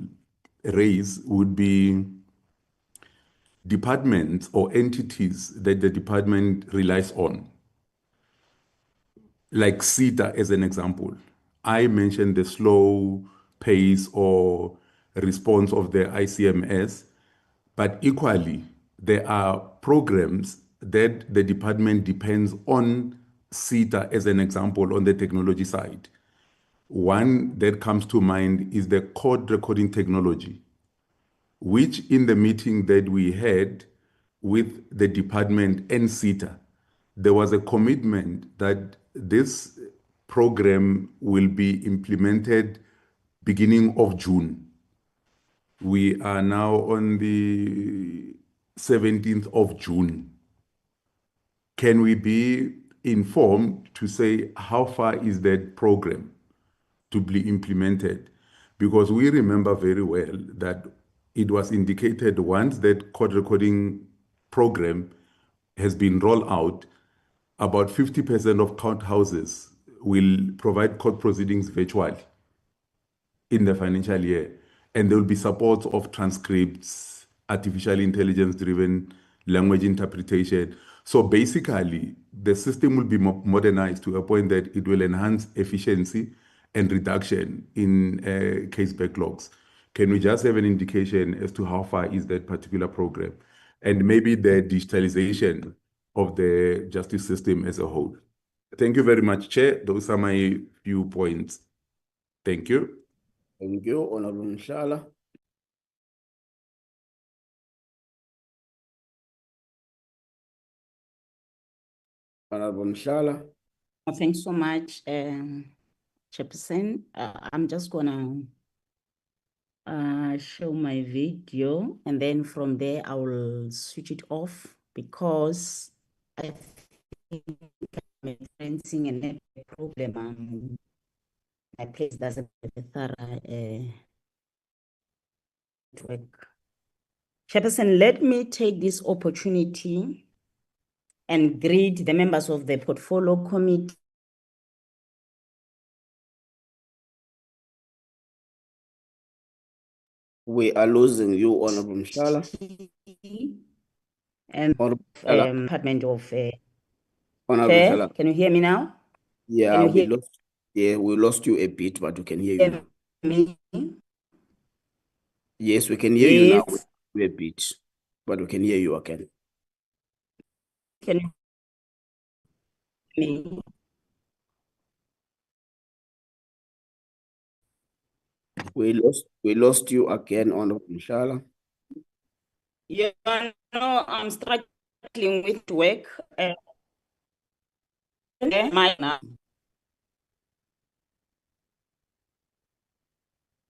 S15: raise would be departments or entities that the department relies on, like CETA as an example. I mentioned the slow pace or response of the ICMS, but equally, there are programs that the department depends on CETA as an example on the technology side. One that comes to mind is the court recording technology, which in the meeting that we had with the department and CETA, there was a commitment that this program will be implemented beginning of June. We are now on the 17th of June. Can we be informed to say how far is that program to be implemented? Because we remember very well that it was indicated once that court recording program has been rolled out, about 50% of court houses will provide court proceedings virtually in the financial year. And there will be support of transcripts, artificial intelligence-driven language interpretation. So basically, the system will be modernized to a point that it will enhance efficiency and reduction in case backlogs. Can we just have an indication as to how far is that particular program? And maybe the digitalization of the justice system as a whole. Thank you very much, Chair. Those are my few points. Thank you.
S2: Thank you, Honorable Mshala. Honorable Mshala.
S4: Thanks so much, Chairperson. I'm just gonna show my video, and then from there I will switch it off because I think I'm experiencing a network problem. My place doesn't have a thorough network. Chairperson, let me take this opportunity and greet the members of the portfolio committee.
S2: We are losing you, Honorable Mshala.
S4: And Department of
S2: Honorable
S4: Fair.
S2: Mshala.
S4: Can you hear me now?
S2: Yeah,
S4: Can you hear
S2: we lost you a bit, but we can hear you now.
S4: me?
S2: Yes, we can hear you now.
S4: Yes.
S2: A bit, but we can hear you again.
S4: Can you hear me?
S2: We lost you again, Honorable Mshala.
S4: Yeah, no, I'm struggling with work.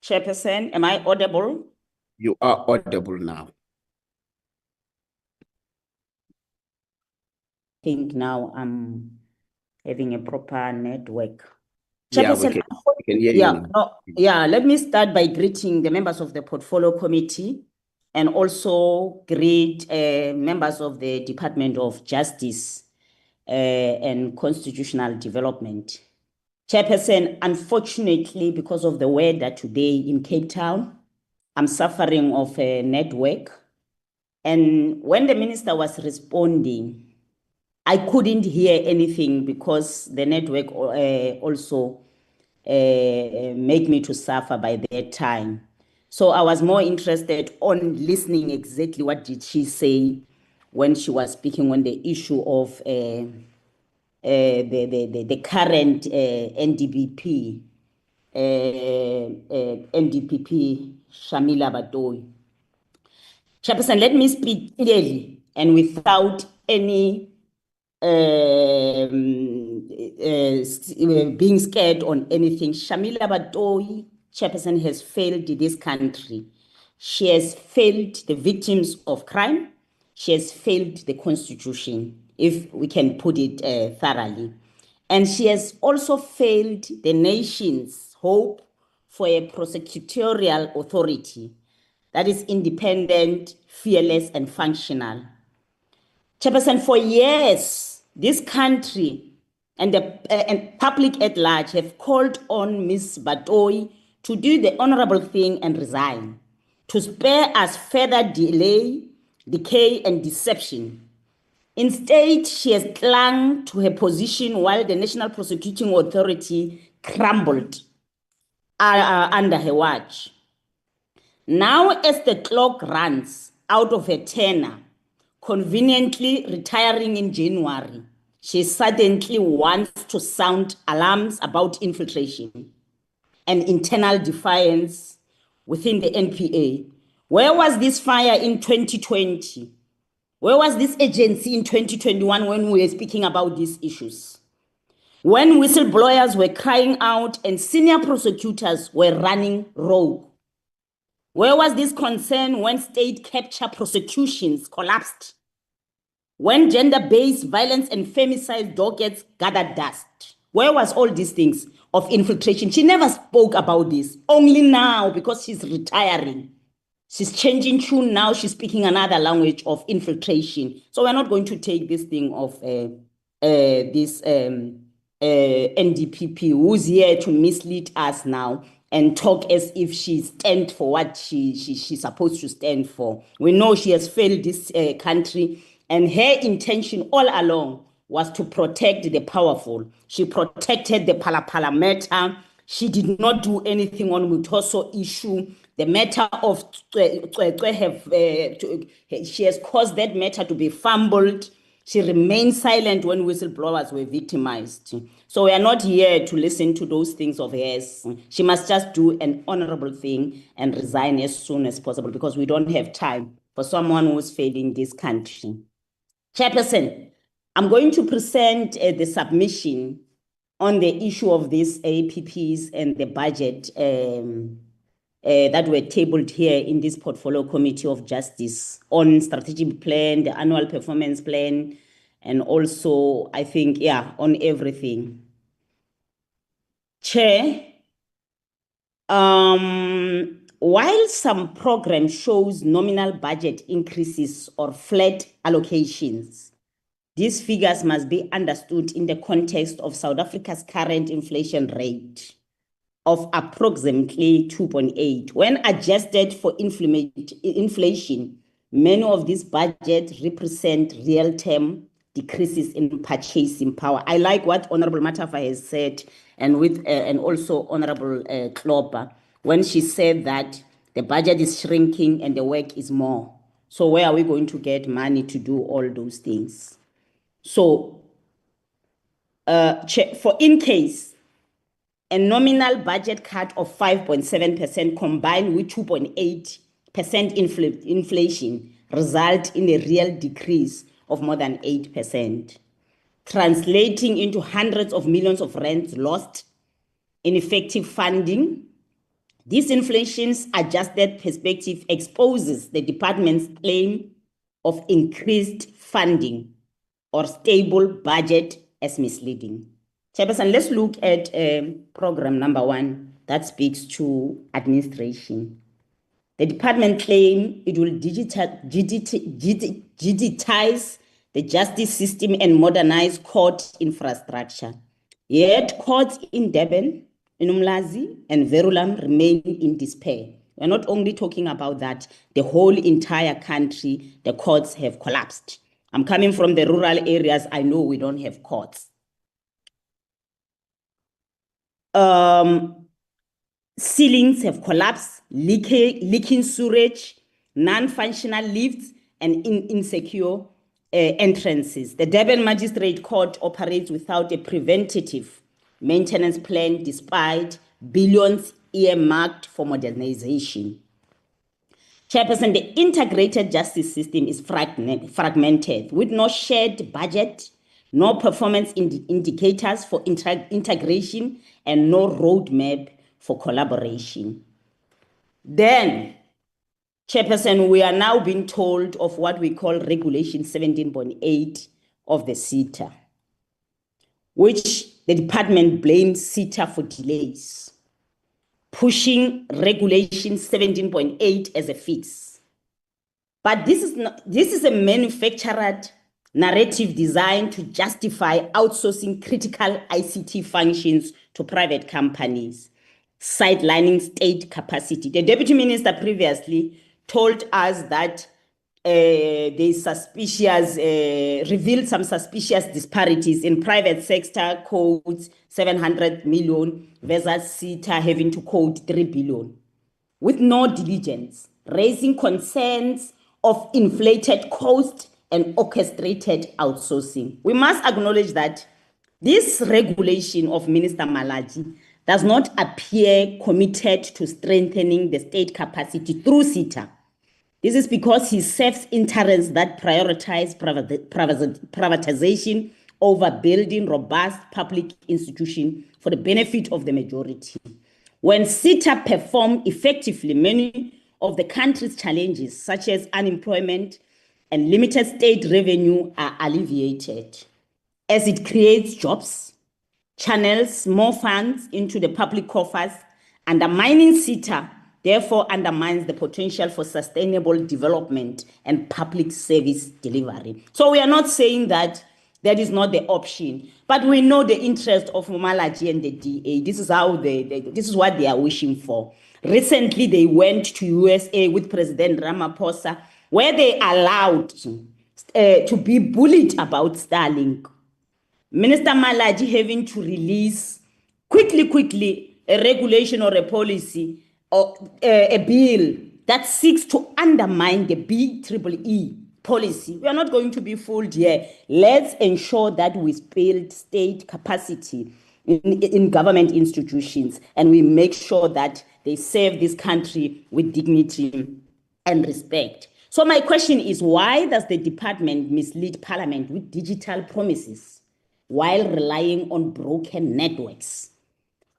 S4: Chairperson, am I audible?
S2: You are audible now.
S4: I think now I'm having a proper network.
S2: Yeah, we
S4: Chairperson,
S2: can hear you now.
S4: Let me start by greeting the members of the portfolio committee and also greet members of the Department of Justice and Constitutional Development. Chairperson, unfortunately, because of the weather today in Cape Town, I'm suffering of a network. And when the minister was responding, I couldn't hear anything because the network also made me to suffer by that time. So I was more interested on listening exactly what did she say when she was speaking on the issue of the current NDPP, Shamila Batoyi. Chairperson, let me speak clearly and without any being scared on anything. Shamila Batoyi, Chairperson, has failed this country. She has failed the victims of crime. She has failed the Constitution, if we can put it thoroughly. And she has also failed the nation's hope for a prosecutorial authority that is independent, fearless, and functional. Chairperson, for years, this country and the public at large have called on Ms. Batoyi to do the honorable thing and resign, to spare us further delay, decay, and deception. Instead, she has clung to her position while the National Prosecuting Authority crumbled under her watch. Now, as the clock runs out of her tenure, conveniently retiring in January, she suddenly wants to sound alarms about infiltration and internal defiance within the NPA. Where was this fire in 2020? Where was this agency in 2021 when we were speaking about these issues? When whistleblowers were crying out and senior prosecutors were running rogue? Where was this concern when state capture prosecutions collapsed? When gender-based violence and femicide dockets gathered dust? Where was all these things of infiltration? She never spoke about this. Only now, because she's retiring. She's changing tune now. She's speaking another language of infiltration. So we're not going to take this thing of this NDPP who's here to mislead us now and talk as if she stands for what she's supposed to stand for. We know she has failed this country, and her intention all along was to protect the powerful. She protected the Pala matter. She did not do anything on Mutoso issue. The matter of she has caused that matter to be fumbled. She remained silent when whistleblowers were victimized. So we are not here to listen to those things of hers. She must just do an honorable thing and resign as soon as possible, because we don't have time for someone who's failing this country. Chairperson, I'm going to present the submission on the issue of these APPs and the budget that were tabled here in this Portfolio Committee of Justice on strategic plan, the annual performance plan, and also, I think, on everything. Chair, while some program shows nominal budget increases or flat allocations, these figures must be understood in the context of South Africa's current inflation rate of approximately 2.8. When adjusted for inflation, many of these budgets represent real-term decreases in purchasing power. I like what Honorable Matafa has said, and also Honorable Klopper, when she said that the budget is shrinking and the work is more. So where are we going to get money to do all those things? So, for in case a nominal budget cut of 5.7% combined with 2.8% inflation result in a real decrease of more than 8%, translating into hundreds of millions of rands lost in effective funding. This inflation's adjusted perspective exposes the department's claim of increased funding or stable budget as misleading. Chairperson, let's look at program number 1 that speaks to administration. The department claims it will digitize the justice system and modernize court infrastructure. Yet courts in Durban, in Umlazi, and Verulam remain in despair. We're not only talking about that, the whole entire country, the courts have collapsed. I'm coming from the rural areas. I know we don't have courts. Ceilings have collapsed, leaking sewage, non-functional lifts, and insecure entrances. The Durban Magistrate Court operates without a preventative maintenance plan despite billions earmarked for modernization. Chairperson, the integrated justice system is fragmented with no shared budget, no performance indicators for integration, and no roadmap for collaboration. Then, Chairperson, we are now being told of what we call Regulation 17.8 of the CETA, which the department blames CETA for delays, pushing Regulation 17.8 as a fix. But this is a manufactured narrative designed to justify outsourcing critical ICT functions to private companies, sidelining state capacity. The Deputy Minister previously told us that revealed some suspicious disparities in private sector codes, 700 million versus CETA having to code 3 billion, with no diligence, raising concerns of inflated cost and orchestrated outsourcing. We must acknowledge that this regulation of Minister Malaji does not appear committed to strengthening the state capacity through CETA. This is because he serves interests that prioritize privatization over building robust public institutions for the benefit of the majority. When CETA performed effectively, many of the country's challenges, such as unemployment and limited state revenue, are alleviated, as it creates jobs, channels more funds into the public coffers, undermining SETA, therefore undermines the potential for sustainable development and public service delivery. So we are not saying that that is not the option, but we know the interest of Malachi and the DA. This is how this is what they are wishing for. Recently, they went to USA with President Ramaphosa, where they allowed to be bullied about Starlink. Minister Malachi having to release quickly a regulation or a policy or a bill that seeks to undermine the BEEE policy. We are not going to be fooled here. Let's ensure that we build state capacity in government institutions, and we make sure that they serve this country with dignity and respect. So my question is, why does the department mislead Parliament with digital promises while relying on broken networks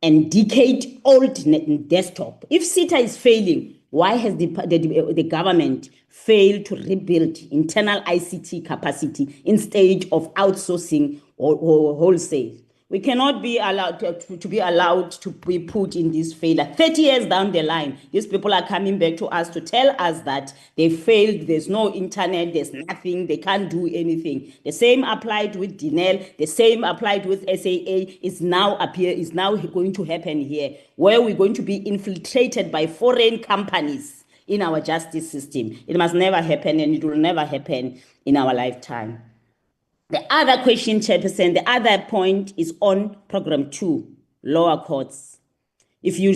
S4: and decade-old desktop? If SETA is failing, why has the government failed to rebuild internal ICT capacity instead of outsourcing or wholesale? We cannot be allowed to be put in this failure. 30 years down the line, these people are coming back to us to tell us that they failed, there's no internet, there's nothing, they can't do anything. The same applied with DNL, the same applied with SAA is now going to happen here, where we're going to be infiltrated by foreign companies in our justice system. It must never happen, and it will never happen in our lifetime. The other question, Chairperson, the other point is on Program 2, lower courts. If you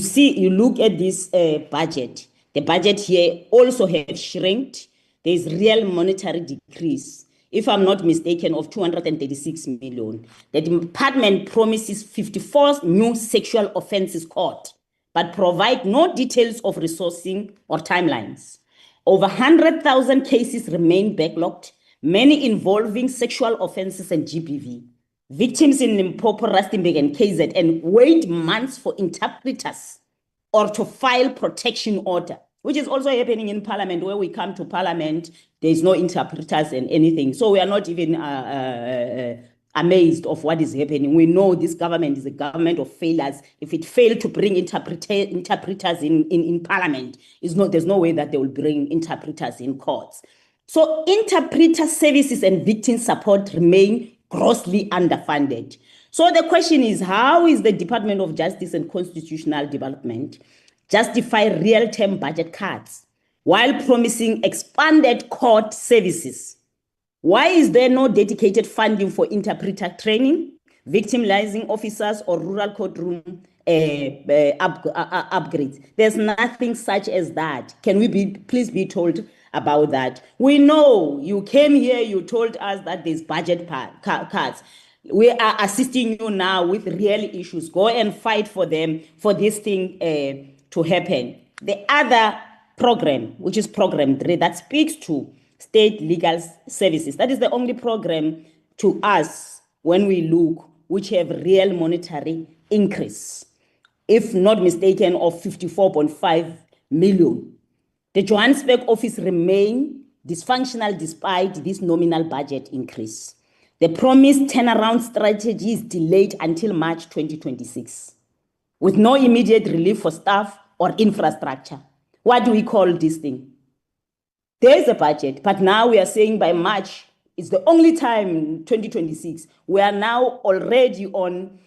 S4: look at this budget, the budget here also has shrinked. There is real monetary decrease, if I'm not mistaken, of 236 million. The department promises 54 new sexual offences court, but provide no details of resourcing or timelines. Over 100,000 cases remain backlogged, many involving sexual offences and GBV. Victims in Limpopo, Rustenburg, and KZN wait months for interpreters or to file protection order, which is also happening in Parliament. Where we come to Parliament, there is no interpreters and anything. So we are not even amazed of what is happening. We know this government is a government of failures. If it failed to bring interpreters in Parliament, there's no way that they will bring interpreters in courts. So interpreter services and victim support remain grossly underfunded. So the question is, how is the Department of Justice and Constitutional Development justify real-term budget cuts while promising expanded court services? Why is there no dedicated funding for interpreter training, victimizing officers, or rural courtroom upgrades? There's nothing such as that. Can we please be told about that? We know you came here, you told us that there's budget cuts. We are assisting you now with real issues. Go and fight for them, for this thing to happen. The other program, which is Program 3, that speaks to state legal services. That is the only program to us, when we look, which have real monetary increase, if not mistaken, of 54.5 million. The Johannesburg office remain dysfunctional despite this nominal budget increase. The promised turnaround strategy is delayed until March 2026, with no immediate relief for staff or infrastructure. What do we call this thing? There is a budget, but now we are saying by March, it's the only time, 2026. We are now already on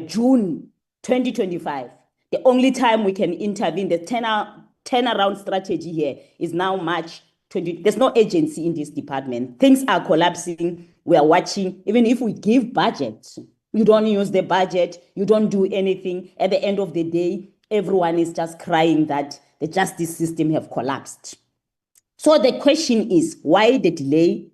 S4: June 2025. The only time we can intervene, the turnaround strategy here is now March 20. There's no agency in this department. Things are collapsing. We are watching. Even if we give budget, you don't use the budget, you don't do anything. At the end of the day, everyone is just crying that the justice system have collapsed. So the question is, why the delay?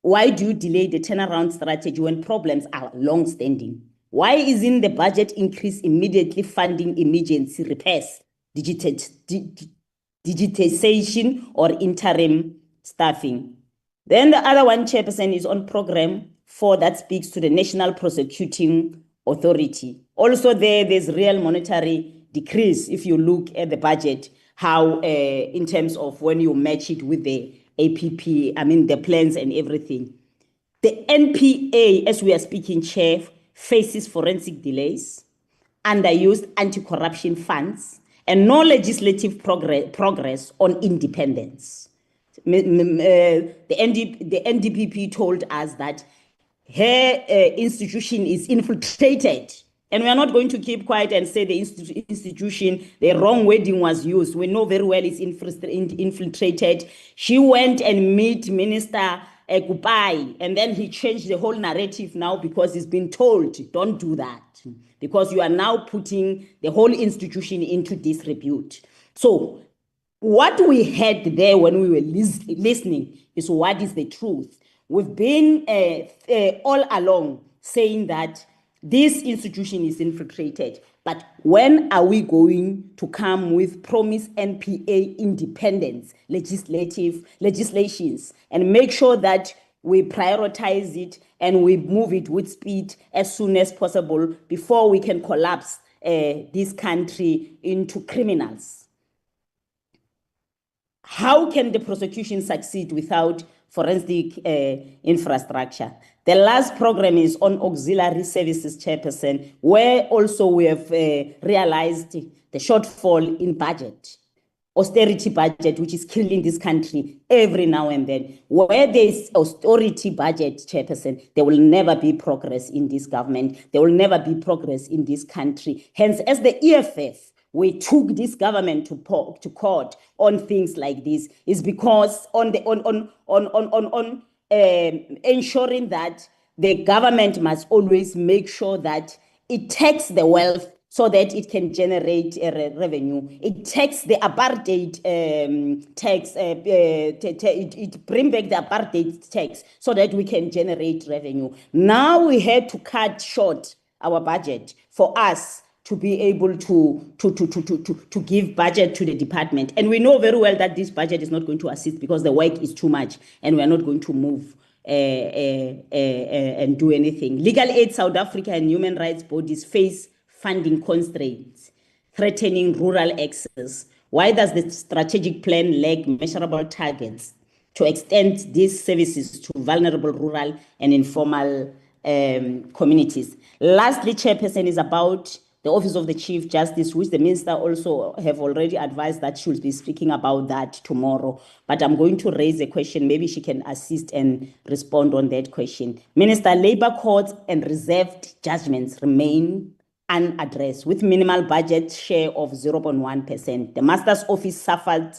S4: Why do you delay the turnaround strategy when problems are long-standing? Why isn't the budget increase immediately funding emergency repairs, digitization, or interim staffing? Then the other one, Chairperson, is on Program 4 that speaks to the National Prosecuting Authority. Also there's real monetary decrease if you look at the budget. how in terms of when you match it with the APP, I mean the plans and everything. The NPA, as we are speaking, Chair, faces forensic delays, underused anti-corruption funds, and no legislative progress on independence. The NDPP told us that her institution is infiltrated, and we are not going to keep quiet and say the institution, the wrong wording was used. We know very well it's infiltrated. She went and met Minister Kupai, and then he changed the whole narrative now because he's been told, don't do that, because you are now putting the whole institution into disrepute. So what we had there when we were listening is what is the truth. We've been all along saying that this institution is infiltrated, but when are we going to come with promised NPA independence legislations and make sure that we prioritize it and we move it with speed as soon as possible before we can collapse this country into criminals? How can the prosecution succeed without forensic infrastructure? The last program is on auxiliary services, Chairperson, where also we have realized the shortfall in budget, austerity budget, which is killing this country every now and then. Where there is austerity budget, Chairperson, there will never be progress in this government. There will never be progress in this country. Hence, as the EFF, we took this government to court on things like this is because ensuring that the government must always make sure that it tax the wealth so that it can generate revenue. It takes the apartheid tax, it bring back the apartheid tax so that we can generate revenue. Now we had to cut short our budget for us to be able to give budget to the department. And we know very well that this budget is not going to assist because the work is too much and we are not going to move and do anything. Legal Aid South Africa and human rights bodies face funding constraints, threatening rural access. Why does the strategic plan lack measurable targets to extend these services to vulnerable rural and informal communities? Lastly, Chairperson, is about the Office of the Chief Justice, which the Minister also have already advised that she will be speaking about that tomorrow. But I'm going to raise a question. Maybe she can assist and respond on that question. Minister, Labour courts and reserved judgments remain unaddressed with minimal budget share of 0.1%. The Master's Office suffered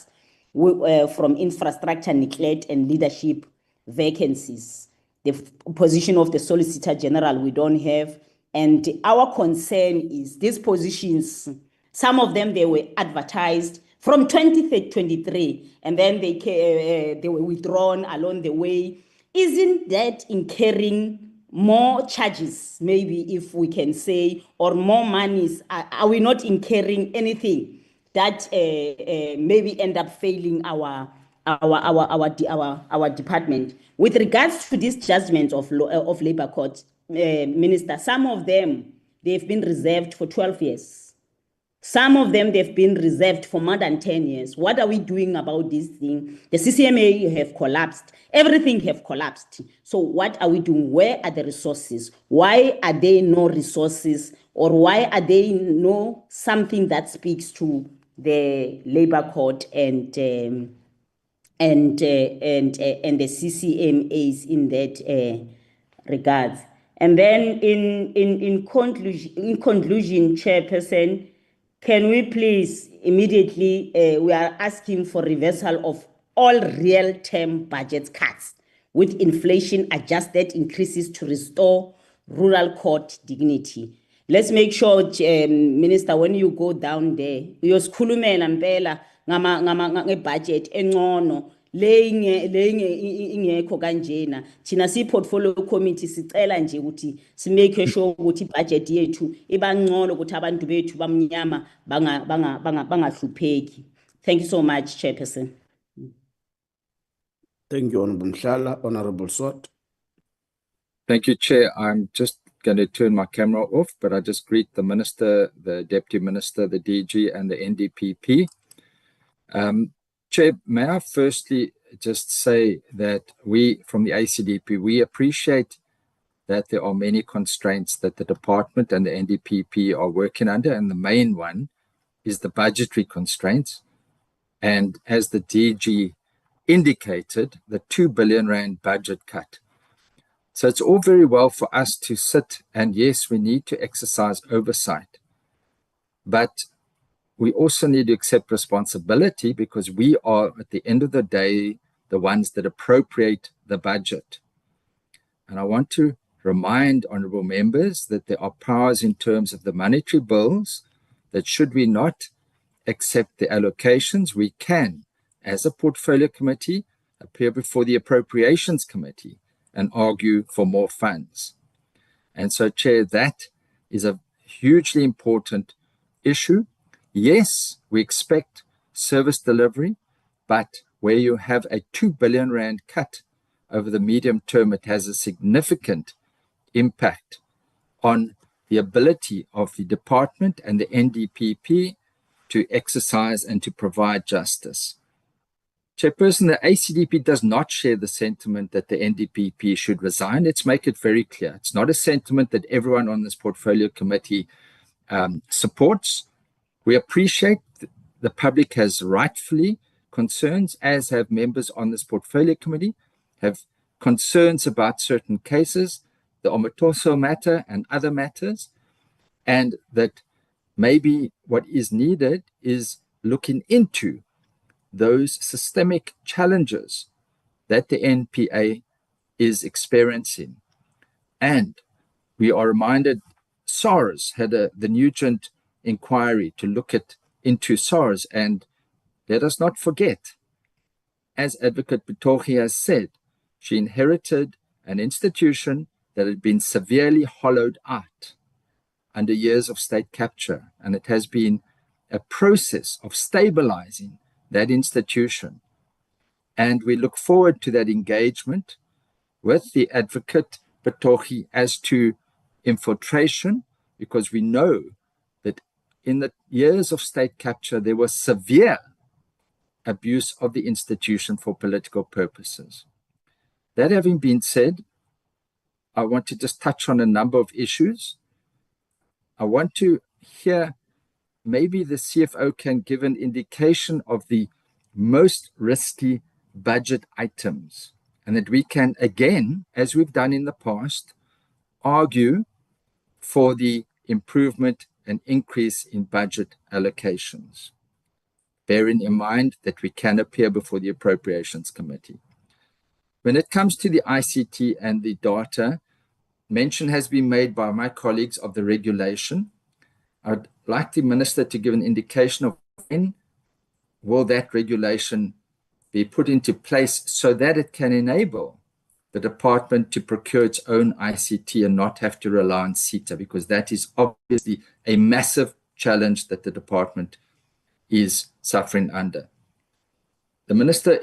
S4: from infrastructure neglect and leadership vacancies. The position of the Solicitor General we don't have. And our concern is these positions, some of them, they were advertised from 2023, and then they were withdrawn along the way. Isn't that incurring more charges, maybe if we can say, or more monies? Are we not incurring anything that maybe end up failing our department? With regards to these judgments of Labour Court, Minister, some of them, they've been reserved for 12 years. Some of them, they've been reserved for more than 10 years. What are we doing about this thing? The CCMA have collapsed. Everything have collapsed. So what are we doing? Where are the resources? Why are there no resources? Or why are there no something that speaks to the Labour Court and the CCMAs in that regards? And then in conclusion, Chairperson, can we please immediately, we are asking for reversal of all real-term budget cuts with inflation-adjusted increases to restore rural court dignity. Let's make sure, Minister, when you go down there, uyosikhulumela mpela ngebudget engcono ingekho kanjena. Thina si-portfolio committee sicela nje ukuthi simake sure ukuthi ibudget yethu ibangcono ukuthi abantu bethu bamnyama bangahlupheki. Thank you so much, Chairperson.
S2: Thank you, Honorable Mhlala. Honorable Swart.
S7: Thank you, Chair. I'm just going to turn my camera off, but I just greet the Minister, the Deputy Minister, the DG, and the NDPP. Chair, may I firstly just say that we from the ACDP, we appreciate that there are many constraints that the department and the NDPP are working under, and the main one is the budgetary constraints. And as the DG indicated, the 2 billion rand budget cut. So it's all very well for us to sit, and yes, we need to exercise oversight, but we also need to accept responsibility, because we are, at the end of the day, the ones that appropriate the budget. And I want to remind honourable members that there are powers in terms of the monetary bills that, should we not accept the allocations, we can, as a portfolio committee, appear before the appropriations committee and argue for more funds. And so, Chair, that is a hugely important issue. Yes, we expect service delivery, but where you have a 2 billion rand cut over the medium term, it has a significant impact on the ability of the department and the NDPP to exercise and to provide justice. Chairperson, the ACDP does not share the sentiment that the NDPP should resign. Let's make it very clear. It's not a sentiment that everyone on this portfolio committee supports. We appreciate the public has rightfully concerns, as have members on this portfolio committee, have concerns about certain cases, the Omatoso matter and other matters, and that maybe what is needed is looking into those systemic challenges that the NPA is experiencing. And we are reminded SARS had the Nugent inquiry to look into SARS, and let us not forget, as Advocate Bitohi has said, she inherited an institution that had been severely hollowed out under years of state capture, and it has been a process of stabilizing that institution. And we look forward to that engagement with the Advocate Bitohi as to infiltration, because we know that in the years of state capture, there was severe abuse of the institution for political purposes. That having been said, I want to just touch on a number of issues. I want to hear, maybe the CFO can give an indication of the most risky budget items, and that we can, again, as we've done in the past, argue for the improvement and increase in budget allocations, bearing in mind that we can appear before the Appropriations Committee. When it comes to the ICT and the data, mention has been made by my colleagues of the regulation. I'd like the Minister to give an indication of when will that regulation be put into place so that it can enable the department to procure its own ICT and not have to rely on CETA, because that is obviously a massive challenge that the department is suffering under. The Minister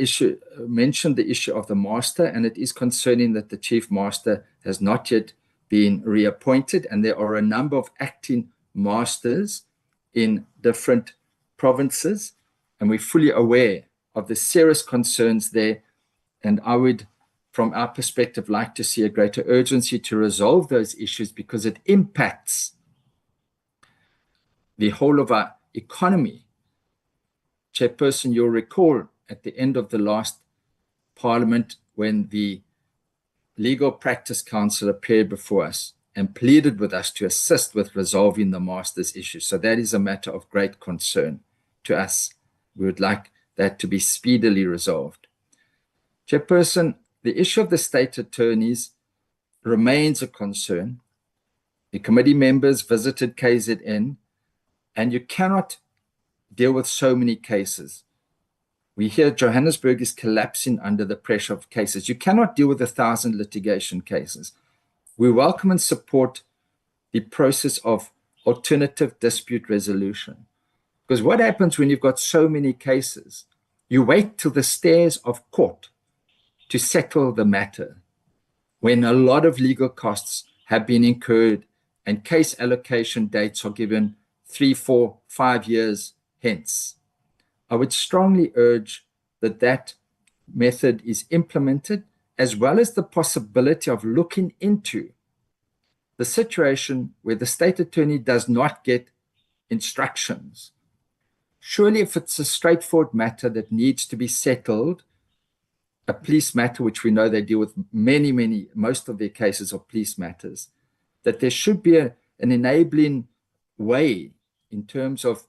S7: mentioned the issue of the master, and it is concerning that the Chief Master has not yet been reappointed, and there are a number of acting masters in different provinces, and we're fully aware of the serious concerns there. And I would, from our perspective, like to see a greater urgency to resolve those issues, because it impacts the whole of our economy. Chairperson, you'll recall at the end of the last Parliament when the Legal Practice Council appeared before us and pleaded with us to assist with resolving the master's issue. So that is a matter of great concern to us. We would like that to be speedily resolved. Chairperson, the issue of the state attorneys remains a concern. The committee members visited KZN, and you cannot deal with so many cases. We hear Johannesburg is collapsing under the pressure of cases. You cannot deal with 1,000 litigation cases. We welcome and support the process of alternative dispute resolution. Because what happens when you've got so many cases? You wait till the stairs of court to settle the matter, when a lot of legal costs have been incurred and case allocation dates are given 3, 4, 5 years hence. I would strongly urge that that method is implemented, as well as the possibility of looking into the situation where the state attorney does not get instructions. Surely, if it's a straightforward matter that needs to be settled, a police matter, which we know they deal with most of their cases are police matters, that there should be an enabling way in terms of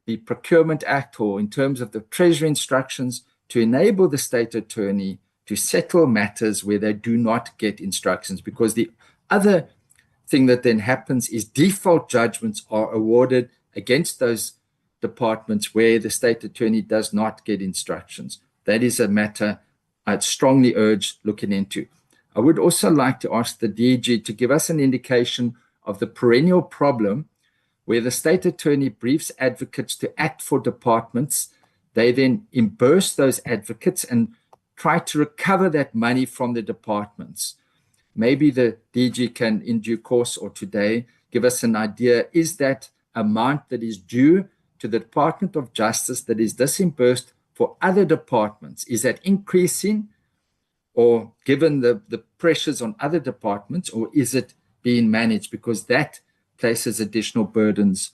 S7: the Procurement Act or in terms of the Treasury instructions to enable the state attorney to settle matters where they do not get instructions. Because the other thing that then happens is default judgments are awarded against those departments where the state attorney does not get instructions. That is a matter I'd strongly urge looking into. I would also like to ask the DG to give us an indication of the perennial problem where the state attorney briefs advocates to act for departments. They then reimburse those advocates and try to recover that money from the departments. Maybe the DG can, in due course or today, give us an idea, is that amount that is due to the Department of Justice that is disbursed for other departments, is that increasing or given the pressures on other departments, or is it being managed? Because that places additional burdens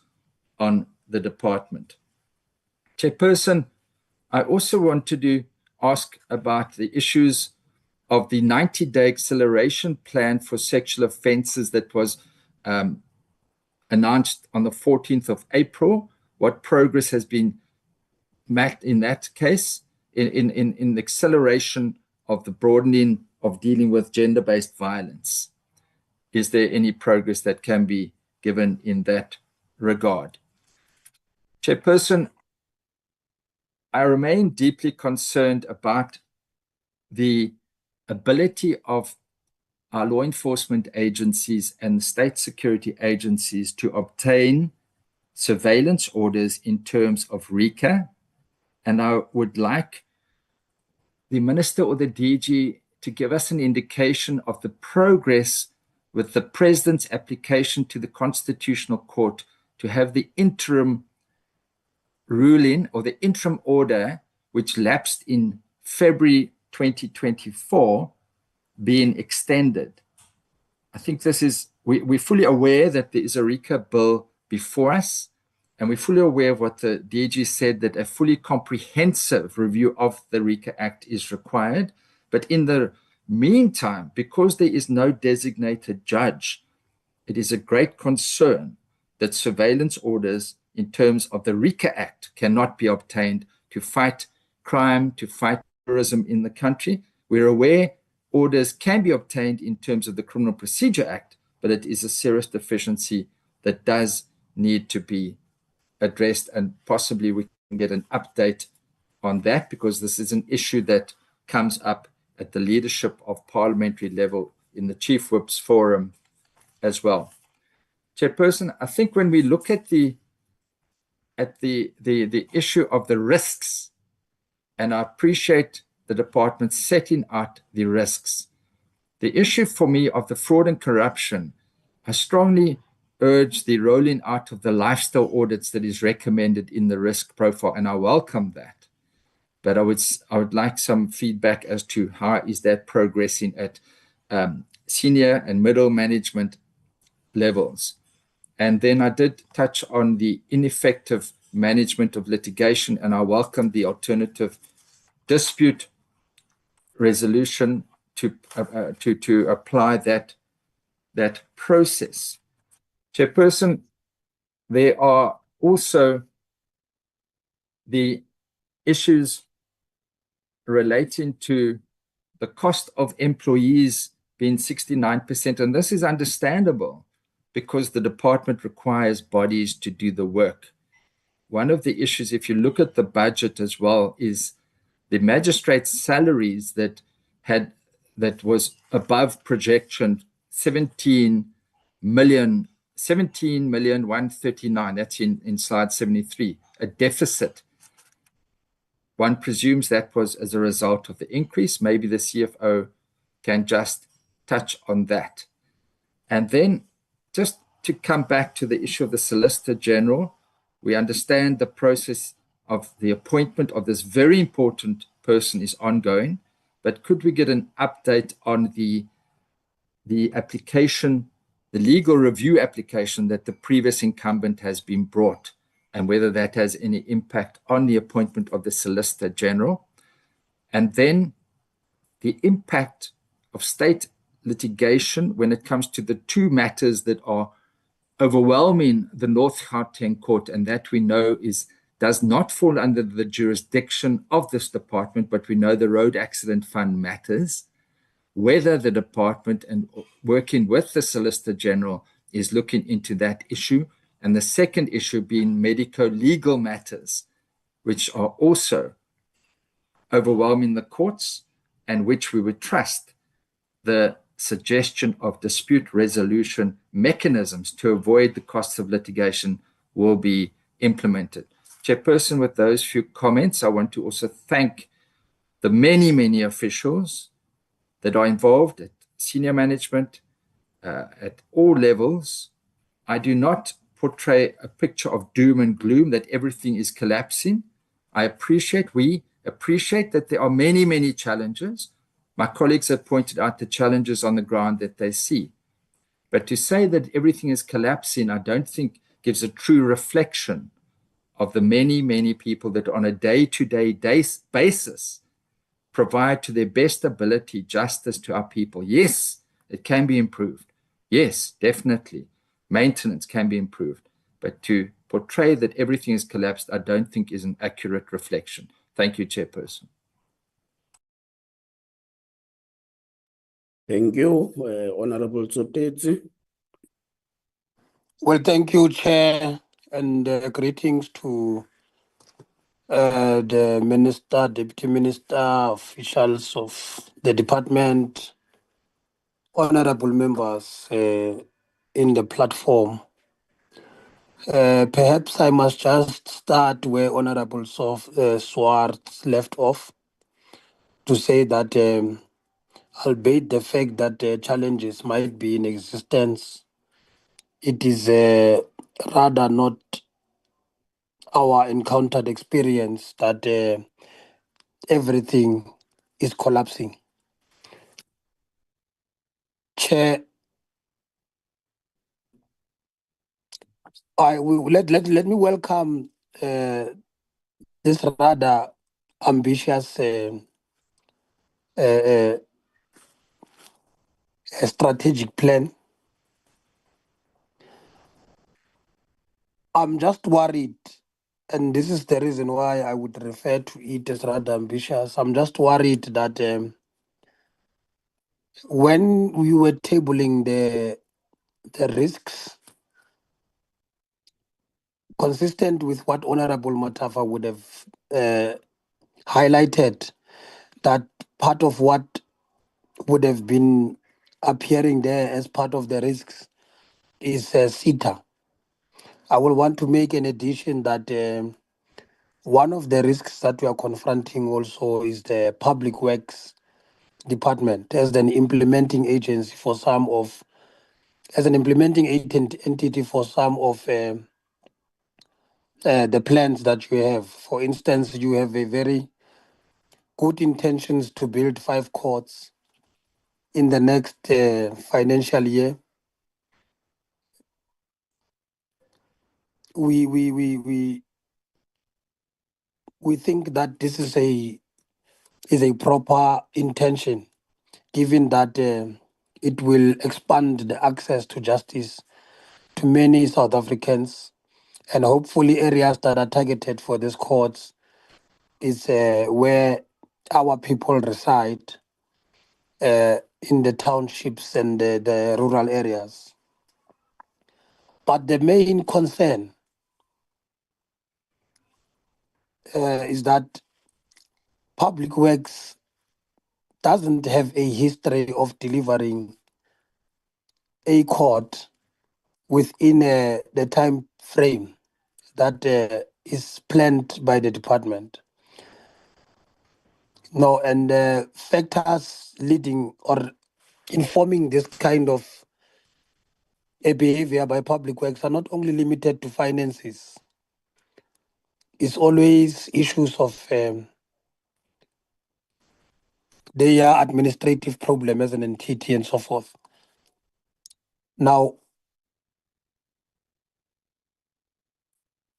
S7: on the department. Chairperson, I also wanted to ask about the issues of the 90-day acceleration plan for sexual offences that was announced on the 14th of April. What progress has been made in that case in the acceleration of the broadening of dealing with gender-based violence? Is there any progress that can be given in that regard? Chairperson, I remain deeply concerned about the ability of our law enforcement agencies and state security agencies to obtain surveillance orders in terms of RICA. And I would like the Minister or the DG to give us an indication of the progress with the President's application to the Constitutional Court to have the interim ruling or the interim order, which lapsed in February 2024, being extended. I think this is, we're fully aware that there is a RICA bill before us, and we're fully aware of what the DG said, that a fully comprehensive review of the RICA Act is required. But in the meantime, because there is no designated judge, it is a great concern that surveillance orders in terms of the RICA Act cannot be obtained to fight crime, to fight terrorism in the country. We're aware orders can be obtained in terms of the Criminal Procedure Act, but it is a serious deficiency that does need to be addressed, and possibly we can get an update on that, because this is an issue that comes up at the leadership of parliamentary level in the Chief Whips Forum as well. Chairperson, I think when we look at the issue of the risks, and I appreciate the department setting out the risks, the issue for me of the fraud and corruption, I strongly urge the rolling out of the lifestyle audits that is recommended in the risk profile, and I welcome that. But I would like some feedback as to how is that progressing at senior and middle management levels. And then I did touch on the ineffective management of litigation, and I welcome the alternative dispute resolution to apply that process. Chairperson, there are also the issues relating to the cost of employees being 69%, and this is understandable because the department requires bodies to do the work. One of the issues, if you look at the budget as well, is the magistrates' salaries that was above projection, 17,139,000. That's in slide 73, a deficit. One presumes that was as a result of the increase. Maybe the CFO can just touch on that. And then just to come back to the issue of the Solicitor General, we understand the process of the appointment of this very important person is ongoing, but could we get an update on the application, the legal review application that the previous incumbent has been brought, and whether that has any impact on the appointment of the Solicitor General? And then the impact of state litigation when it comes to the two matters that are overwhelming the North Gauteng Court, and that we know does not fall under the jurisdiction of this department, but we know the Road Accident Fund matters, whether the department, and working with the Solicitor General, is looking into that issue. And the second issue being medico-legal matters, which are also overwhelming the courts, and which we would trust the suggestion of dispute resolution mechanisms to avoid the costs of litigation will be implemented. Chairperson, with those few comments, I want to also thank the many, many officials that are involved at senior management, at all levels. I do not portray a picture of doom and gloom, that everything is collapsing. We appreciate that there are many, many challenges. My colleagues have pointed out the challenges on the ground that they see. But to say that everything is collapsing, I don't think gives a true reflection of the many, many people that on a day-to-day basis provide to their best ability justice to our people. Yes, it can be improved. Yes, definitely. Maintenance can be improved. But to portray that everything is collapsed, I don't think is an accurate reflection. Thank you, Chairperson.
S2: Thank you, Honorable Sotetsi.
S14: Well, thank you, Chair, and greetings to the Minister, Deputy Minister, officials of the department, honorable members in the platform. Perhaps I must just start where Honorable Swartz left off, to say that albeit the fact that challenges might be in existence, it is rather not our encountered experience that everything is collapsing. Chair, let me welcome this rather ambitious strategic plan. I'm just worried, and this is the reason why I would refer to it as rather ambitious. I'm just worried that when we were tabling the risks, consistent with what Honorable Matafa would have highlighted, that part of what would have been appearing there as part of the risks is CETA. I will want to make an addition that one of the risks that we are confronting also is the Public Works Department as an implementing agency for some of, as an implementing entity for some of the plans that you have. For instance, you have a very good intentions to build 5 courts in the next financial year. We think that this is a proper intention, given that it will expand the access to justice to many South Africans, and hopefully areas that are targeted for these courts is where our people reside, in the townships and the rural areas. But the main concern is that Public Works doesn't have a history of delivering a court within the time frame that is planned by the department. No, and factors leading or informing this kind of a behavior by Public Works are not only limited to finances. is always issues of their administrative problem as an entity and so forth. Now,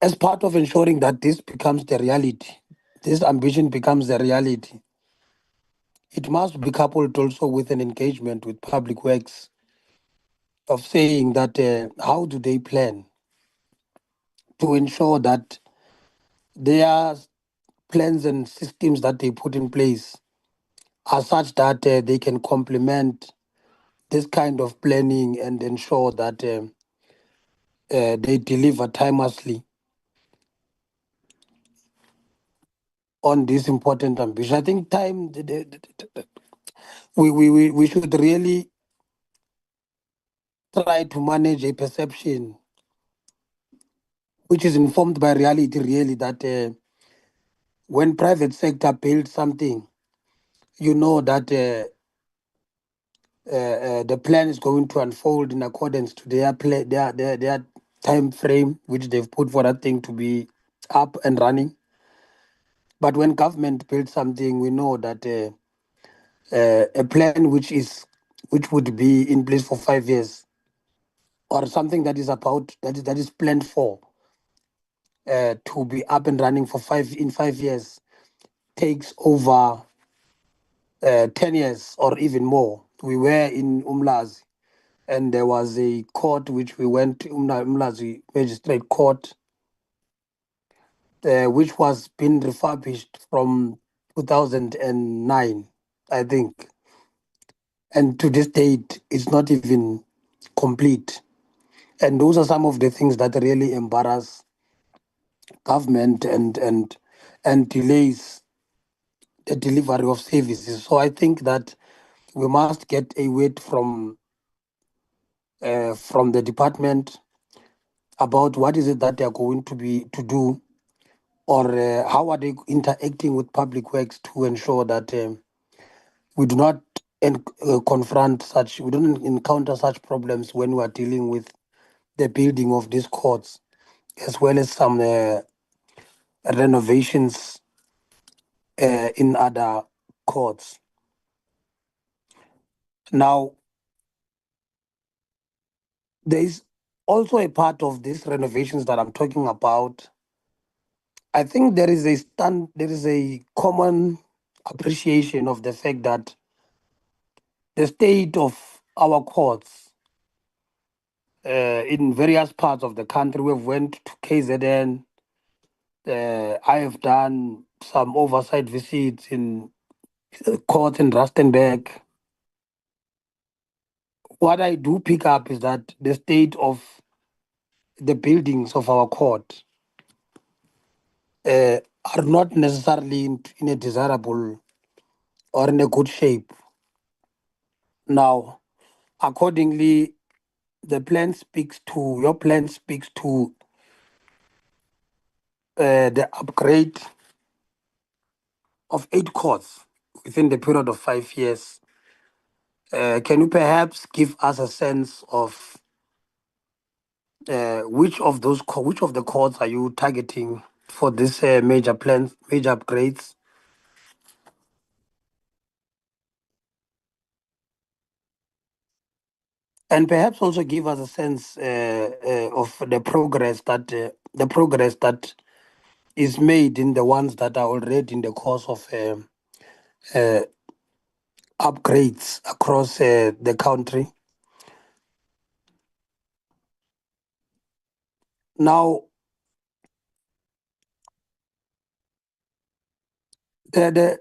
S14: as part of ensuring that this becomes the reality, this ambition becomes the reality, it must be coupled also with an engagement with public works of saying that how do they plan to ensure that their plans and systems that they put in place are such that they can complement this kind of planning and ensure that they deliver timelessly on this important ambition. I think we should really try to manage a perception which is informed by reality, really, that when private sector builds something, you know that the plan is going to unfold in accordance to their time frame, which they've put for that thing to be up and running. But when government builds something, we know that a plan which would be in place for 5 years, or something that is planned for to be up and running for 5 years, takes over 10 years or even more. We were in Umlazi, and there was a court which we went to, Umlazi Magistrate Court, which was being refurbished from 2009, I think. And to this date, it's not even complete. And those are some of the things that really embarrass government and delays the delivery of services. So I think that we must get a word from the department about what is it that they are going to do, or how are they interacting with public works to ensure that we do not we don't encounter such problems when we are dealing with the building of these courts, as well as some renovations in other courts. Now, there is also a part of these renovations that I'm talking about. I think there is a common appreciation of the fact that the state of our courts in various parts of the country. We've went to KZN. I have done some oversight visits in courts in Rustenburg. What I do pick up is that the state of the buildings of our court are not necessarily in a desirable or in a good shape. Now, accordingly, your plan speaks to the upgrade of 8 courts within the period of 5 years. Can you perhaps give us a sense of which of the courts are you targeting for this major upgrades? And perhaps also give us a sense of the progress that is made in the ones that are already in the course of upgrades across the country. Now, the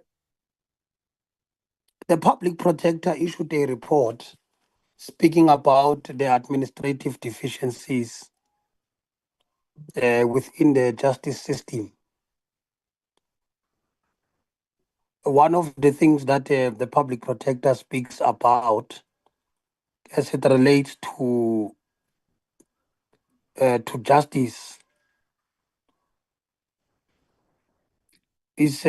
S14: public protector issued a report speaking about the administrative deficiencies within the justice system. One of the things that the public protector speaks about as it relates to justice is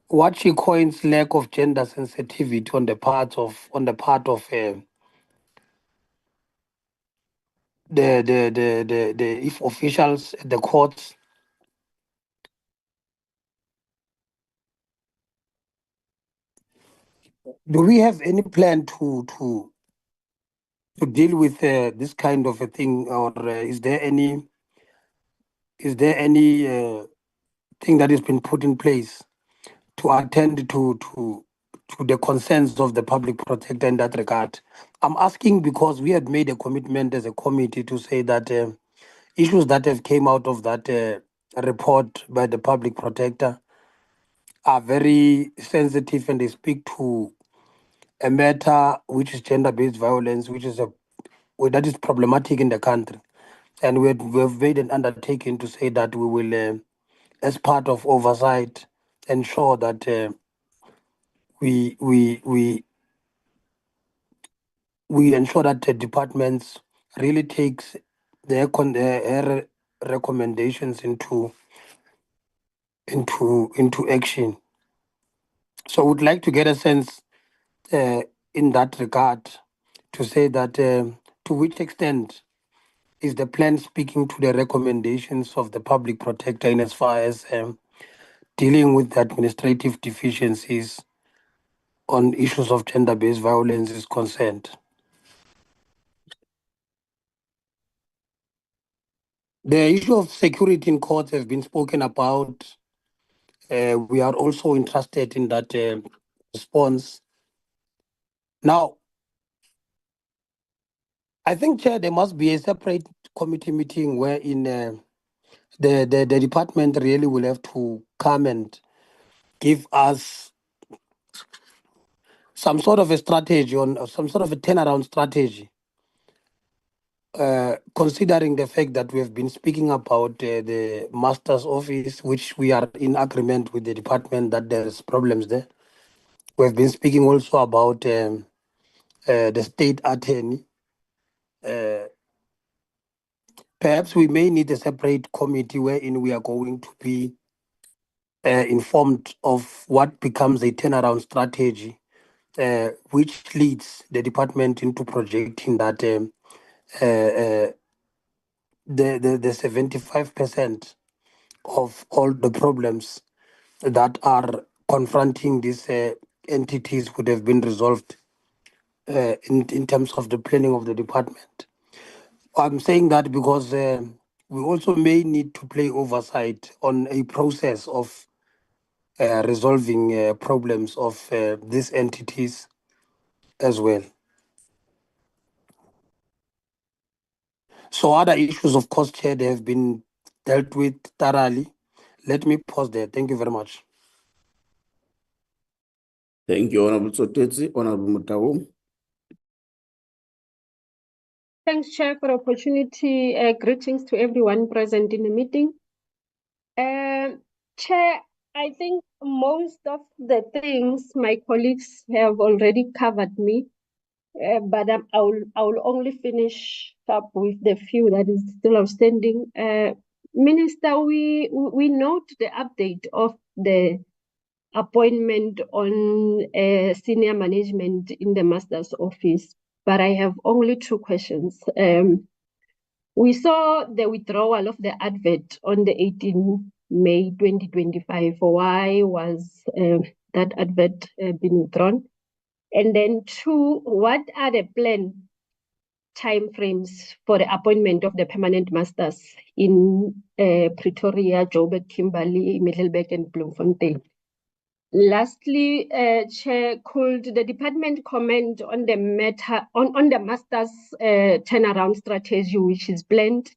S14: what she coins lack of gender sensitivity on the part of if officials at the courts do we have any plan to deal with this kind of a thing, or is there any thing that has been put in place to attend to the concerns of the public protector in that regard? I'm asking because we had made a commitment as a committee to say that issues that have came out of that report by the public protector are very sensitive, and they speak to a matter which is gender-based violence, which is that is problematic in the country. And we have made an undertaking to say that we will, as part of oversight, ensure that we ensure that the departments really takes their recommendations into action. So I would like to get a sense in that regard to say that to which extent is the plan speaking to the recommendations of the public protector in as far as dealing with the administrative deficiencies on issues of gender-based violence is concerned? The issue of security in courts has been spoken about. We are also interested in that response. Now, I think, Chair, there must be a separate committee meeting wherein the department really will have to come and give us some sort of a strategy on some sort of a turnaround strategy, considering the fact that we have been speaking about the master's office, which we are in agreement with the department that there's problems there. We have been speaking also about the state attorney. Perhaps we may need a separate committee wherein we are going to be informed of what becomes a turnaround strategy, which leads the department into projecting that the 75% of all the problems that are confronting these entities would have been resolved in terms of the planning of the department. I'm saying that because we also may need to play oversight on a process of resolving problems of these entities as well. So other issues, of course, Chair, they have been dealt with thoroughly. Let me pause there. Thank you very much.
S2: Thank you, Honorable Sotetsi. Honorable Mutawu.
S17: Thanks, Chair, for the opportunity. Greetings to everyone present in the meeting. Chair, I think most of the things my colleagues have already covered me, but I will only finish up with the few that is still outstanding. Minister, we note the update of the appointment on senior management in the master's office, but I have only two questions. We saw the withdrawal of the advert on the 18th May 2025. Why was that advert been withdrawn? And then two, what are the planned timeframes for the appointment of the permanent masters in Pretoria, Joburg, Kimberley, Middelburg, and Bloemfontein? Lastly, Chair, could the department comment on the matter on the master's turnaround strategy, which is planned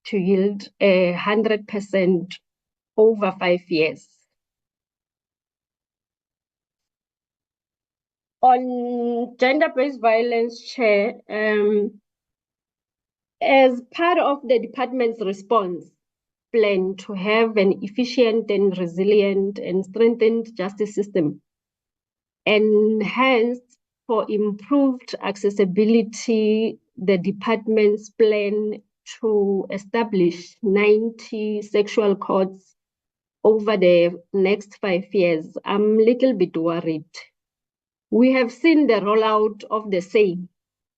S17: to yield 100% over 5 years? On gender-based violence, Chair, as part of the department's response plan to have an efficient and resilient and strengthened justice system, enhanced for improved accessibility, the department's plan to establish 90 sexual courts over the next 5 years, I'm a little bit worried. We have seen the rollout of the same,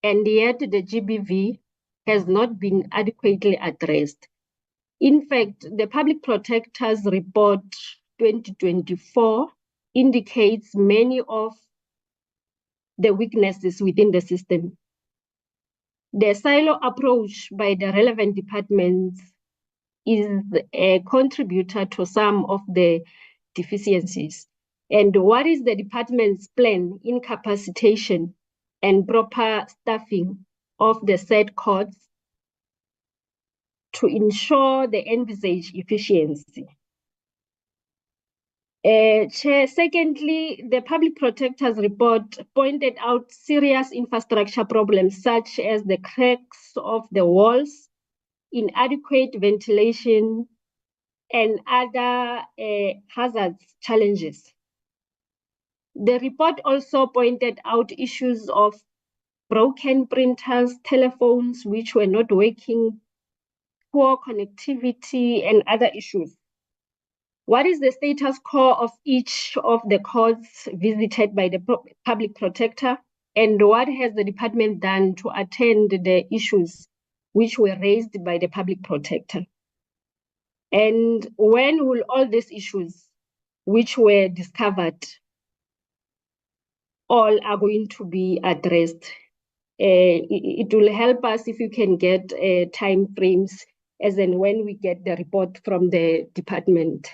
S17: and yet the GBV has not been adequately addressed. In fact, the Public Protector's Report 2024 indicates many of the weaknesses within the system. The silo approach by the relevant departments is a contributor to some of the deficiencies. And what is the department's plan in capacitation and proper staffing of the said courts to ensure the envisaged efficiency? Chair, secondly, the Public Protector's Report pointed out serious infrastructure problems such as the cracks of the walls, inadequate ventilation, and other hazards challenges. The report also pointed out issues of broken printers, telephones which were not working, poor connectivity, and other issues. What is the status quo of each of the courts visited by the Public Protector? And what has the department done to attend the issues which were raised by the Public Protector? And when will all these issues which were discovered all are going to be addressed? It will help us if you can get time frames as and when we get the report from the department.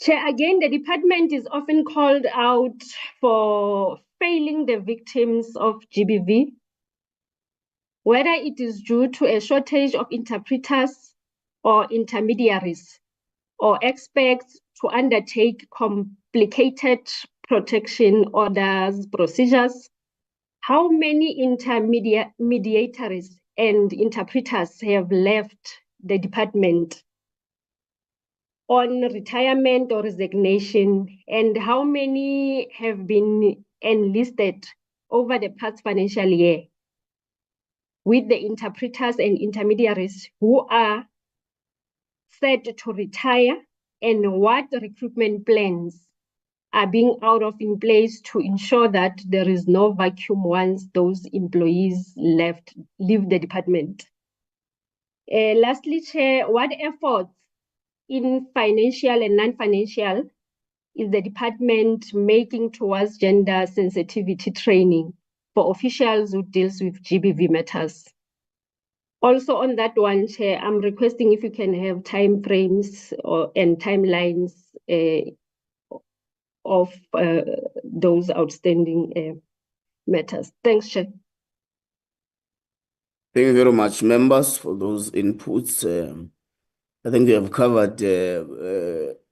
S17: Chair, again, the department is often called out for failing the victims of GBV, whether it is due to a shortage of interpreters or intermediaries or experts to undertake complicated protection orders procedures. How many mediators and interpreters have left the department on retirement or resignation, and how many have been enlisted over the past financial year with the interpreters and intermediaries who are set to retire, and what recruitment plans are being in place to ensure that there is no vacuum once those employees leave the department? Lastly, Chair, what efforts in financial and non-financial is the department making towards gender sensitivity training for officials who deals with GBV matters? Also on that one, Chair, I'm requesting if you can have time frames and timelines of those outstanding matters. Thanks, Chair.
S2: Thank you very much, members, for those inputs. I think we have covered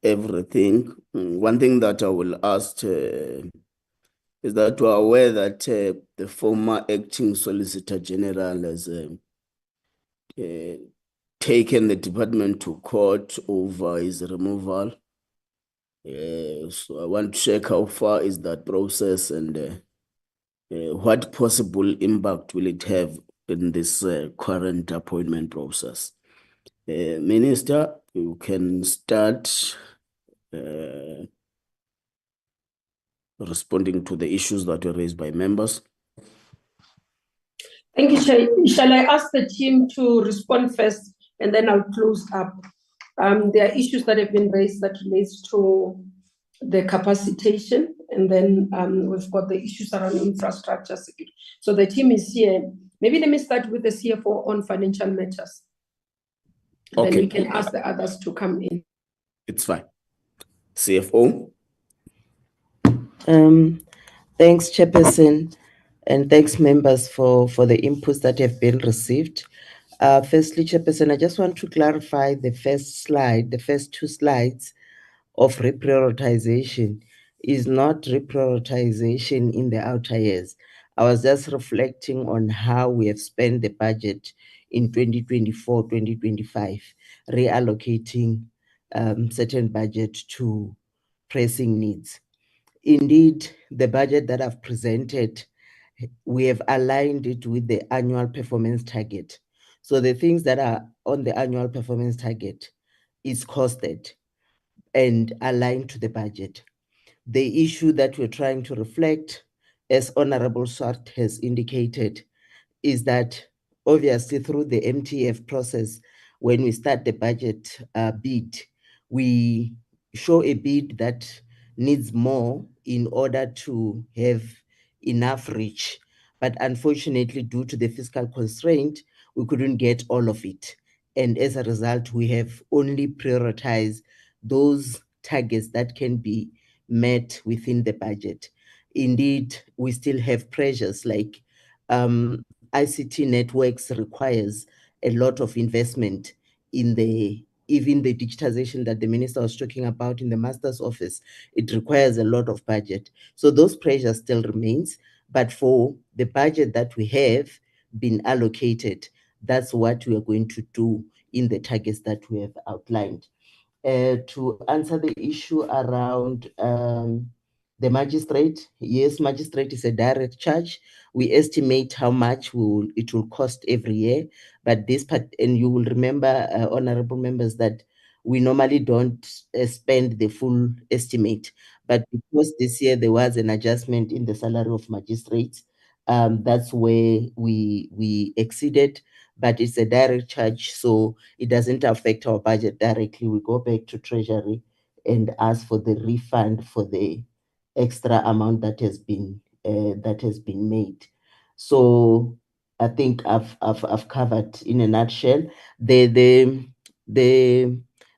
S2: everything. One thing that I will ask is that we are aware that the former acting Solicitor General has taken the department to court over his removal. So I want to check how far is that process and what possible impact will it have in this current appointment process. Minister, you can start responding to the issues that were raised by members.
S3: Thank you, Chair. Shall I ask the team to respond first, and then I'll close up? There are issues that have been raised that relates to the capacitation, and then we've got the issues around infrastructure security. So the team is here. Maybe let me start with the CFO on financial matters. Okay. Then we can ask the others to come in.
S2: It's fine. CFO.
S11: Thanks, Chairperson, and thanks, members, for the inputs that have been received. Firstly, Chairperson, I just want to clarify the first two slides of reprioritization is not reprioritization in the outer years. I was just reflecting on how we have spent the budget in 2024-2025, reallocating certain budget to pressing needs. Indeed, the budget that I've presented, we have aligned it with the annual performance target. So the things that are on the annual performance target is costed and aligned to the budget. The issue that we're trying to reflect, as Honorable Swart has indicated, is that obviously through the MTF process, when we start the budget bid, we show a bid that needs more in order to have enough reach. But unfortunately, due to the fiscal constraint, we couldn't get all of it. And as a result, we have only prioritized those targets that can be met within the budget. Indeed, we still have pressures like ICT networks requires a lot of investment in even the digitization that the minister was talking about in the master's office. It requires a lot of budget. So those pressures still remains, but for the budget that we have been allocated, that's what we are going to do in the targets that we have outlined. To answer the issue around the magistrate, yes, magistrate is a direct charge. We estimate how much it will cost every year, but this part, and you will remember, honorable members, that we normally don't spend the full estimate, but because this year there was an adjustment in the salary of magistrates, that's where we exceeded, but it's a direct charge, so it doesn't affect our budget directly. We go back to Treasury and ask for the refund for the extra amount that has been made. So I think I've covered in a nutshell. They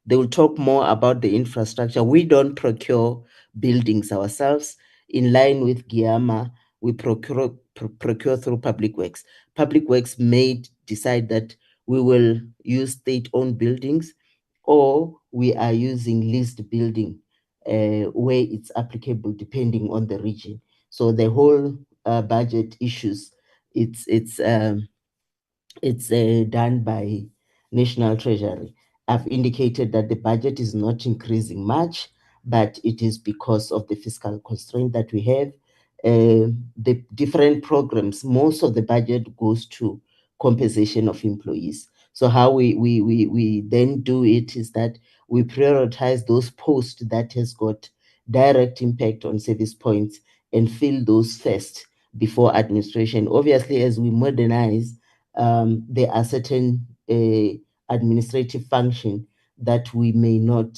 S11: will talk more about the infrastructure. We don't procure buildings ourselves. In line with GIAMA, we procure through Public Works. Public Works may decide that we will use state-owned buildings, or we are using leased building where it's applicable depending on the region. So the whole budget issues, it's done by National Treasury. I've indicated that the budget is not increasing much, but it is because of the fiscal constraint that we have. The different programs, most of the budget goes to compensation of employees. So how we then do it is that we prioritize those posts that has got direct impact on service points and fill those first before administration. Obviously, as we modernize, there are certain administrative function that we may not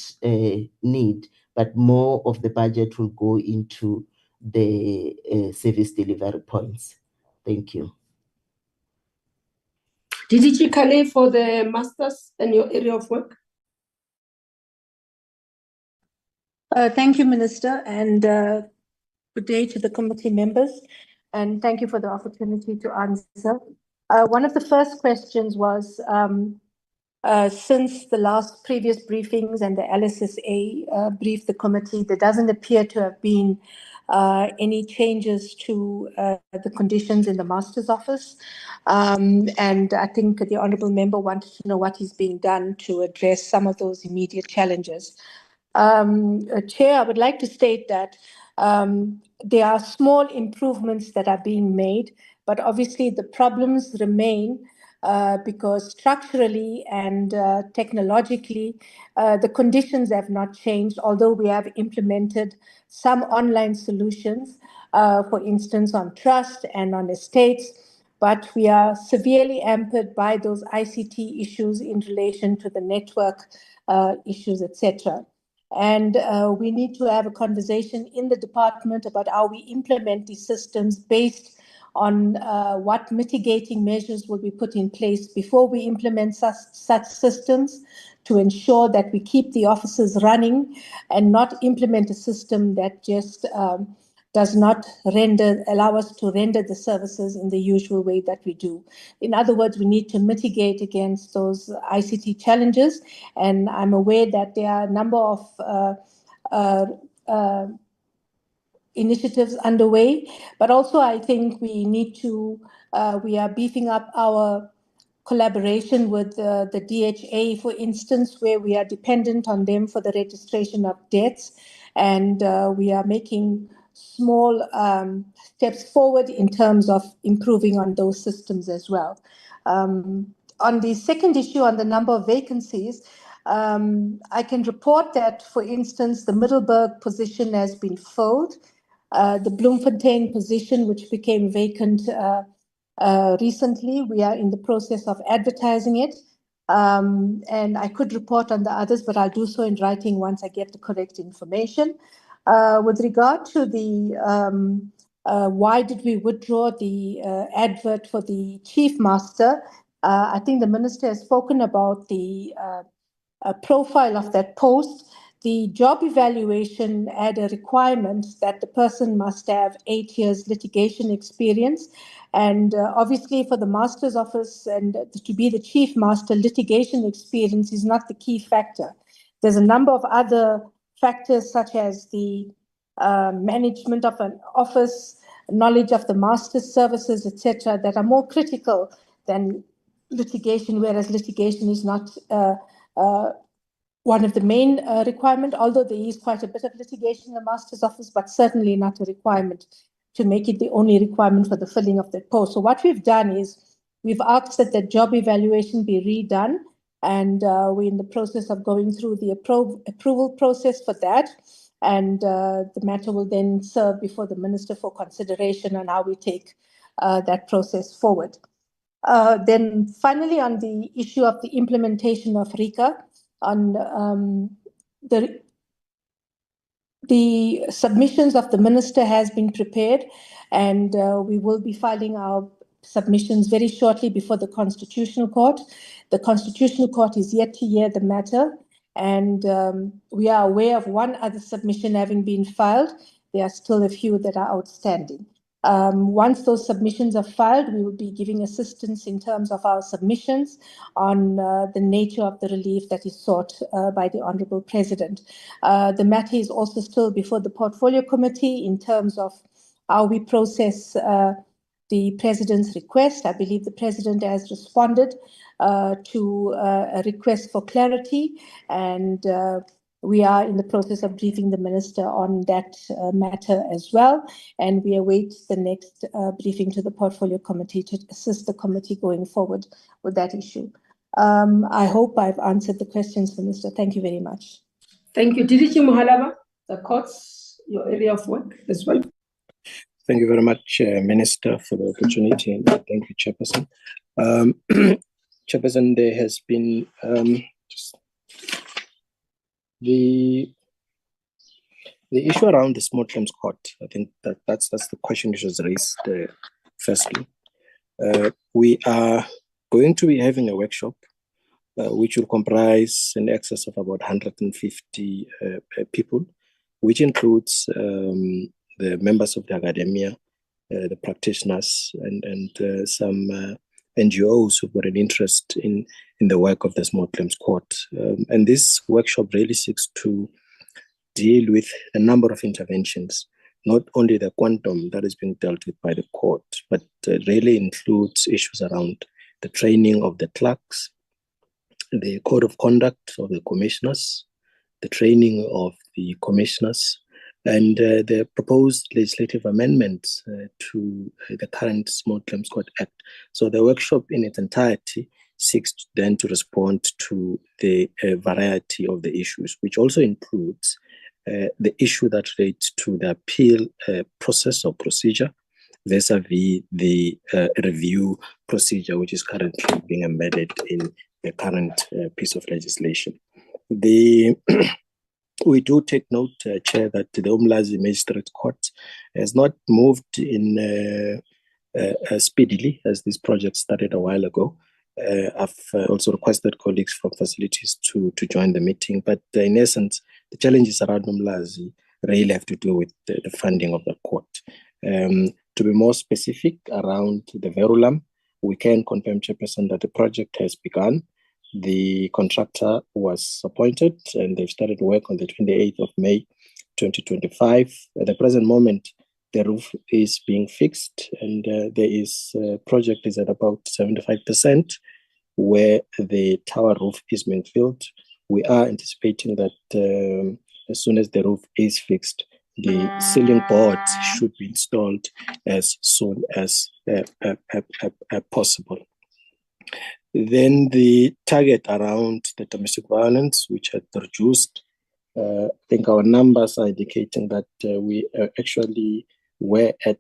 S11: need, but more of the budget will go into the service delivery points. Thank you.
S3: DDG Kale for the masters and your area of work.
S18: Thank you, Minister, and good day to the committee members, and thank you for the opportunity to answer. One of the first questions was, since the previous briefings and the LSSA briefed the committee, there doesn't appear to have been any changes to the conditions in the master's office. And I think the honourable member wanted to know what is being done to address some of those immediate challenges. Chair, I would like to state that there are small improvements that are being made, but obviously the problems remain because structurally and technologically, the conditions have not changed, although we have implemented some online solutions, for instance, on trust and on estates, but we are severely hampered by those ICT issues in relation to the network issues, etc. And we need to have a conversation in the department about how we implement these systems based on what mitigating measures will be put in place before we implement such systems to ensure that we keep the offices running and not implement a system that just does not allow us to render the services in the usual way that we do. In other words, we need to mitigate against those ICT challenges, and I'm aware that there are a number of initiatives underway, but also I think we need to, we are beefing up our collaboration with the DHA, for instance, where we are dependent on them for the registration of debts, and we are making small steps forward in terms of improving on those systems as well. On the second issue, on the number of vacancies, I can report that, for instance, the Middelburg position has been filled. The Bloemfontein position, which became vacant recently. We are in the process of advertising it. And I could report on the others, but I'll do so in writing once I get the correct information. With regard to the why did we withdraw the advert for the chief master, I think the minister has spoken about the profile of that post. The job evaluation had a requirement that the person must have 8 years litigation experience. And obviously for the master's office and to be the chief master, litigation experience is not the key factor. There's a number of other factors such as the management of an office, knowledge of the master's services, etc., that are more critical than litigation, whereas litigation is not one of the main requirement, although there is quite a bit of litigation in the master's office, but certainly not a requirement to make it the only requirement for the filling of that post. So what we've done is we've asked that the job evaluation be redone, and we're in the process of going through the approval process for that. And the matter will then serve before the minister for consideration on how we take that process forward. Then finally, on the issue of the implementation of RICA, on the submissions of the minister has been prepared, and we will be filing our submissions very shortly before the Constitutional Court. The Constitutional Court is yet to hear the matter, and we are aware of one other submission having been filed. There are still a few that are outstanding. Once those submissions are filed, we will be giving assistance in terms of our submissions on the nature of the relief that is sought by the Honourable President. The matter is also still before the Portfolio Committee in terms of how we process the President's request. I believe the President has responded to a request for clarity, and we are in the process of briefing the Minister on that matter as well, and we await the next briefing to the Portfolio Committee to assist the committee going forward with that issue. I hope I've answered the questions, Minister. Thank you very much.
S3: Thank you. DDG Muhalaba, the courts, your area of work as well.
S19: Thank you very much, Minister, for the opportunity, and thank you, Chairperson. Chairperson, there has been the issue around the small claims court. I think that's the question which was raised firstly. We are going to be having a workshop which will comprise an excess of about 150 people, which includes the members of the academia, the practitioners, and some NGOs who've got an interest in the work of the small claims court. And this workshop really seeks to deal with a number of interventions, not only the quantum that is being dealt with by the court, but really includes issues around the training of the clerks, the code of conduct of the commissioners, the training of the commissioners, and the proposed legislative amendments to the current Small Claims Court Act. So the workshop in its entirety seeks then to respond to the variety of the issues, which also includes the issue that relates to the appeal process or procedure vis-a-vis the review procedure, which is currently being embedded in the current piece of legislation. We do take note, Chair, that the Umlazi Magistrate Court has not moved in speedily as this project started a while ago. I've also requested colleagues from facilities to join the meeting, but in essence, the challenges around Umlazi really have to do with the funding of the court. To be more specific around the Verulam, we can confirm, Chairperson, that the project has begun. The contractor was appointed and they've started work on the 28th of May, 2025. At the present moment, the roof is being fixed and project is at about 75% where the tower roof is being filled. We are anticipating that as soon as the roof is fixed, the ceiling boards should be installed as soon as possible. Then the target around the domestic violence, which had reduced, I think our numbers are indicating that we actually were at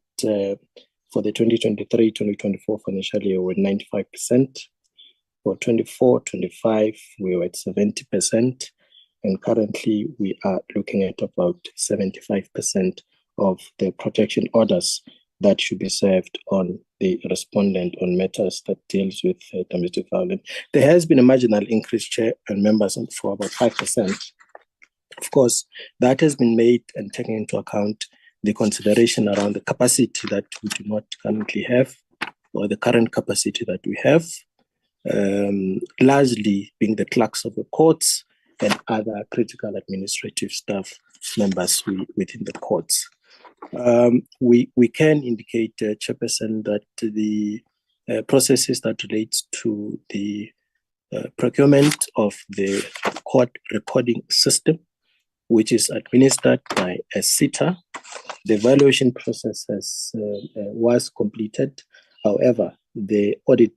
S19: for the 2023-2024 financial year were 95%. For 24-25, we were at 70%. And currently, we are looking at about 75% of the protection orders that should be served on the respondent on matters that deals with domestic violence. There has been a marginal increase, Chair and members, for about 5%. Of course, that has been made and taken into account the consideration around the capacity that we do not currently have, or the current capacity that we have, largely being the clerks of the courts and other critical administrative staff members within the courts. We can indicate, Chairperson, that the processes that relates to the procurement of the court recording system, which is administered by a SITA, the evaluation process was completed. However, the audit,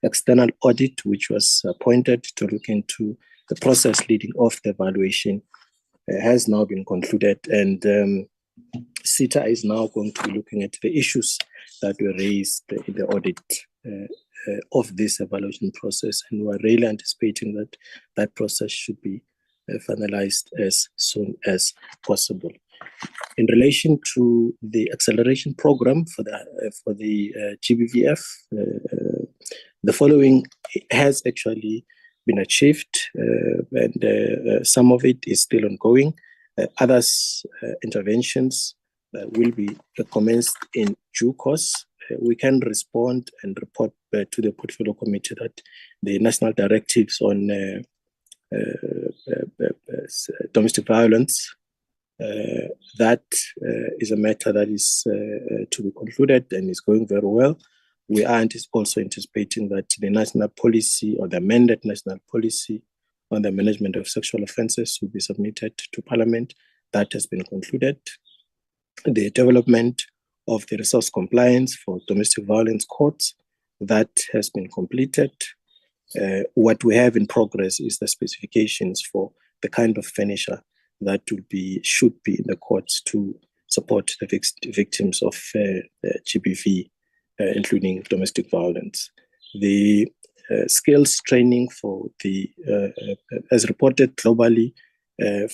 S19: external audit, which was appointed to look into the process leading off the evaluation, has now been concluded, and SITA is now going to be looking at the issues that were raised in the audit of this evaluation process, and we're really anticipating that that process should be finalized as soon as possible. In relation to the acceleration program for the GBVF, the following has actually been achieved, and some of it is still ongoing. Others interventions will be commenced in due course. We can respond and report to the portfolio committee that the national directives on domestic violence, that is a matter that is to be concluded and is going very well. We are also anticipating that the national policy, or the amended national policy on the management of sexual offences, will be submitted to Parliament. That has been concluded. The development of the resource compliance for domestic violence courts, that has been completed. What we have in progress is the specifications for the kind of furniture that should be in the courts to support the victims of GBV, including domestic violence. The skills training for the, as reported globally,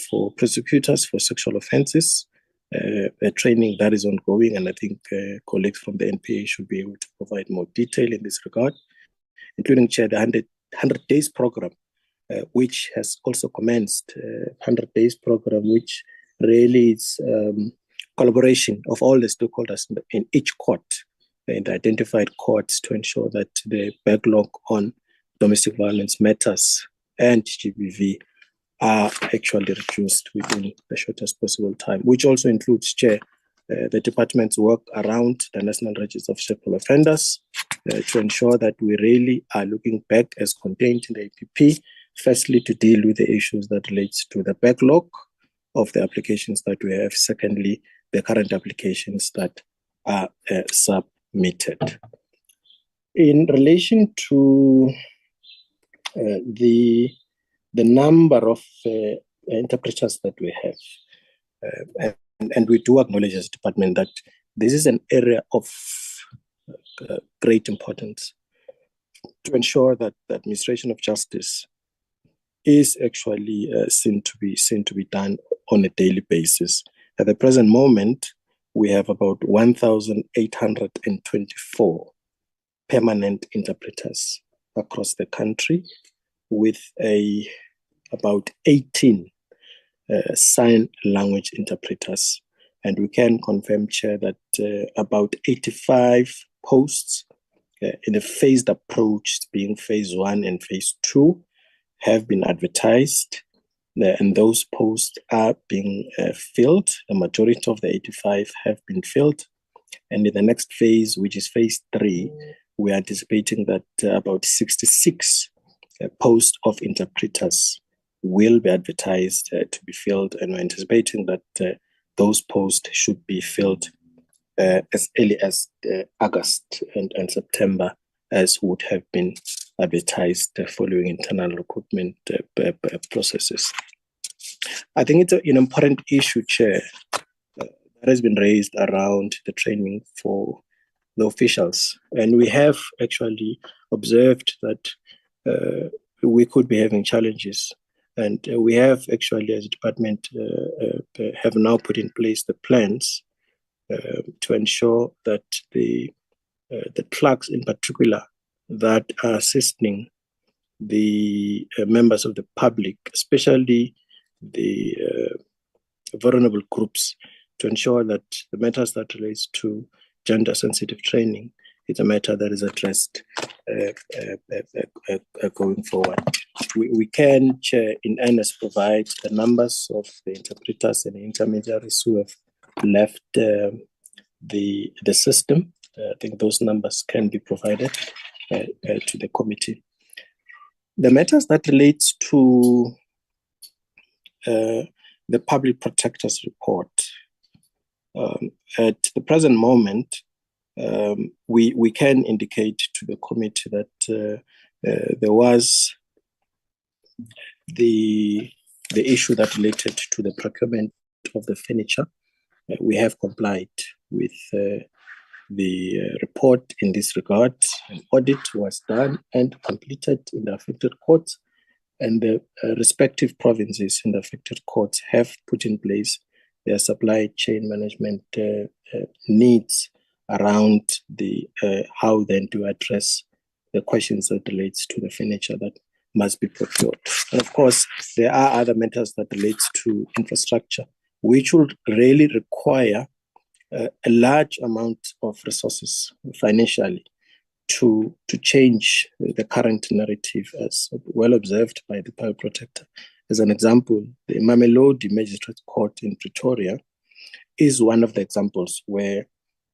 S19: for prosecutors for sexual offences, a training that is ongoing, and I think colleagues from the NPA should be able to provide more detail in this regard, including, Chair, the 100 days program, which has also commenced, 100 days program, which really is collaboration of all the stakeholders in each court, in the identified courts, to ensure that the backlog on domestic violence matters and GBV are actually reduced within the shortest possible time, which also includes, Chair, the department's work around the National Register of Sexual Offenders to ensure that we really are looking back as contained in the APP, firstly, to deal with the issues that relates to the backlog of the applications that we have, secondly, the current applications that are submitted. In relation to the number of interpreters that we have, and we do acknowledge as a department that this is an area of great importance to ensure that the administration of justice is actually seen to be done on a daily basis. At the present moment, we have about 1,824 permanent interpreters across the country, with about 18 sign language interpreters. And we can confirm, Chair, that about 85 posts in a phased approach, being phase 1 and phase 2, have been advertised, and those posts are being filled. The majority of the 85 have been filled. And in the next phase, which is phase 3, we are anticipating that about 66 posts of interpreters will be advertised to be filled, and we're anticipating that those posts should be filled as early as August and September, as would have been advertised following internal recruitment processes. I think it's an important issue, Chair, that that has been raised around the training for the officials. And we have actually observed that we could be having challenges. And we have actually, as a department, have now put in place the plans to ensure that the clerks in particular that are assisting the members of the public, especially the vulnerable groups, to ensure that the matters that relates to gender-sensitive training is a matter that is addressed going forward. We can, Chair, in earnest provide the numbers of the interpreters and intermediaries who have left the system. I think those numbers can be provided to the committee. The matters that relates to the Public Protector's report, at the present moment, we can indicate to the committee that there was the issue that related to the procurement of the furniture. We have complied with the report in this regard. An audit was done and completed in the affected courts, and the respective provinces in the affected courts have put in place their supply chain management needs around the how then to address the questions that relates to the furniture that must be procured. And of course, there are other matters that relates to infrastructure, which will really require a large amount of resources financially to change the current narrative, as well observed by the Public Protector. As an example, the Mamelodi Magistrate Court in Pretoria is one of the examples where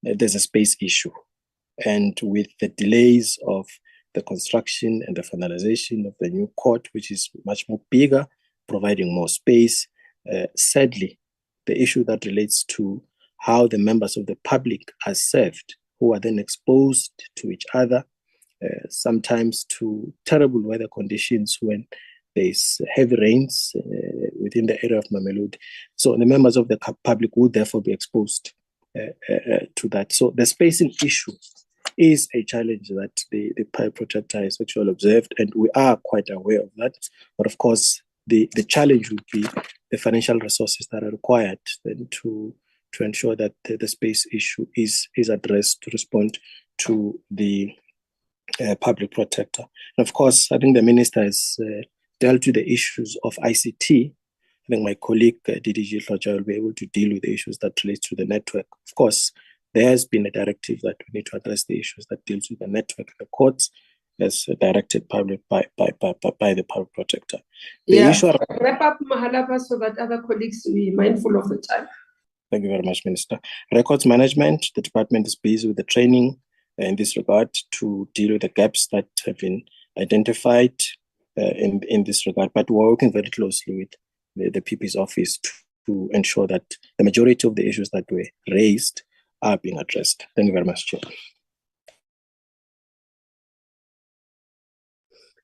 S19: there's a space issue. And with the delays of the construction and the finalization of the new court, which is much more bigger, providing more space, sadly, the issue that relates to how the members of the public are served, who are then exposed to each other, sometimes to terrible weather conditions when there's heavy rains within the area of Mamelodi. So the members of the public would therefore be exposed to that. So the spacing issue is a challenge that the Public Protector has actually observed, and we are quite aware of that. But of course, the challenge would be the financial resources that are required then to ensure that the space issue is addressed to respond to the Public Protector. And of course, I think the Minister has dealt with the issues of ICT. I think my colleague DDG Hlotja will be able to deal with the issues that relate to the network. Of course, there has been a directive that we need to address the issues that deals with the network. The courts as directed public by the Public Protector. The issue
S3: wrap up, Mahalapa, so that other colleagues will be mindful of the time.
S19: Thank you very much, Minister. Records management, the department is busy with the training in this regard to deal with the gaps that have been identified in this regard. But we're working very closely with the PP's office to ensure that the majority of the issues that were raised are being addressed. Thank you very much, Chair.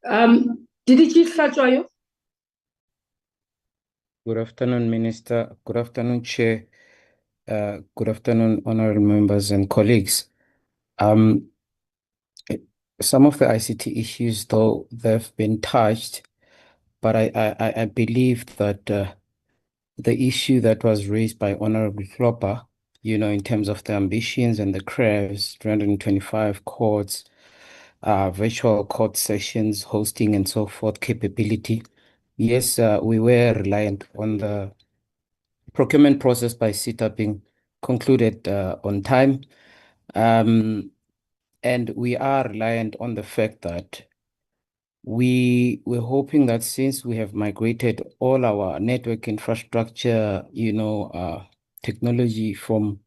S3: DDG Hlotja.
S20: Good afternoon, Minister. Good afternoon, Chair. Good afternoon, honorable members and colleagues. Some of the ICT issues, though, they've been touched, but I believe that the issue that was raised by Honorable Klopper, in terms of the ambitions and the craves, 325 courts, virtual court sessions, hosting and so forth, capability. Yes, we were reliant on the procurement process by SITA being concluded on time. And we are reliant on the fact that we're hoping that since we have migrated all our network infrastructure, technology from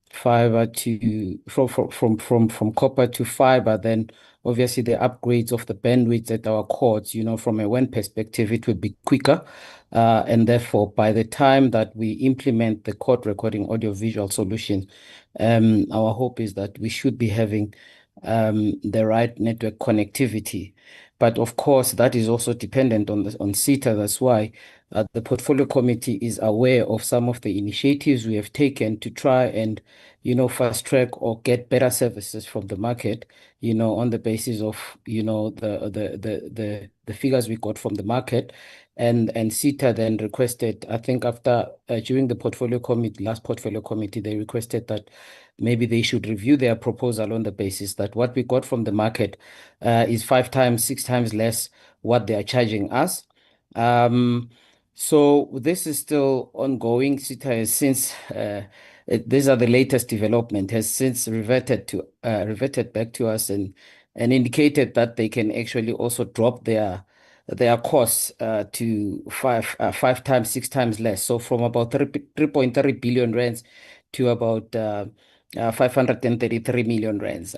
S20: fiber to from copper to fiber, then obviously the upgrades of the bandwidth at our courts, from a WAN perspective, it would be quicker. And therefore, by the time that we implement the court recording audiovisual solution, our hope is that we should be having the right network connectivity. But of course, that is also dependent on SITA. That's why the portfolio committee is aware of some of the initiatives we have taken to try and, fast track or get better services from the market, on the basis of, the figures we got from the market. And SETA then requested, I think after, during the last portfolio committee, they requested that maybe they should review their proposal on the basis that what we got from the market is 5 times, 6 times less what they are charging us. So this is still ongoing. SETA has since, these are the latest development, has since reverted back to us and indicated that they can actually also drop their costs to 5 times, 6 times less. So from about 3.3 billion rands to about 533 million rands.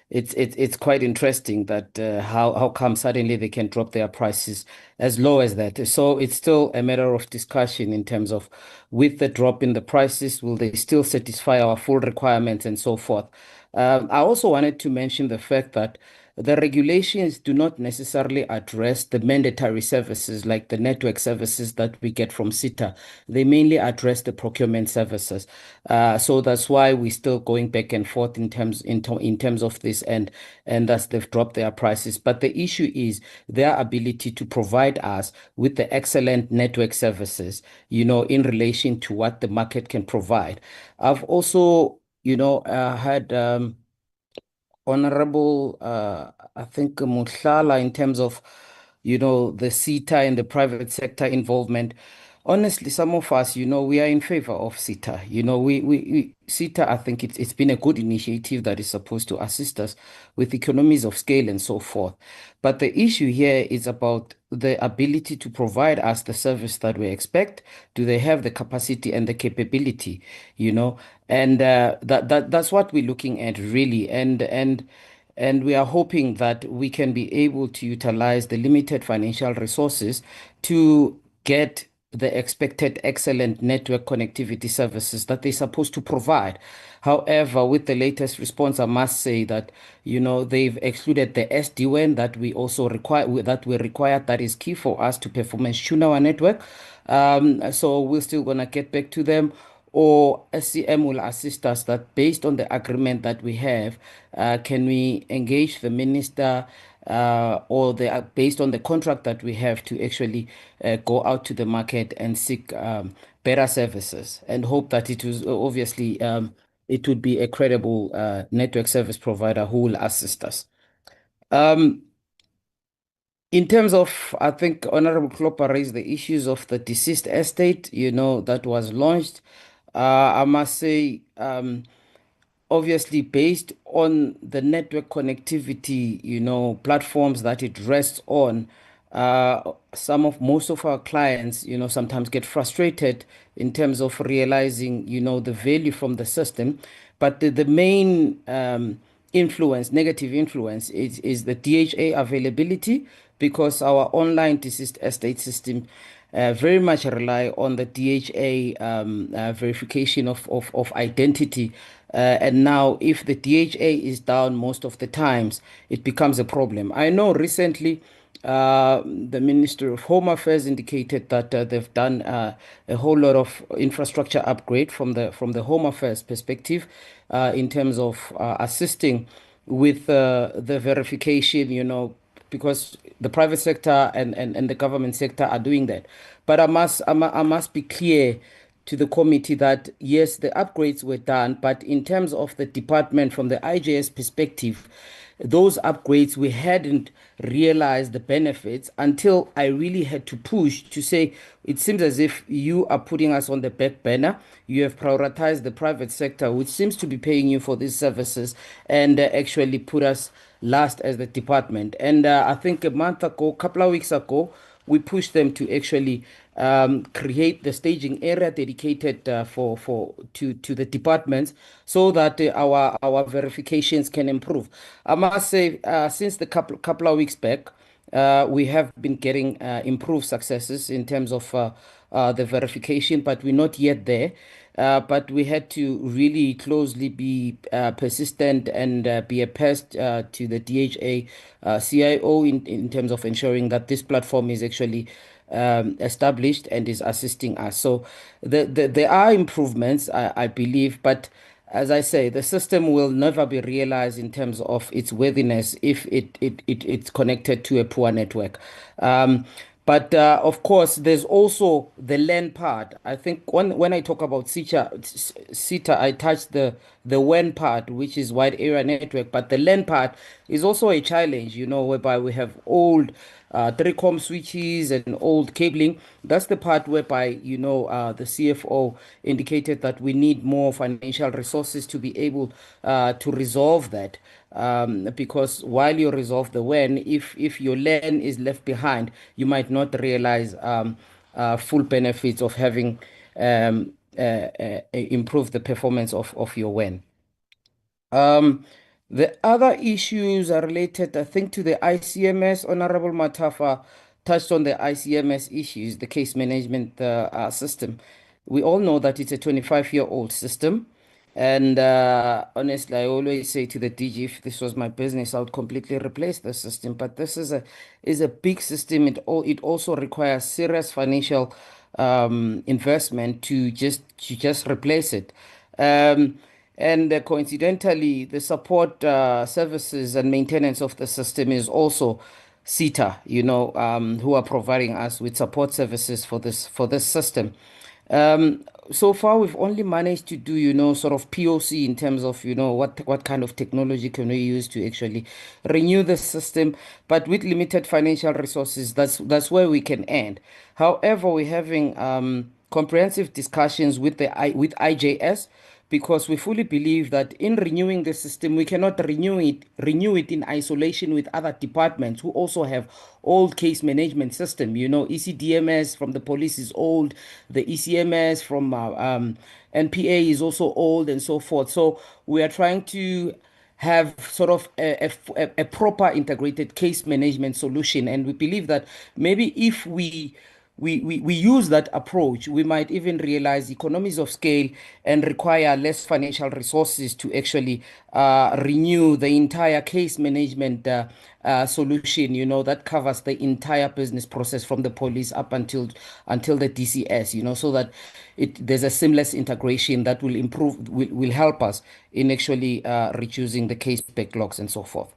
S20: It's quite interesting that how come suddenly they can drop their prices as low as that. So it's still a matter of discussion in terms of, with the drop in the prices, will they still satisfy our full requirements and so forth. I also wanted to mention the fact that the regulations do not necessarily address the mandatory services like the network services that we get from SETA. They mainly address the procurement services. So that's why we're still going back and forth in terms of this, and thus they've dropped their prices. But the issue is their ability to provide us with the excellent network services, in relation to what the market can provide. I've also, had Honorable, I think Muhlala, in terms of, the SETA and the private sector involvement. Honestly, some of us, we are in favor of SETA. SETA, I think it's been a good initiative that is supposed to assist us with economies of scale and so forth. But the issue here is about the ability to provide us the service that we expect. Do they have the capacity and the capability, And that's what we're looking at, really. And we are hoping that we can be able to utilize the limited financial resources to get the expected excellent network connectivity services that they're supposed to provide. However, with the latest response, I must say that, they've excluded the SD-WAN that we also require, that is key for us to perform and tune our network. So we're still going to get back to them, or SCM will assist us that based on the agreement that we have, can we engage the minister or based on the contract that we have to actually go out to the market and seek better services, and hope that it was obviously it would be a credible network service provider who will assist us. In terms of, I think Honorable Klopper raised the issues of the deceased estate, that was launched. I must say, obviously based on the network connectivity, platforms that it rests on, most of our clients, sometimes get frustrated in terms of realizing, the value from the system. But the main negative influence is the DHA availability, because our online deceased estate system very much rely on the DHA verification of identity. And now if the DHA is down most of the times, it becomes a problem. I know recently the Ministry of Home Affairs indicated that they've done a whole lot of infrastructure upgrade from the Home Affairs perspective in terms of assisting with the verification, because the private sector and the government sector are doing that. But I must be clear to the committee that yes, the upgrades were done, but in terms of the department from the IJS perspective, those upgrades, we hadn't realized the benefits until I really had to push to say, it seems as if you are putting us on the back burner. You have prioritized the private sector, which seems to be paying you for these services, and actually put us last as the department. And I think a couple of weeks ago, we pushed them to actually create the staging area dedicated to the departments, so that our verifications can improve. I must say, since the couple of weeks back, we have been getting improved successes in terms of the verification, but we're not yet there. but we had to really closely be persistent and be a pest to the DHA CIO in terms of ensuring that this platform is actually established and is assisting us. So there are improvements, I believe, but as I say, the system will never be realized in terms of its worthiness if it's connected to a poor network. But of course, there's also the LAN part. I think when I talk about SITA, I touched the WAN part, which is wide area network, but the LAN part is also a challenge, whereby we have old 3-com switches and old cabling. That's the part whereby, the CFO indicated that we need more financial resources to be able to resolve that. Because while you resolve the WAN, if your LAN is left behind, you might not realize full benefits of having improved the performance of your WAN. The other issues are related, I think, to the ICMS. Honorable Matafa touched on the ICMS issues, the case management system. We all know that it's a 25-year-old system. And honestly, I always say to the DG, if this was my business, I would completely replace the system. But this is a big system. It also requires serious financial investment to just replace it. And coincidentally, the support services and maintenance of the system is also SITA, who are providing us with support services for this system. So far, we've only managed to do, sort of POC in terms of, what kind of technology can we use to actually renew the system. But with limited financial resources, that's where we can end. However, we're having comprehensive discussions with IJS, because we fully believe that in renewing the system, we cannot renew it in isolation with other departments who also have old case management system. ECDMS from the police is old, the ECMS from NPA is also old, and so forth. So we are trying to have sort of a proper integrated case management solution, and we believe that maybe if we use that approach, we might even realize economies of scale and require less financial resources to actually renew the entire case management solution, that covers the entire business process from the police up until the DCS, so that there's a seamless integration that will help us in actually reducing the case backlogs and so forth.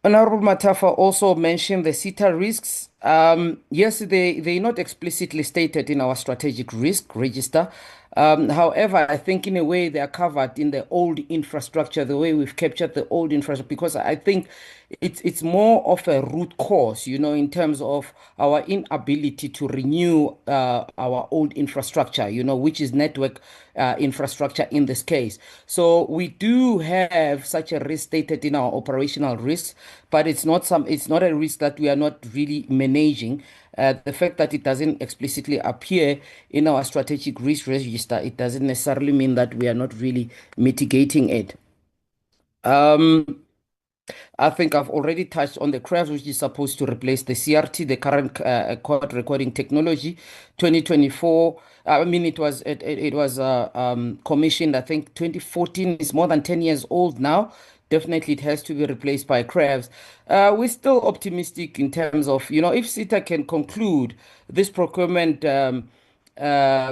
S20: Honorable Matafa also mentioned the SITA risks. Yes, they're not explicitly stated in our strategic risk register. However, I think in a way they are covered in the old infrastructure, the way we've captured the old infrastructure, because I think it's more of a root cause, in terms of our inability to renew our old infrastructure, which is network infrastructure in this case. So we do have such a risk stated in our operational risks, but it's not a risk that we are not really managing. The fact that it doesn't explicitly appear in our strategic risk register, it doesn't necessarily mean that we are not really mitigating it. I think I've already touched on the CREVS, which is supposed to replace the CRT, the current court recording technology. 2024, I mean, it was commissioned, I think 2014, is more than 10 years old now. Definitely it has to be replaced by CREVS. We're still optimistic in terms of, if SITA can conclude this procurement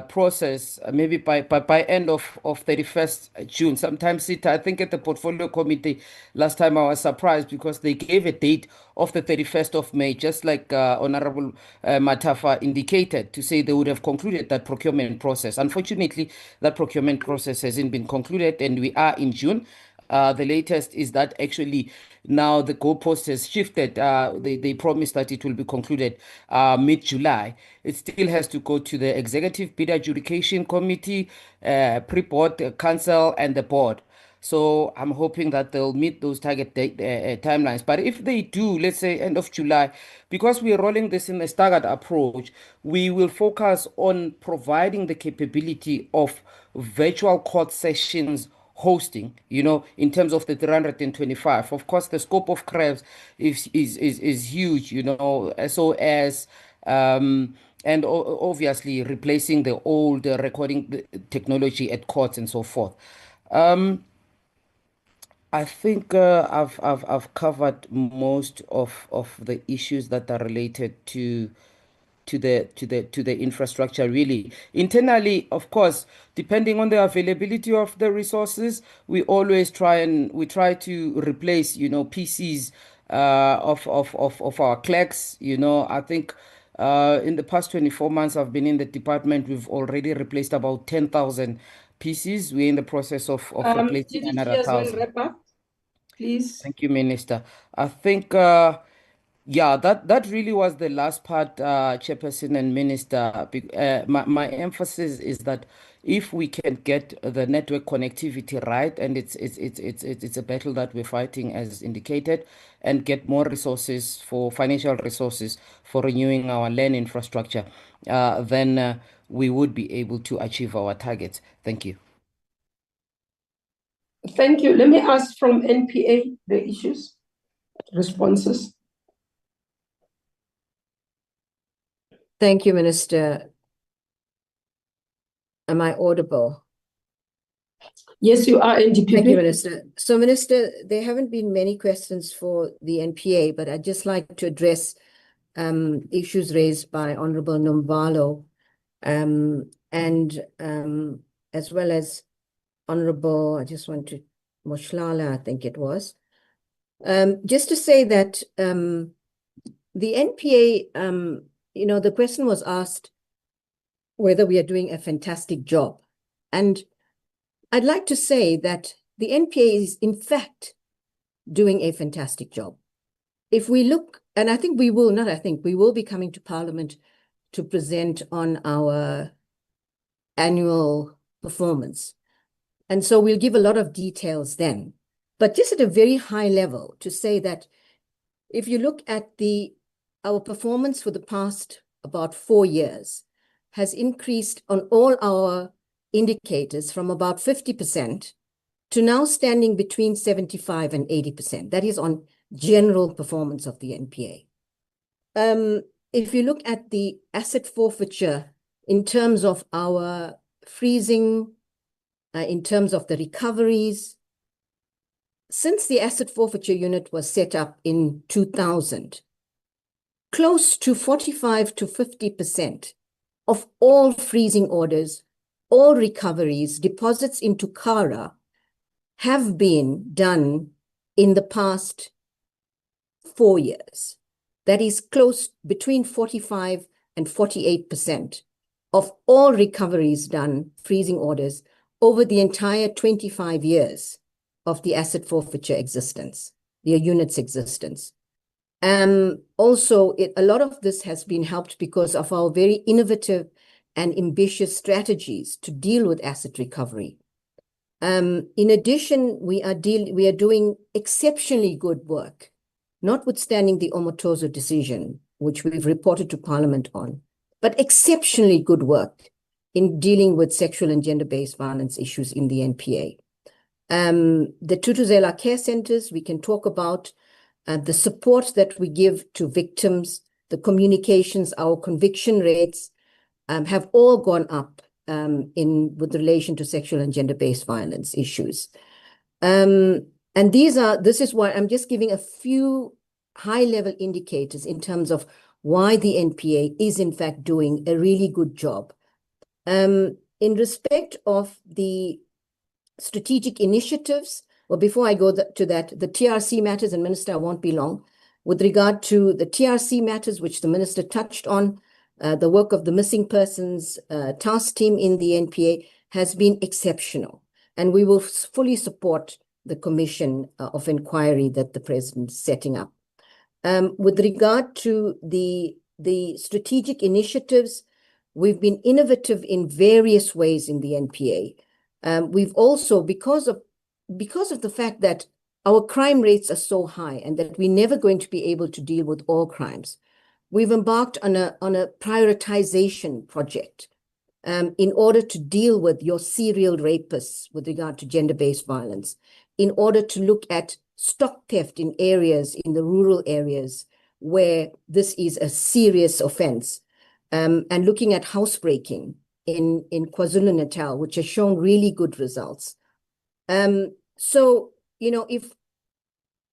S20: process maybe by end of 31st June. Sometimes SITA, I think at the portfolio committee last time, I was surprised because they gave a date of the 31st of May, just like Honorable Matafa indicated, to say they would have concluded that procurement process. Unfortunately, that procurement process hasn't been concluded, and we are in June. The latest is that actually now the goalpost has shifted. They promised that it will be concluded mid-July. It still has to go to the Executive Bid Adjudication Committee, Pre-Board Council, and the board. So I'm hoping that they'll meet those target timelines. But if they do, let's say end of July, because we're rolling this in a staggered approach, we will focus on providing the capability of virtual court sessions hosting, in terms of the 325. Of course, the scope of CREVS is huge, so as and obviously replacing the old recording technology at courts and so forth. I think I've covered most of the issues that are related to the infrastructure. Really, internally, of course, depending on the availability of the resources, we always try to replace, PCs of our clerks. I think in the past 24 months I've been in the department, we've already replaced about 10,000 PCs. We're in the process of replacing
S3: DDG
S20: another
S3: as well,
S20: 1,000.
S3: wrap up, please.
S20: Thank you, Minister. I think, yeah, that really was the last part, Chairperson and Minister. My emphasis is that if we can get the network connectivity right, and it's a battle that we're fighting as indicated, and get more resources for financial resources for renewing our land infrastructure, then we would be able to achieve our targets. Thank you.
S3: Thank you. Let me ask from NPA the issues, responses.
S12: Thank you, Minister. Am I audible?
S3: Yes, you are, NDPP.
S12: Thank you, Minister. So, Minister, there haven't been many questions for the NPA, but I'd just like to address issues raised by Honorable Nombalo, and as well as Honorable, Moshlala, I think it was. Just to say that the NPA, the question was asked whether we are doing a fantastic job. And I'd like to say that the NPA is, in fact, doing a fantastic job. If we look, and I think we will, not I think, we will be coming to Parliament to present on our annual performance. And so we'll give a lot of details then. But just at a very high level, to say that if you look at our performance for the past about 4 years has increased on all our indicators from about 50% to now standing between 75 and 80%. That is on general performance of the NPA. If you look at the asset forfeiture in terms of our freezing, in terms of the recoveries, since the asset forfeiture unit was set up in 2000, close to 45 to 50% of all freezing orders, all recoveries, deposits into KARA have been done in the past 4 years. That is close between 45 and 48% of all recoveries done, freezing orders, over the entire 25 years of the asset forfeiture existence, the unit's existence. Also, a lot of this has been helped because of our very innovative and ambitious strategies to deal with asset recovery. In addition, we are doing exceptionally good work, notwithstanding the Omotozo decision, which we've reported to Parliament on, but exceptionally good work in dealing with sexual and gender-based violence issues in the NPA. The Tutuzela care centers, we can talk about the support that we give to victims, the communications, our conviction rates have all gone up with relation to sexual and gender-based violence issues. And this is why I'm just giving a few high-level indicators in terms of why the NPA is in fact doing a really good job. In respect of the strategic initiatives, well, before I go to that, the TRC matters, and Minister, I won't be long. With regard to the TRC matters, which the Minister touched on, the work of the missing persons task team in the NPA has been exceptional, and we will fully support the commission of inquiry that the President is setting up. With regard to the strategic initiatives, we've been innovative in various ways in the NPA. We've also, because of the fact that our crime rates are so high and that we're never going to be able to deal with all crimes, we've embarked on a prioritization project in order to deal with your serial rapists with regard to gender-based violence, in order to look at stock theft in areas, in the rural areas where this is a serious offense. and looking at housebreaking in KwaZulu-Natal, which has shown really good results. So, you know,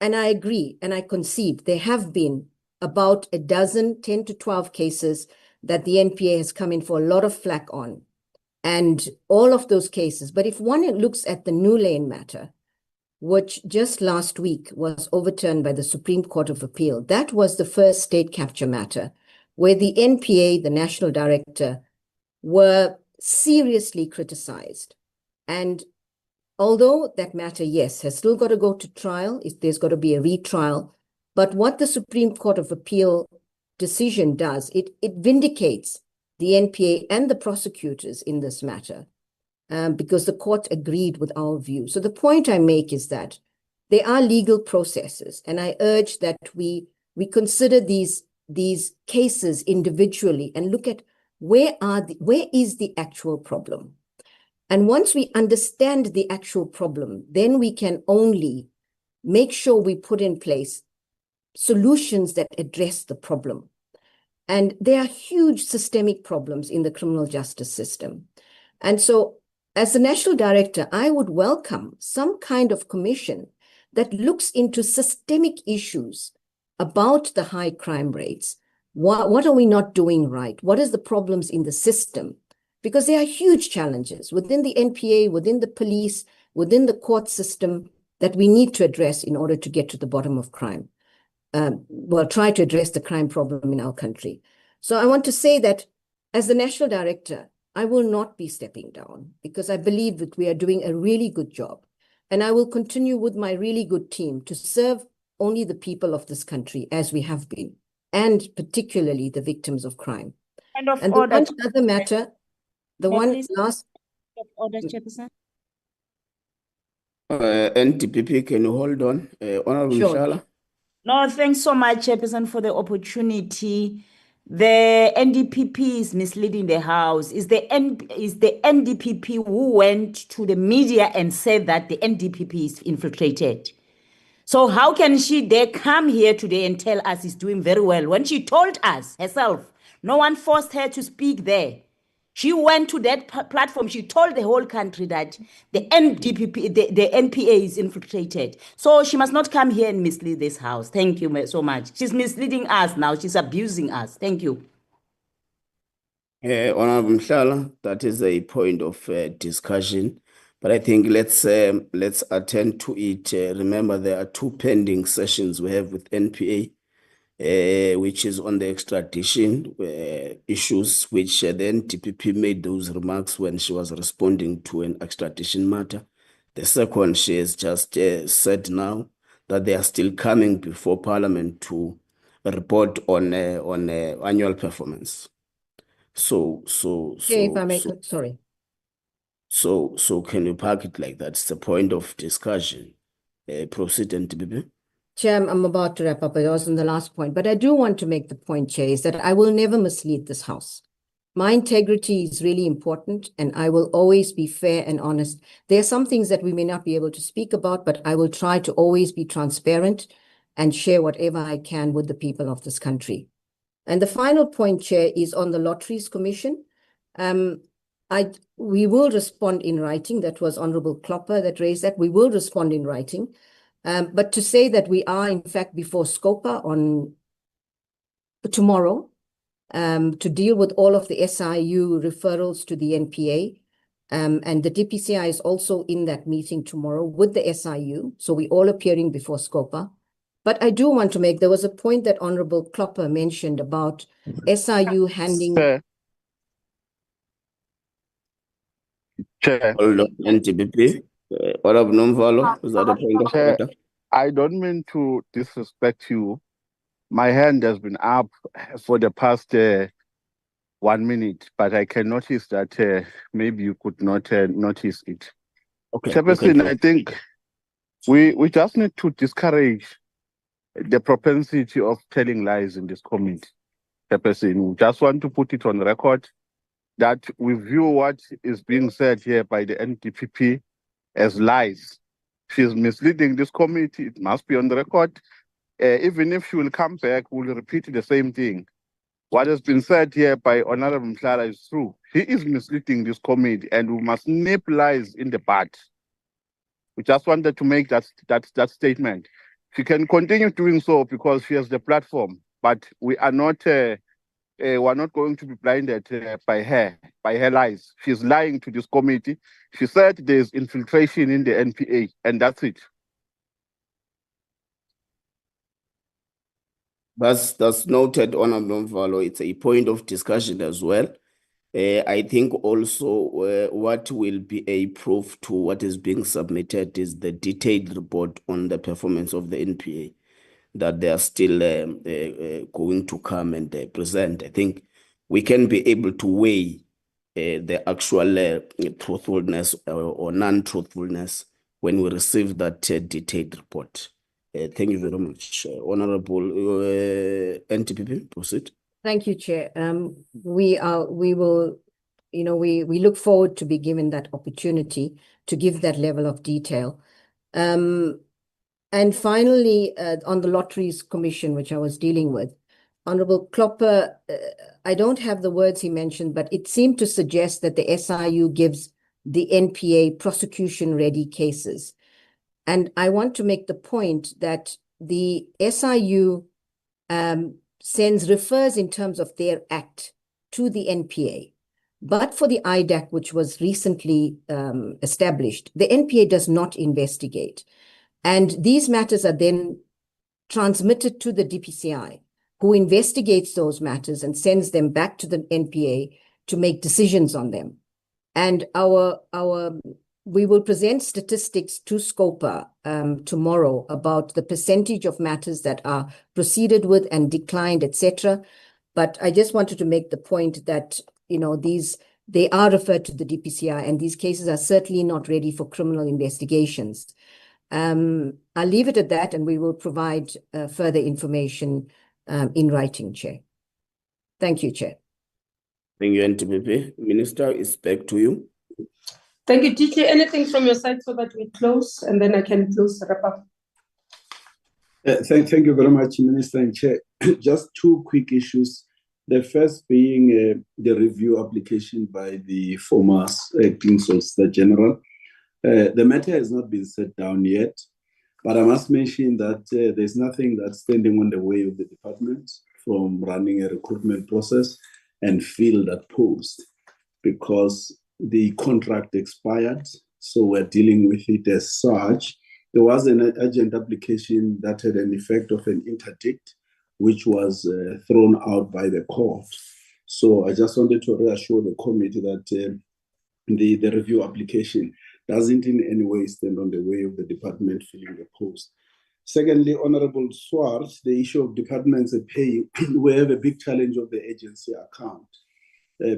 S12: and I agree and I concede, there have been about 10 to 12 cases that the NPA has come in for a lot of flack on, and all of those cases. But if one looks at the New Lane matter, which just last week was overturned by the Supreme Court of Appeal, that was the first state capture matter where the NPA, the national director, were seriously criticized. And although that matter, yes, has still got to go to trial, there's got to be a retrial, but what the Supreme Court of Appeal decision does, it vindicates the NPA and the prosecutors in this matter, because the court agreed with our view. So the point I make is that there are legal processes, and I urge that we consider these cases individually and look at where is the actual problem. And once we understand the actual problem, then we can only make sure we put in place solutions that address the problem. And there are huge systemic problems in the criminal justice system. And so as the national director, I would welcome some kind of commission that looks into systemic issues about the high crime rates. What are we not doing right? What is the problems in the system? Because there are huge challenges within the NPA, within the police, within the court system that we need to address in order to get to the bottom of crime. Try to address the crime problem in our country. So I want to say that as the national director, I will not be stepping down because I believe that we are doing a really good job. And I will continue with my really good team to serve only the people of this country as we have been, and particularly the victims of crime.
S4: Point of
S12: and
S4: order.
S12: the one other matter, the
S4: May I
S12: one
S4: please?
S12: last...
S4: Order, Chairperson.
S2: NTPP, can you hold on? Honorable
S12: Sure.
S2: Mshala?
S4: No, thanks so much, Chairperson, for the opportunity. The NDPP is misleading the House. Is the NDPP who went to the media and said that the NDPP is infiltrated. So how can she dare come here today and tell us it's doing very well when she told us herself? No one forced her to speak there. She went to that platform. She told the whole country that the NDPP, the NPA is infiltrated. So she must not come here and mislead this House. Thank you so much. She's misleading us now. She's abusing us. Thank you.
S2: Honorable Mshala, that is a point of discussion, but I think let's attend to it. Remember, there are 2 pending sessions we have with NPA, which is on the extradition issues, which the NTPP made those remarks when she was responding to an extradition matter. The second, she has just said now that they are still coming before Parliament to report on annual performance. So
S12: sorry.
S2: So can you park it like that? It's a point of discussion. Proceed, NTPP.
S12: Chair, I'm about to wrap up. I was on the last point, but I do want to make the point, Chair, is that I will never mislead this House. My integrity is really important, and I will always be fair and honest. There are some things that we may not be able to speak about, but I will try to always be transparent and share whatever I can with the people of this country. And the final point, Chair, is on the Lotteries Commission. We will respond in writing. That was Honorable Klopper that raised that. We will respond in writing. But to say that we are, in fact, before SCOPA on tomorrow to deal with all of the SIU referrals to the NPA, and the DPCI is also in that meeting tomorrow with the SIU. So we're all appearing before SCOPA. But I do want to make, there was a point that Honorable Klopper mentioned about SIU handing...
S5: Chair.
S2: Hold on, NTPP. Honorable Nomvalo, is that a point of order?
S5: I don't mean to disrespect you. My hand has been up for the past 1 minute, but I can notice that maybe you could not notice it.
S2: Okay.
S5: Chairperson, I think we just need to discourage the propensity of telling lies in this committee. Chairperson, we just want to put it on record that we view what is being said here by the NDPP as lies. She's misleading this committee. It must be on the record. Even if she will come back, we'll repeat the same thing. what has been said here by Honorable Mhlala is true. He is misleading this committee, and we must nip lies in the bud. We just wanted to make that statement. She can continue doing so because she has the platform, but we are not going to be blinded by her lies. She's lying to this committee. She said there's infiltration in the NPA, and that's it.
S2: That's noted, Honorable Mvalo. It's a point of discussion as well. I think also what will be a proof to what is being submitted is the detailed report on the performance of the NPA that they are still going to come and present. I think we can be able to weigh the actual truthfulness or non-truthfulness when we receive that detailed report. Thank you very much. Honorable NTPP, proceed.
S12: Thank you, Chair. We will, we look forward to be given that opportunity to give that level of detail. And finally, on the Lotteries Commission, which I was dealing with, Honorable Klopper, I don't have the words he mentioned, but it seemed to suggest that the SIU gives the NPA prosecution-ready cases. And I want to make the point that the SIU refers in terms of their act to the NPA. But for the IDAC, which was recently established, the NPA does not investigate. And these matters are then transmitted to the DPCI, who investigates those matters and sends them back to the NPA to make decisions on them. And we will present statistics to SCOPA tomorrow about the percentage of matters that are proceeded with and declined, etc. But I just wanted to make the point that, they are referred to the DPCI, and these cases are certainly not ready for criminal investigations. I'll leave it at that, and we will provide further information in writing, Chair. Thank you, Chair.
S2: Thank you, NTPP. Minister, it's back to you.
S3: Thank you, DG. Anything from your side so that we close, and then I can close the wrap up.
S8: Thank you very much, Minister and Chair. Just two quick issues. The first being the review application by the former acting Solicitor General. The matter has not been set down yet, but I must mention that there's nothing that's standing on the way of the department from running a recruitment process and fill that post, because the contract expired, so we're dealing with it as such. There was an urgent application that had an effect of an interdict, which was thrown out by the court. So I just wanted to reassure the committee that the review application doesn't in any way stand on the way of the department filling the post. Secondly, Honorable Swartz, the issue of departments pay, we have a big challenge of the agency account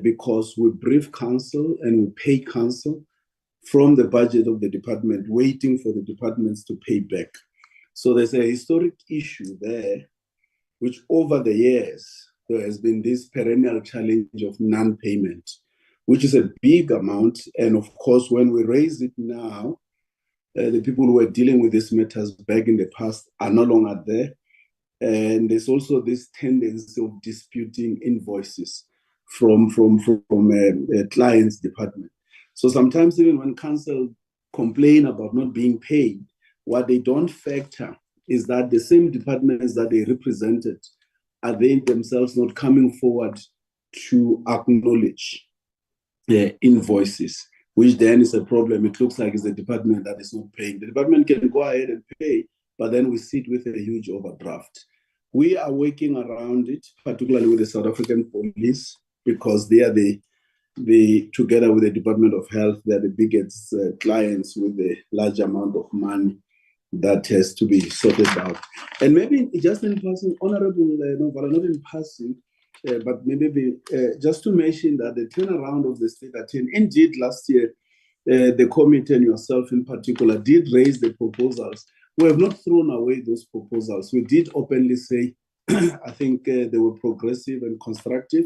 S8: because we brief council and we pay council from the budget of the department, waiting for the departments to pay back. So there's a historic issue there, which over the years, there has been this perennial challenge of non-payment, which is a big amount. And of course, when we raise it now, the people who were dealing with these matters back in the past are no longer there. And there's also this tendency of disputing invoices from a client's department. So sometimes even when council complain about not being paid, what they don't factor is that the same departments that they represented, are they themselves not coming forward to acknowledge the invoices, which then is a problem. It looks like it's the department that is not paying. The department can go ahead and pay, but then we sit with a huge overdraft. We are working around it, particularly with the South African police, because they are together with the Department of Health, they're the biggest clients with a large amount of money that has to be sorted out. And maybe just in passing, Honorable Novala, not in passing, but maybe just to mention that the turnaround of the state attendant, indeed last year, the committee and yourself in particular did raise the proposals. We have not thrown away those proposals. We did openly say, I think they were progressive and constructive,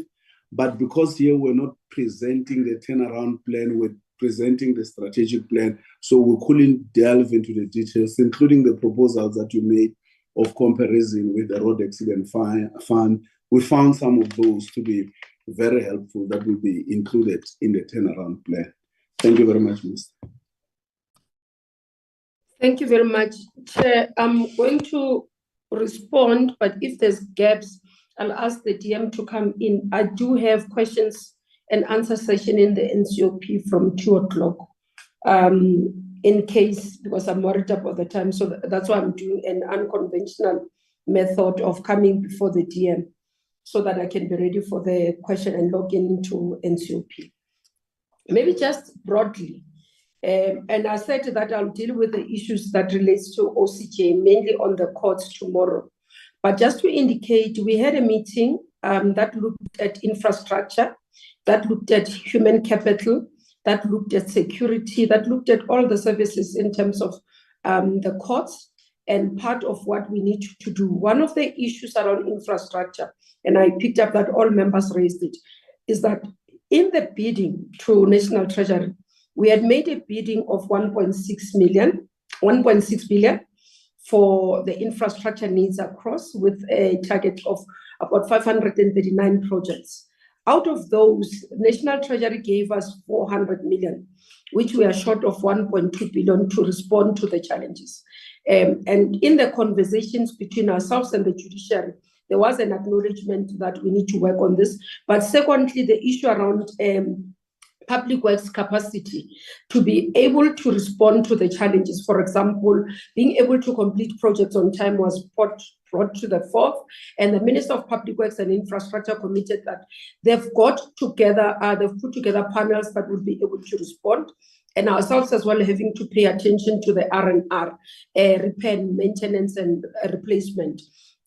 S8: but because here we're not presenting the turnaround plan, we're presenting the strategic plan, so we couldn't delve into the details, including the proposals that you made of comparison with the road accident fund. We found some of those to be very helpful that will be included in the turnaround plan. Thank you very much, Minister.
S3: Thank you very much, Chair. I'm going to respond, but if there's gaps, I'll ask the DM to come in. I do have questions and answer session in the NCOP from 2 o'clock. In case, because I'm worried about the time, so that's why I'm doing an unconventional method of coming before the DM, so that I can be ready for the question and log into NCOP. Maybe just broadly, and I said that I'll deal with the issues that relates to OCJ, mainly on the courts tomorrow. But just to indicate, we had a meeting that looked at infrastructure, that looked at human capital, that looked at security, that looked at all the services in terms of the courts and part of what we need to do. One of the issues around infrastructure, and I picked up that all members raised it, is that in the bidding to National Treasury, we had made a bidding of 1.6 billion for the infrastructure needs across, with a target of about 539 projects. Out of those, National Treasury gave us 400 million, which we are short of 1.2 billion to respond to the challenges. And in the conversations between ourselves and the judiciary, there was an acknowledgement that we need to work on this. But secondly, the issue around public works capacity to be able to respond to the challenges. For example, being able to complete projects on time was brought to the fore, and the Minister of Public Works and Infrastructure committed that they've put together panels that will be able to respond, and ourselves as well having to pay attention to the R&R, repair, maintenance and replacement,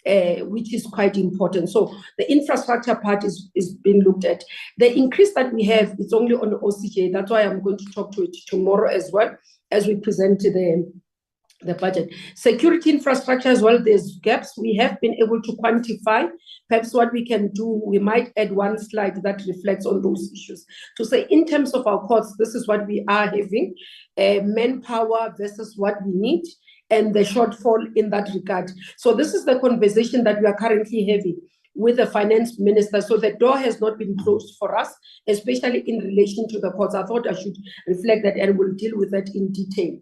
S3: which is quite important. So the infrastructure part is being looked at. The increase that we have is only on OCJ. That's why I'm going to talk to it tomorrow as well, as we present the budget. Security infrastructure as well, there's gaps. We have been able to quantify. Perhaps what we can do, we might add one slide that reflects on those issues to say, in terms of our costs, this is what we are having, manpower versus what we need, and the shortfall in that regard. So this is the conversation that we are currently having with the finance minister. So the door has not been closed for us, especially in relation to the courts. I thought I should reflect that, and we'll deal with that in detail.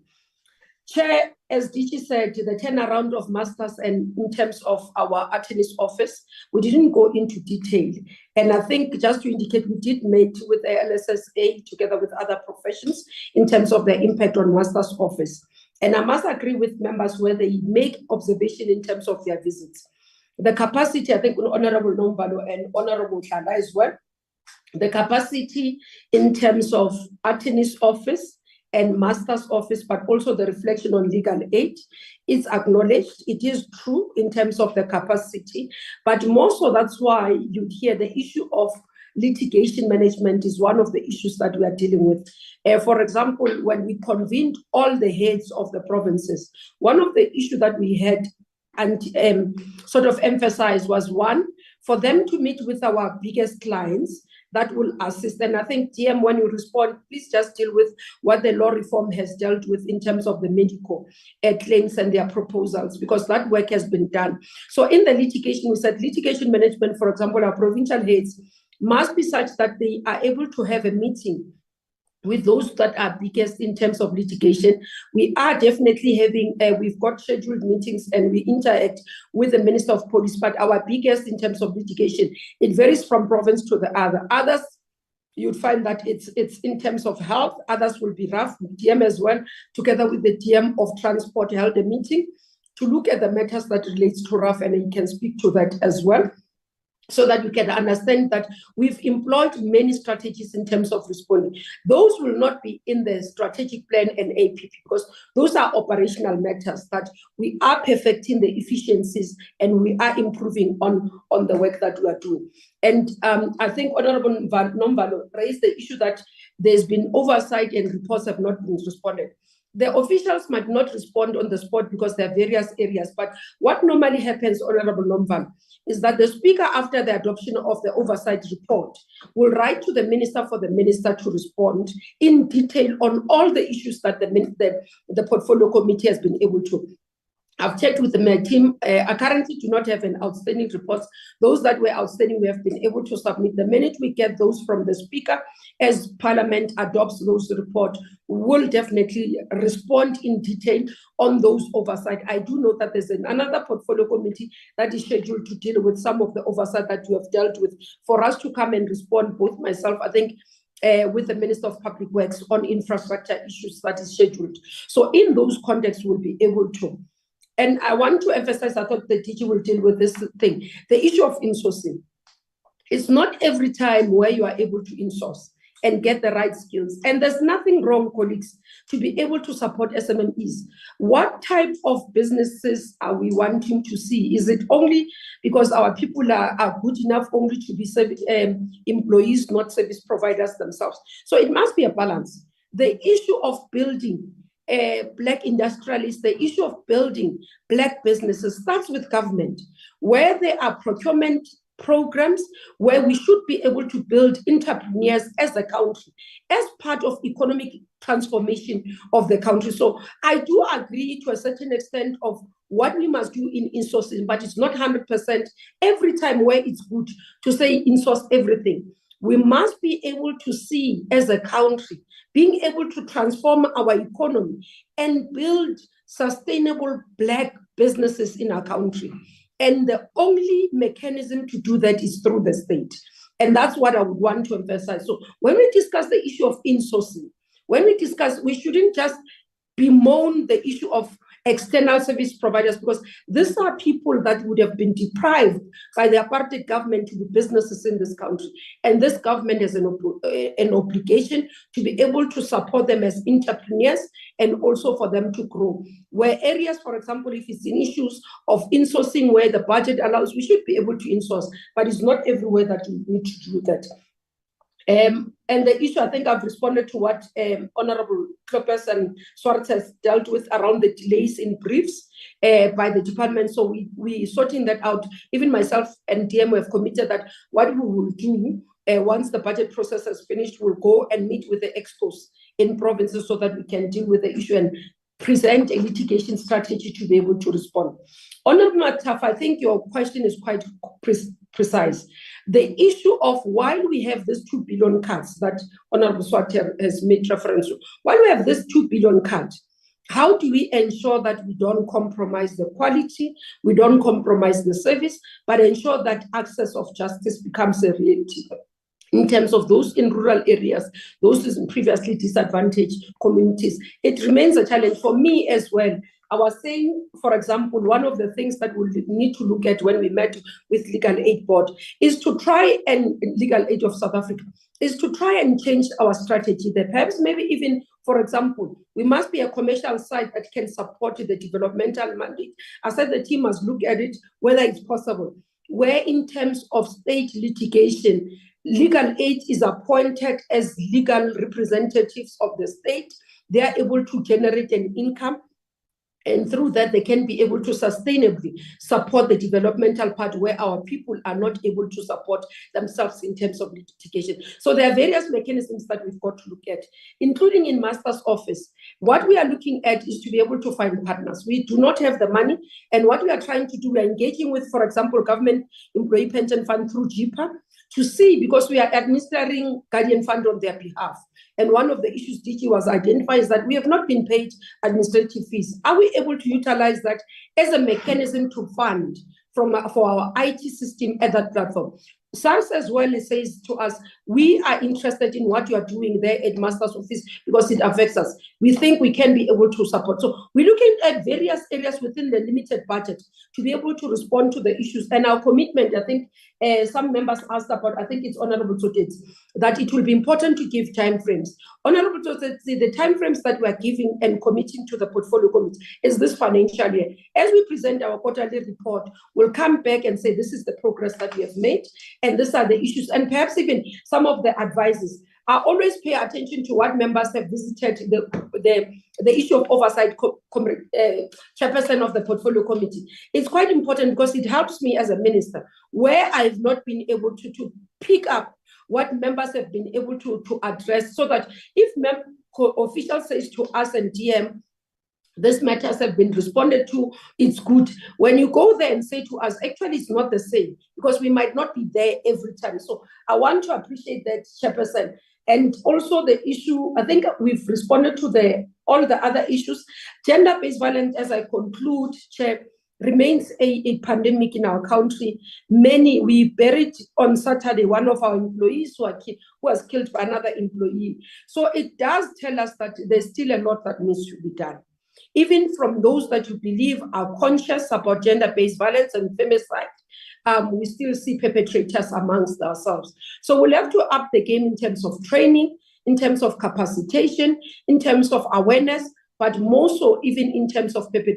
S3: Chair, as DG said, the turnaround of masters, and in terms of our attorney's office, we didn't go into detail. And I think just to indicate, we did meet with the LSSA together with other professions in terms of the impact on master's office. And I must agree with members where they make observation in terms of their visits. The capacity, I think Honorable Nombalo and Honorable Tlanga as well, the capacity in terms of attorney's office and master's office, but also the reflection on legal aid is acknowledged. It is true in terms of the capacity, but more so that's why you hear the issue of litigation management is one of the issues that we are dealing with. For example, when we convened all the heads of the provinces, one of the issues that we had and sort of emphasized was, one, for them to meet with our biggest clients that will assist. And I think, DM, when you respond, please just deal with what the law reform has dealt with in terms of the medical claims and their proposals, because that work has been done. So in the litigation, we said litigation management, for example, our provincial heads must be such that they are able to have a meeting with those that are biggest in terms of litigation. We are definitely having, we've got scheduled meetings and we interact with the Minister of Police, but our biggest in terms of litigation, it varies from province to the other. Others, you'd find that it's in terms of health, others will be rough. DM as well, together with the DM of transport, held a meeting to look at the matters that relates to rough, and you can speak to that as well, so that you can understand that we've employed many strategies in terms of responding. Those will not be in the strategic plan and APP, because those are operational matters that we are perfecting the efficiencies and we are improving on the work that we are doing. And I think Honorable Nombalo raised the issue that there's been oversight and reports have not been responded. The officials might not respond on the spot because there are various areas, but what normally happens, Honorable Nombalo, is that the Speaker, after the adoption of the oversight report, will write to the Minister for the Minister to respond in detail on all the issues that the Portfolio Committee has been able to I've checked with my team. I currently do not have an outstanding report. Those that were outstanding, we have been able to submit. The minute we get those from the Speaker, as Parliament adopts those reports, we'll definitely respond in detail on those oversight. I do know that there's another portfolio committee that is scheduled to deal with some of the oversight that you have dealt with. For us to come and respond, both myself, I think, with the Minister of Public Works on infrastructure issues that is scheduled. So in those contexts, we'll be able to. And I want to emphasize, I thought the DG will deal with this thing, the issue of insourcing. It's not every time where you are able to insource and get the right skills. And there's nothing wrong, colleagues, to be able to support SMMEs. What type of businesses are we wanting to see? Is it only because our people are good enough only to be employees, not service providers themselves? So it must be a balance. The issue of building Black industrialists, the issue of building Black businesses starts with government, where there are procurement programs, where we should be able to build entrepreneurs as a country, as part of economic transformation of the country. So I do agree to a certain extent of what we must do in insourcing, but it's not 100% every time where it's good to say insource everything. We must be able to see as a country, being able to transform our economy and build sustainable Black businesses in our country. And the only mechanism to do that is through the state. And that's what I would want to emphasize. So when we discuss the issue of insourcing, when we discuss, we shouldn't just bemoan the issue of external service providers, because these are people that would have been deprived by the apartheid government to be businesses in this country. And this government has an obligation to be able to support them as entrepreneurs and also for them to grow. Where areas, for example, if it's in issues of insourcing where the budget allows, we should be able to insource, but it's not everywhere that we need to do that. And the issue, I think I've responded to what Honorable Kloppers and Swartz has dealt with around the delays in briefs by the department. So we sorting that out. Even myself and DM have committed that what we will do once the budget process is finished, we'll go and meet with the experts in provinces so that we can deal with the issue and present a litigation strategy to be able to respond. Honorable Mataf, I think your question is quite precise. The issue of while we have this 2 billion cuts that Honorable Swartz has made reference to, while we have this 2 billion cut, how do we ensure that we don't compromise the quality, we don't compromise the service, but ensure that access of justice becomes a reality? In terms of those in rural areas, those in previously disadvantaged communities, it remains a challenge for me as well. I was saying, for example, one of the things that we'll need to look at when we met with Legal Aid Board is to try and, Legal Aid of South Africa, is to try and change our strategy there. Perhaps maybe even, for example, we must be a commercial side that can support the developmental mandate. I said the team must look at it, whether it's possible, where in terms of state litigation, legal aid is appointed as legal representatives of the state. They are able to generate an income, and through that, they can be able to sustainably support the developmental part where our people are not able to support themselves in terms of litigation. So there are various mechanisms that we've got to look at, including in Master's Office. What we are looking at is to be able to find partners. We do not have the money, and what we are trying to do, we are engaging with, for example, Government Employee Pension Fund through GPA to see, because we are administering Guardian Fund on their behalf. And one of the issues DG was identified is that we have not been paid administrative fees. Are we able to utilize that as a mechanism to fund for our IT system at that platform? SARS as well says to us, we are interested in what you are doing there at Master's Office because it affects us. We think we can be able to support. So we're looking at various areas within the limited budget to be able to respond to the issues. And our commitment, I think some members asked about, I think it's Honorable Tsotetsi, that it will be important to give timeframes. Honorable Tsotetsi, the timeframes that we are giving and committing to the portfolio committee is this financial year. As we present our quarterly report, we'll come back and say this is the progress that we have made, and these are the issues. And perhaps even some of the advices. I always pay attention to what members have visited the issue of oversight, chairperson of the portfolio committee. It's quite important because it helps me as a minister where I've not been able to pick up what members have been able to address, so that if official says to us and DM, These matters have been responded to. It's good. When you go there and say to us, actually, it's not the same, because we might not be there every time. So I want to appreciate that, Chairperson. And also the issue, I think we've responded to all the other issues. Gender-based violence, as I conclude, Chair, remains a pandemic in our country. We buried on Saturday one of our employees who was killed by another employee. So it does tell us that there's still a lot that needs to be done. Even from those that you believe are conscious about gender-based violence and femicide, we still see perpetrators amongst ourselves. So we'll have to up the game in terms of training, in terms of capacitation, in terms of awareness, but more so even in terms of in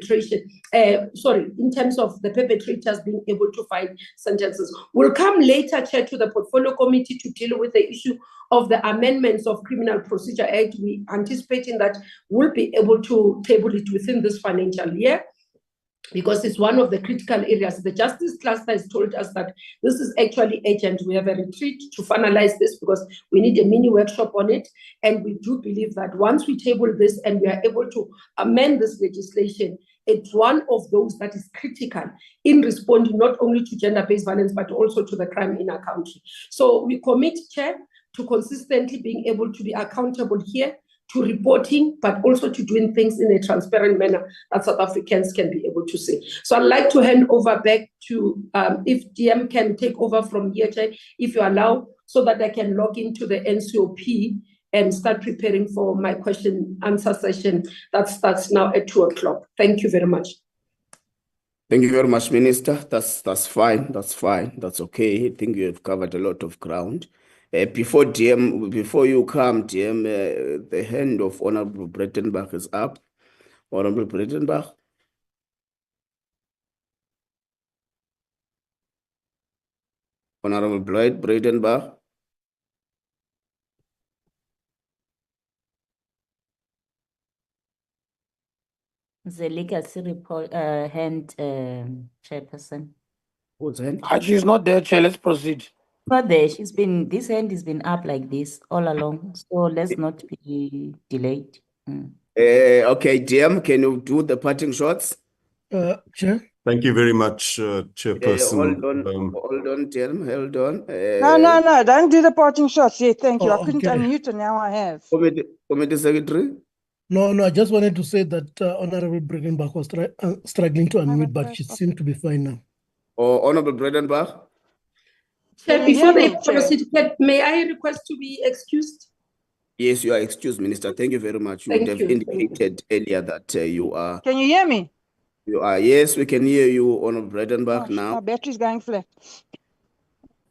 S3: terms of the perpetrators being able to find sentences. We'll come later, Chair, to the Portfolio Committee to deal with the issue of the amendments of Criminal Procedure Act. We're anticipating that we'll be able to table it within this financial year, because it's one of the critical areas. The Justice Cluster has told us that this is actually urgent. We have a retreat to finalize this because we need a mini workshop on it. And we do believe that once we table this and we are able to amend this legislation, it's one of those that is critical in responding not only to gender-based violence, but also to the crime in our country. So we commit, Chair, to consistently being able to be accountable here, to reporting, but also to doing things in a transparent manner that South Africans can be able to see. So I'd like to hand over back to, if DM can take over from here, Chair, if you allow, so that I can log into the NCOP and start preparing for my question answer session that starts now at 2:00. Thank you very much.
S2: Thank you very much, Minister. That's fine. That's fine. That's okay. I think you have covered a lot of ground. Before you come, DM, the hand of Honorable Breitenbach is up. Honorable Breitenbach. Honorable Breitenbach.
S4: The legacy report hand, Chairperson.
S2: Who's hand?
S14: She's not there, Chair. Let's proceed.
S4: Not there. This hand has been up like this all along. So let's not be delayed.
S2: Okay, DM, can you do the parting shots?
S6: Chair.
S13: Thank you very much, Chairperson.
S2: Hold on, DM, hold on.
S21: No, don't do the parting shots. Yeah, thank you. I couldn't unmute and now I have.
S2: Committee Secretary?
S6: No, I just wanted to say that Honorable Breitenbach was struggling to unmute, but she seemed to be fine now.
S2: Honorable Breitenbach?
S3: Chair, before they proceed, may I request to be excused?
S2: Yes, you are excused, Minister. Thank you very much. You would have indicated earlier that you are.
S21: Can you hear me?
S2: You are. Yes, we can hear you, Honorable Breitenbach, now.
S21: My battery's going flat.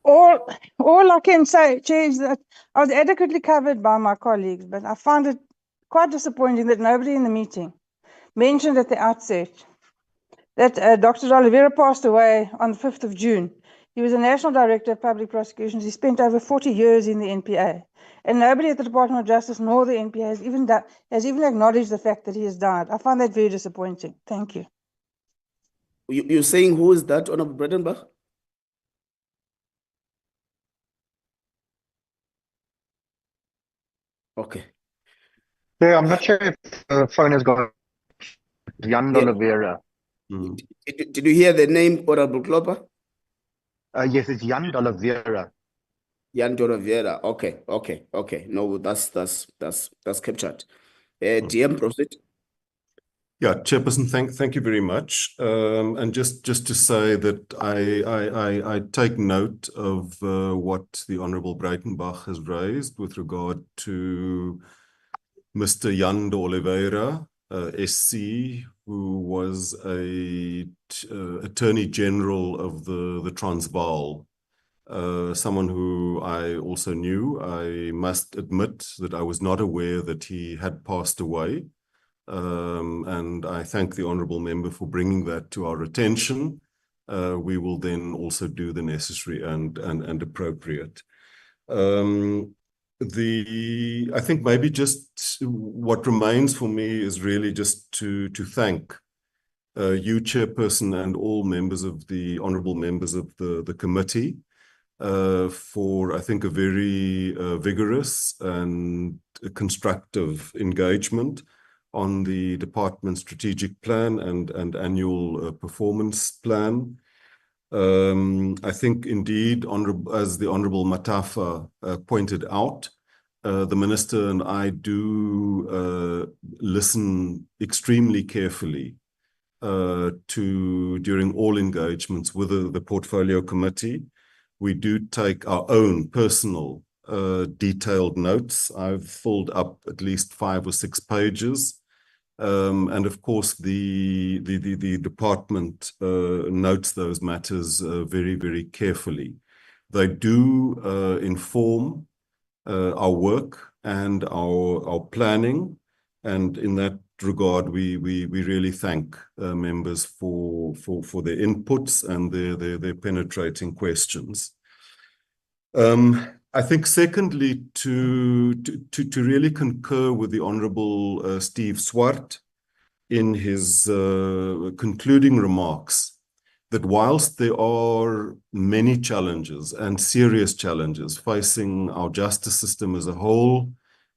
S21: All I can say, Chair, is that I was adequately covered by my colleagues, but I found it quite disappointing that nobody in the meeting mentioned at the outset that Dr. Oliveira passed away on the 5th of June. He was a National Director of Public Prosecutions. He spent over 40 years in the NPA. And nobody at the Department of Justice nor the NPA has even acknowledged the fact that he has died. I find that very disappointing. Thank you.
S2: You're saying who is that, Honorable Breitenbach? Okay.
S16: Yeah, I'm not sure if the phone has gone. Jan Oliveira.
S2: Did you hear the name, Honorable Klopper?
S16: Yes, it's Jan Oliveira.
S2: Jan Oliveira. Okay. No, that's captured. DM, proceed.
S13: Yeah, Chairperson, thank you very much. And just to say that I take note of what the Honorable Breitenbach has raised with regard to Mr. Jan de Oliveira, SC, who was a Attorney General of the Transvaal. Someone who I also knew. I must admit that I was not aware that he had passed away. And I thank the Honourable Member for bringing that to our attention. We will then also do the necessary and appropriate. I think maybe just what remains for me is really just to thank you, Chairperson, and all members of the Honourable Members of the committee for, I think, a very vigorous and constructive engagement on the department strategic plan and annual performance plan. I think indeed, as the Honorable Matafa pointed out, the Minister and I do listen extremely carefully during all engagements with the Portfolio Committee. We do take our own personal detailed notes. I've filled up at least 5 or 6 pages. And of course, the department notes those matters very, very carefully. They do inform our work and our planning, and in that regard, we really thank members for their inputs and their penetrating questions. I think secondly, to really concur with the Honourable Steve Swart in his concluding remarks, that whilst there are many challenges and serious challenges facing our justice system as a whole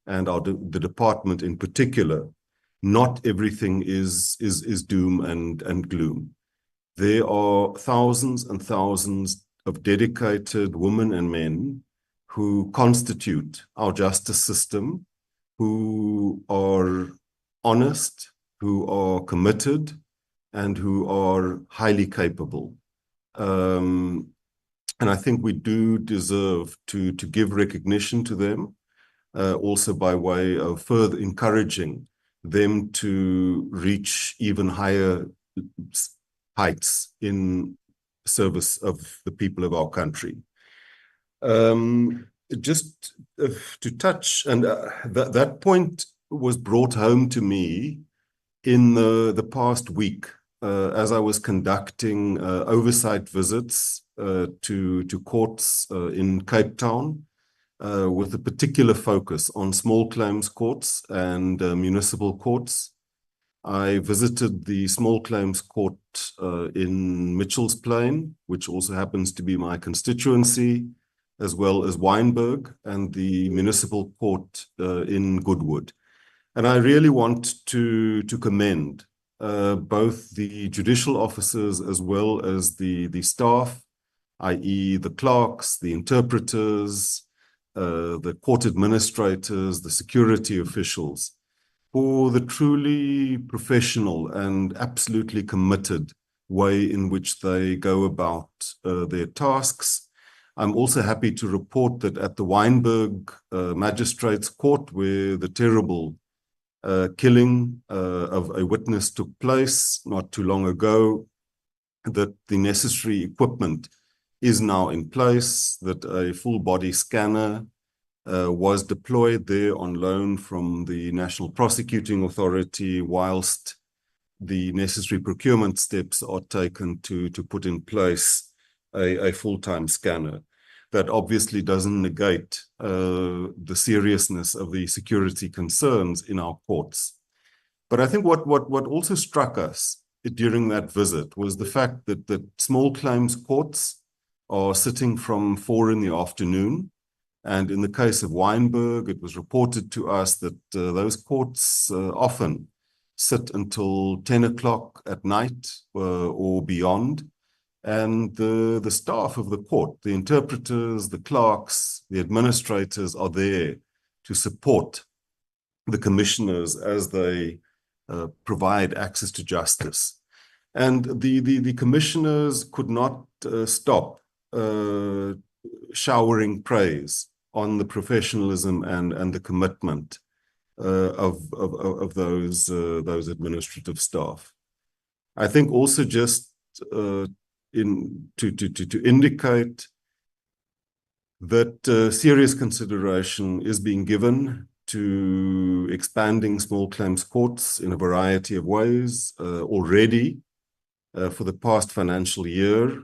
S13: and the department in particular, not everything is doom and gloom. There are thousands and thousands of dedicated women and men who constitute our justice system, who are honest, who are committed, and who are highly capable. And I think we do deserve to give recognition to them, also by way of further encouraging them to reach even higher heights in service of the people of our country. Just to touch, and that point was brought home to me in the past week as I was conducting oversight visits to courts in Cape Town with a particular focus on small claims courts and municipal courts. I visited the small claims court in Mitchell's Plain, which also happens to be my constituency, as well as Wynberg, and the municipal court in Goodwood. And I really want to commend both the judicial officers as well as the staff, i.e. the clerks, the interpreters, the court administrators, the security officials, for the truly professional and absolutely committed way in which they go about their tasks. I'm also happy to report that at the Wynberg Magistrates Court, where the terrible killing of a witness took place not too long ago, that the necessary equipment is now in place, that a full body scanner was deployed there on loan from the National Prosecuting Authority, whilst the necessary procurement steps are taken to put in place a full-time scanner. That obviously doesn't negate the seriousness of the security concerns in our courts. But I think what also struck us during that visit was the fact that small claims courts are sitting from 4 in the afternoon. And in the case of Wynberg, it was reported to us that those courts often sit until 10 o'clock at night or beyond. And the staff of the court, the interpreters, the clerks, the administrators are there to support the commissioners as they provide access to justice. And the commissioners could not stop showering praise on the professionalism and the commitment of those administrative staff. I think also just to indicate that serious consideration is being given to expanding small claims courts in a variety of ways. Already, for the past financial year,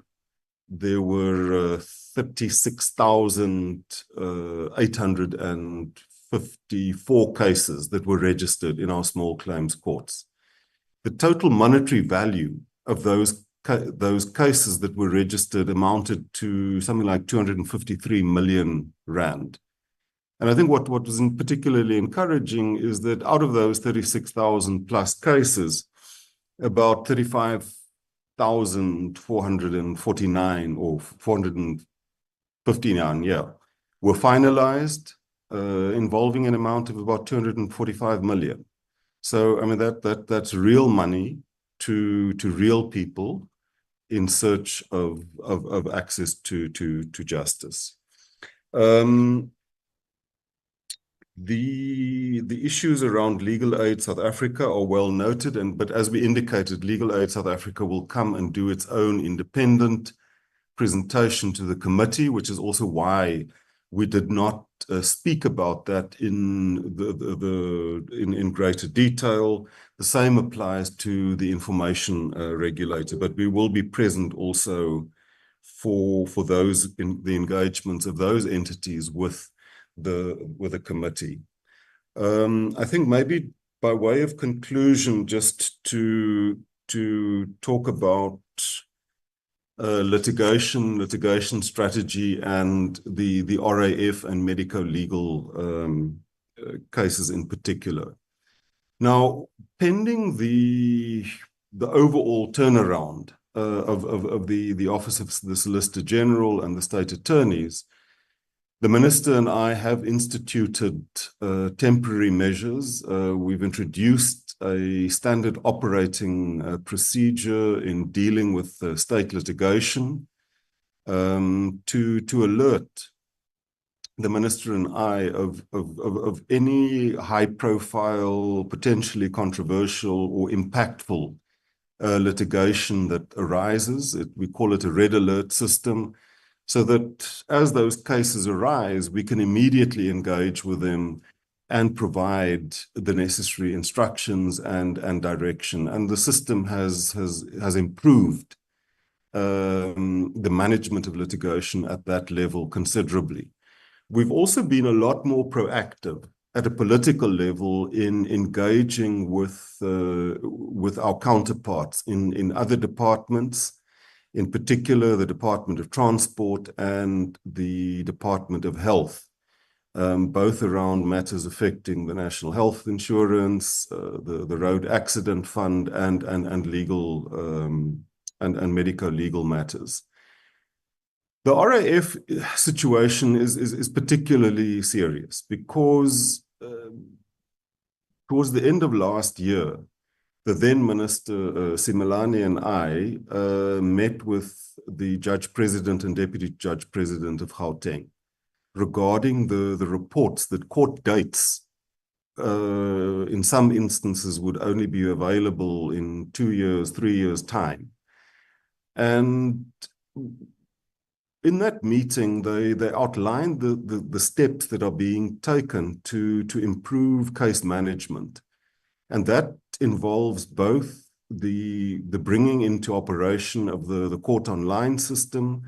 S13: there were 36,854 cases that were registered in our small claims courts. The total monetary value of those cases that were registered amounted to something like 253 million rand. And I think what was particularly encouraging is that out of those 36,000 plus cases, about 35,449 or 459, were finalized, involving an amount of about 245 million. So, I mean, that's real money to real people in search of access to justice. The issues around Legal Aid South Africa are well noted, but as we indicated, Legal Aid South Africa will come and do its own independent presentation to the committee, which is also why we did not speak about that in greater detail. The same applies to the information regulator, but we will be present also for those the engagements of those entities with the committee. I think maybe by way of conclusion, just to talk about litigation strategy and the RAF and medico-legal cases in particular. Now, pending the overall turnaround of the Office of the Solicitor General and the State Attorneys, the Minister and I have instituted temporary measures. We've introduced a standard operating procedure in dealing with state litigation to alert the Minister and I of any high-profile, potentially controversial or impactful litigation that arises. We call it a red alert system, so that as those cases arise, we can immediately engage with them and provide the necessary instructions and direction. And the system has improved the management of litigation at that level considerably. We've also been a lot more proactive at a political level in engaging with our counterparts in other departments, in particular the Department of Transport and the Department of Health, both around matters affecting the National Health Insurance, the Road Accident Fund, and legal and medico-legal matters. The RAF situation is particularly serious because towards the end of last year, the then Minister Simelane and I met with the Judge President and Deputy Judge President of Gauteng regarding the reports that court dates in some instances would only be available in 2 years, 3 years' time. And in that meeting, they outlined the steps that are being taken to improve case management. And that involves both the bringing into operation of the court online system.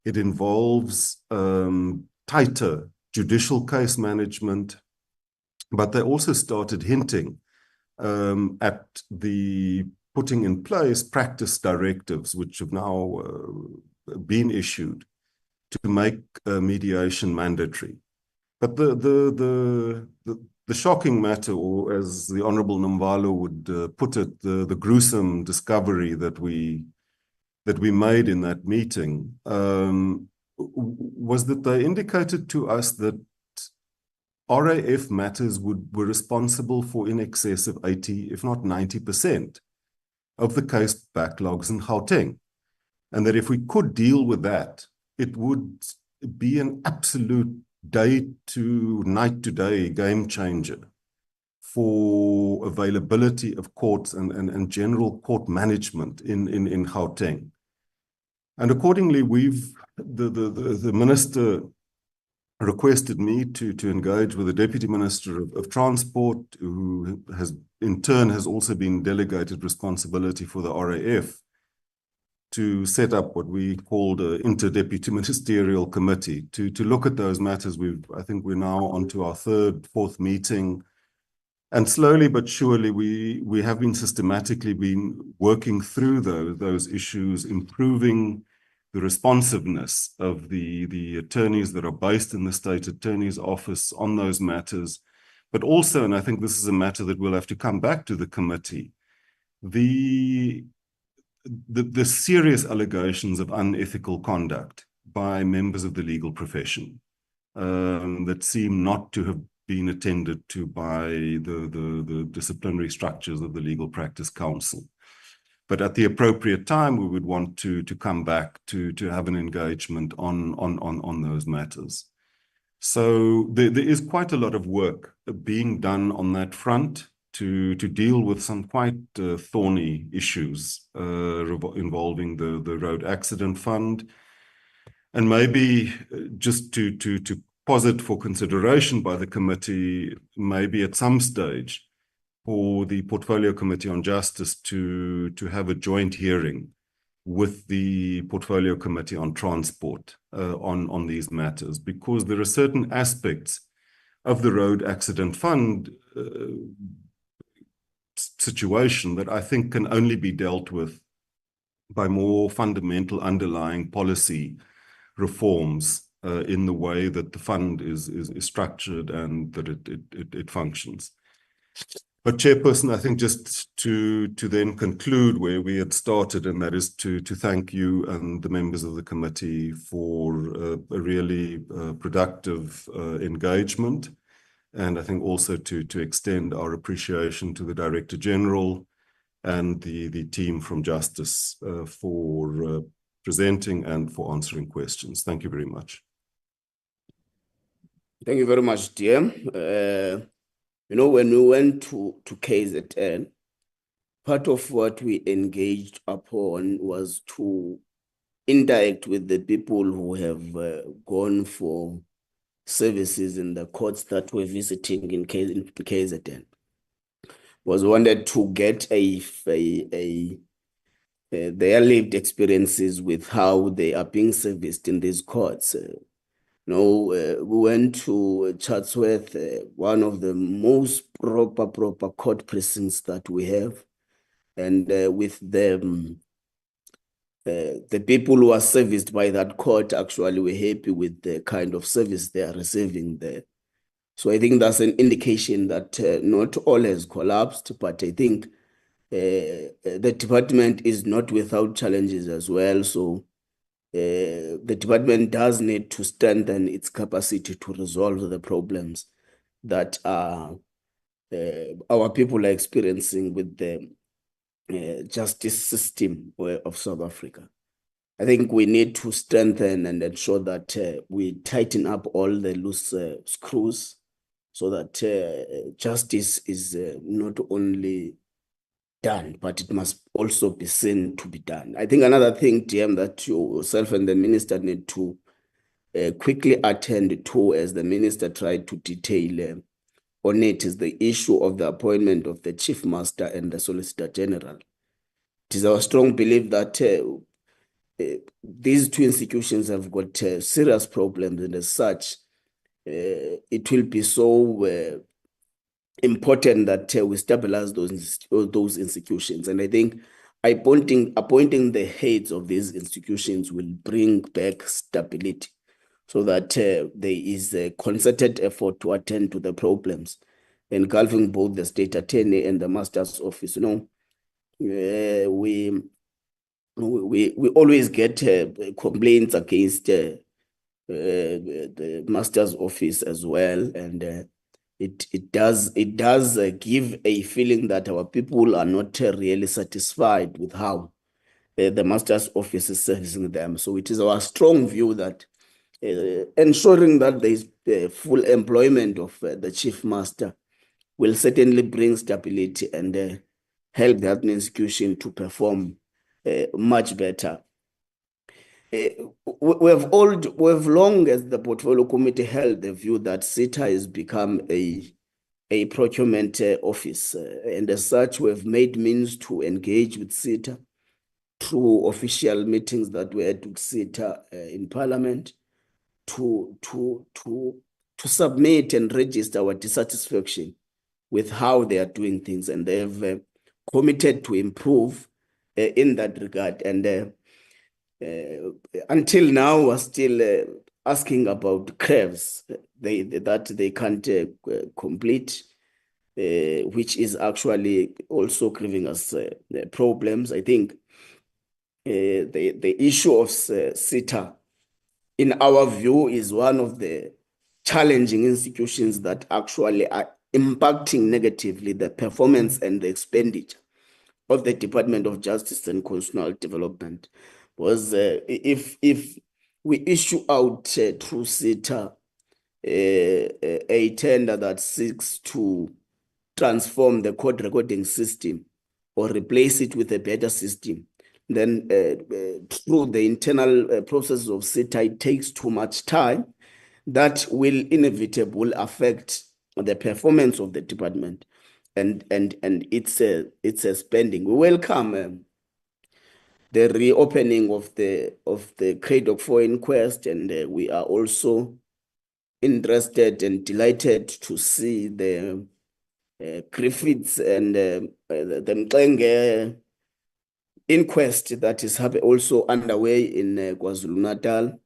S13: It involves tighter judicial case management, but they also started hinting at the putting in place practice directives, which have now been issued to make mediation mandatory. But the shocking matter, or as the Honorable Nomvalo would put it, the gruesome discovery that we made in that meeting was that they indicated to us that RAF matters were responsible for in excess of 80, if not 90%, of the case backlogs in Gauteng. And that if we could deal with that, it would be an absolute day to night to day game changer for availability of courts and general court management in Gauteng. And accordingly, the Minister requested me to engage with the Deputy Minister of Transport, who in turn has also been delegated responsibility for the RAF, to set up what we called an inter-deputy ministerial committee to look at those matters. I think we're now onto our fourth meeting. And slowly but surely, we have been systematically working through those issues, improving the responsiveness of the attorneys that are based in the State Attorney's Office on those matters, but also, and I think this is a matter that we'll have to come back to the committee, the serious allegations of unethical conduct by members of the legal profession that seem not to have been attended to by the disciplinary structures of the Legal Practice Council. But at the appropriate time, we would want to come back to have an engagement on those matters. So there is quite a lot of work being done on that front to deal with some quite thorny issues involving the Road Accident Fund. And maybe just to posit for consideration by the committee, maybe at some stage, for the Portfolio Committee on Justice to have a joint hearing with the Portfolio Committee on Transport on these matters, because there are certain aspects of the Road Accident Fund situation that I think can only be dealt with by more fundamental underlying policy reforms in the way that the fund is structured and that it functions. But Chairperson, I think just to then conclude where we had started, and that is to thank you and the members of the committee for a really productive engagement. And I think also to extend our appreciation to the Director General and the team from Justice for presenting and for answering questions. Thank you very much.
S2: Thank you very much, DM. You know, when we went to KZN, part of what we engaged upon was to interact with the people who have gone for services in the courts that we're visiting in KZN. Was wanted to get their lived experiences with how they are being serviced in these courts. We went to Chatsworth, one of the most proper court precincts that we have. And with them, the people who are serviced by that court actually were happy with the kind of service they are receiving there. So I think that's an indication that not all has collapsed, but I think the department is not without challenges as well. So the department does need to strengthen its capacity to resolve the problems that our people are experiencing with the justice system of South Africa. I think we need to strengthen and ensure that we tighten up all the loose screws so that justice is not only done, but it must also be seen to be done. I think another thing, DM, that yourself and the minister need to quickly attend to, as the minister tried to detail on it, is the issue of the appointment of the Chief Master and the Solicitor General. It is our strong belief that these two institutions have got serious problems, and as such, it will be so important that we stabilize those institutions. And I think appointing the heads of these institutions will bring back stability so that there is a concerted effort to attend to the problems engulfing both the State Attorney and the Master's Office. We always get complaints against the Master's Office as well, and it does give a feeling that our people are not really satisfied with how the Master's Office is servicing them. So it is our strong view that ensuring that there is full employment of the Chief Master will certainly bring stability and help the administration to perform much better. We have long, as the Portfolio Committee, held the view that SITA has become a procurement office, and as such, we have made means to engage with SITA through official meetings that we had with SITA in Parliament to submit and register our dissatisfaction with how they are doing things, and they have committed to improve in that regard. And until now are still asking about curves that they can't complete, which is actually also giving us problems. I think the issue of SITA, in our view, is one of the challenging institutions that actually are impacting negatively the performance and the expenditure of the Department of Justice and Constitutional Development. Was if we issue out through SITA a tender that seeks to transform the court recording system or replace it with a better system, then through the internal process of SITA, it takes too much time. That will inevitably affect the performance of the department and its spending. We welcome the reopening of the CRADOC 4 inquest, and we are also interested and delighted to see the Griffiths and the Mxenge inquest that is also underway in KwaZulu-Natal.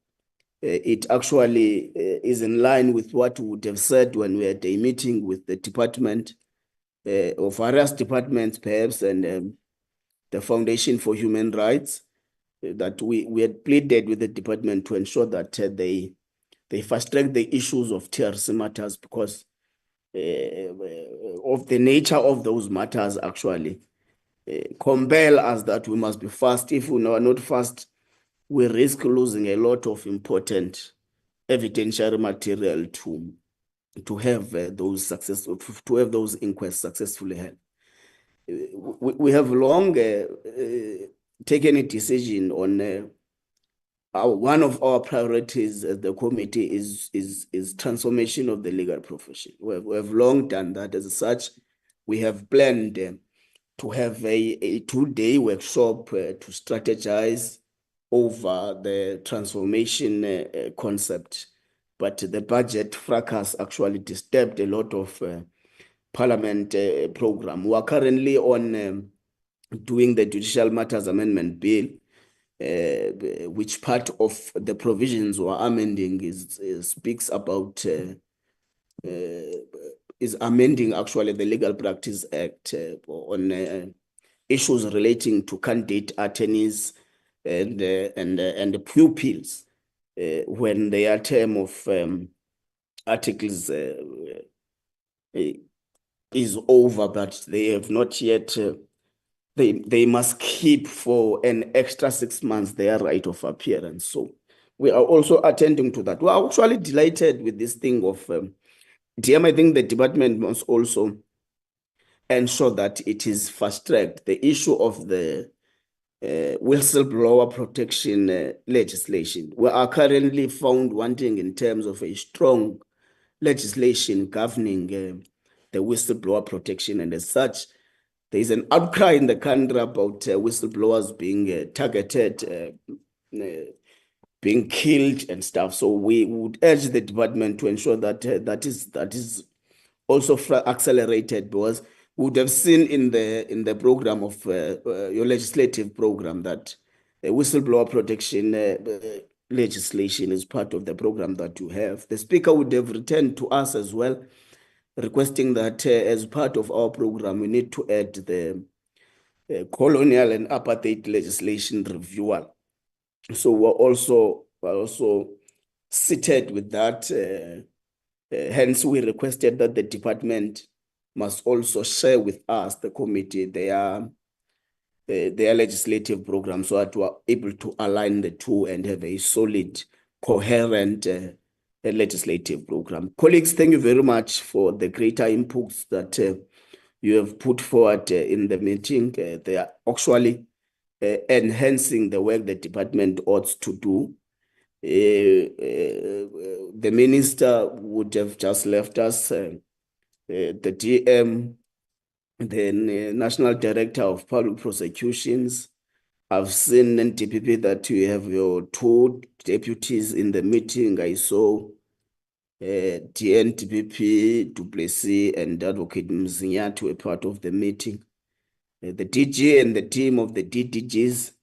S2: It actually is in line with what we would have said when we had a meeting with the department of various departments, perhaps, and the Foundation for Human Rights, that we had pleaded with the department to ensure that they fast track the issues of TRC matters because of the nature of those matters actually compel us that we must be fast. If we are not fast, we risk losing a lot of important evidentiary material to have those inquests successfully held. We have long taken a decision on one of our priorities as the committee is transformation of the legal profession. We have long done that. As such, we have planned to have a 2-day workshop to strategize over the transformation concept. But the budget fracas actually disturbed a lot of Parliament program. We are currently on doing the Judicial Matters Amendment Bill, which part of the provisions we're amending speaks about is amending actually the Legal Practice Act on issues relating to candidate attorneys and pupils when their term of articles is over, but they have not yet. They must keep for an extra 6 months their right of appearance. So we are also attending to that. We are actually delighted with this thing of DM. I think the department must also ensure that it is fast-tracked. The issue of the whistleblower protection legislation. We are currently found wanting in terms of a strong legislation governing the whistleblower protection, and as such, there is an outcry in the country about whistleblowers being targeted, being killed and stuff. So we would urge the department to ensure that that is also accelerated, because we would have seen in the program of your legislative program that whistleblower protection legislation is part of the program that you have. The Speaker would have returned to us as well, requesting that as part of our program, we need to add the colonial and apartheid legislation review. So we're also seated with that. Hence, we requested that the department must also share with us, the committee, their legislative program, so that we are able to align the two and have a solid, coherent legislative program. Colleagues, thank you very much for the greater inputs that you have put forward in the meeting. They are actually enhancing the work the department ought to do. The minister would have just left us, the DM, the National Director of Public Prosecutions. I've seen in TPP that you have your 2 deputies in the meeting. I saw DNTPP, Duplessis, and Advocate Mzinyatu were part of the meeting. The DG and the team of the DDGs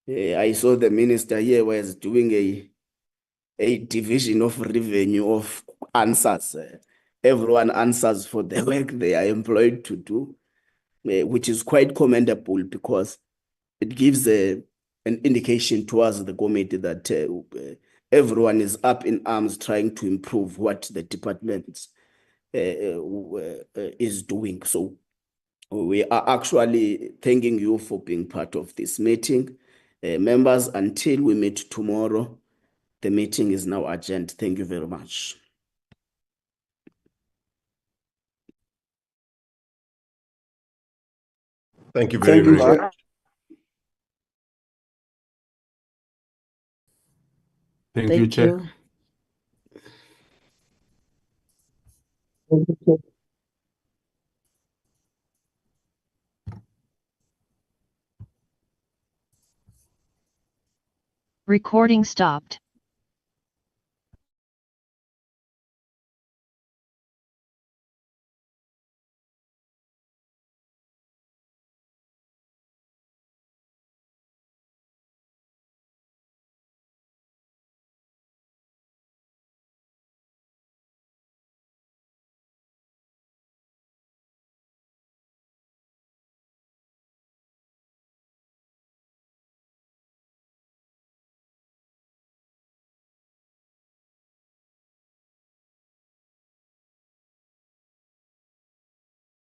S2: I saw the minister here was doing a division of revenue of answers. Everyone answers for the work they are employed to do, which is quite commendable because it gives an indication towards the committee that everyone is up in arms trying to improve what the department is doing. So we are actually thanking you for being part of this meeting. Members, until we meet tomorrow, the meeting is now adjourned. Thank you very much.
S13: Thank you very,
S9: Thank you,
S13: very
S9: Chair.
S13: much.
S15: Thank you,
S11: Thank
S15: Chair.
S11: you.
S9: Thank you, Chair.
S1: Recording stopped.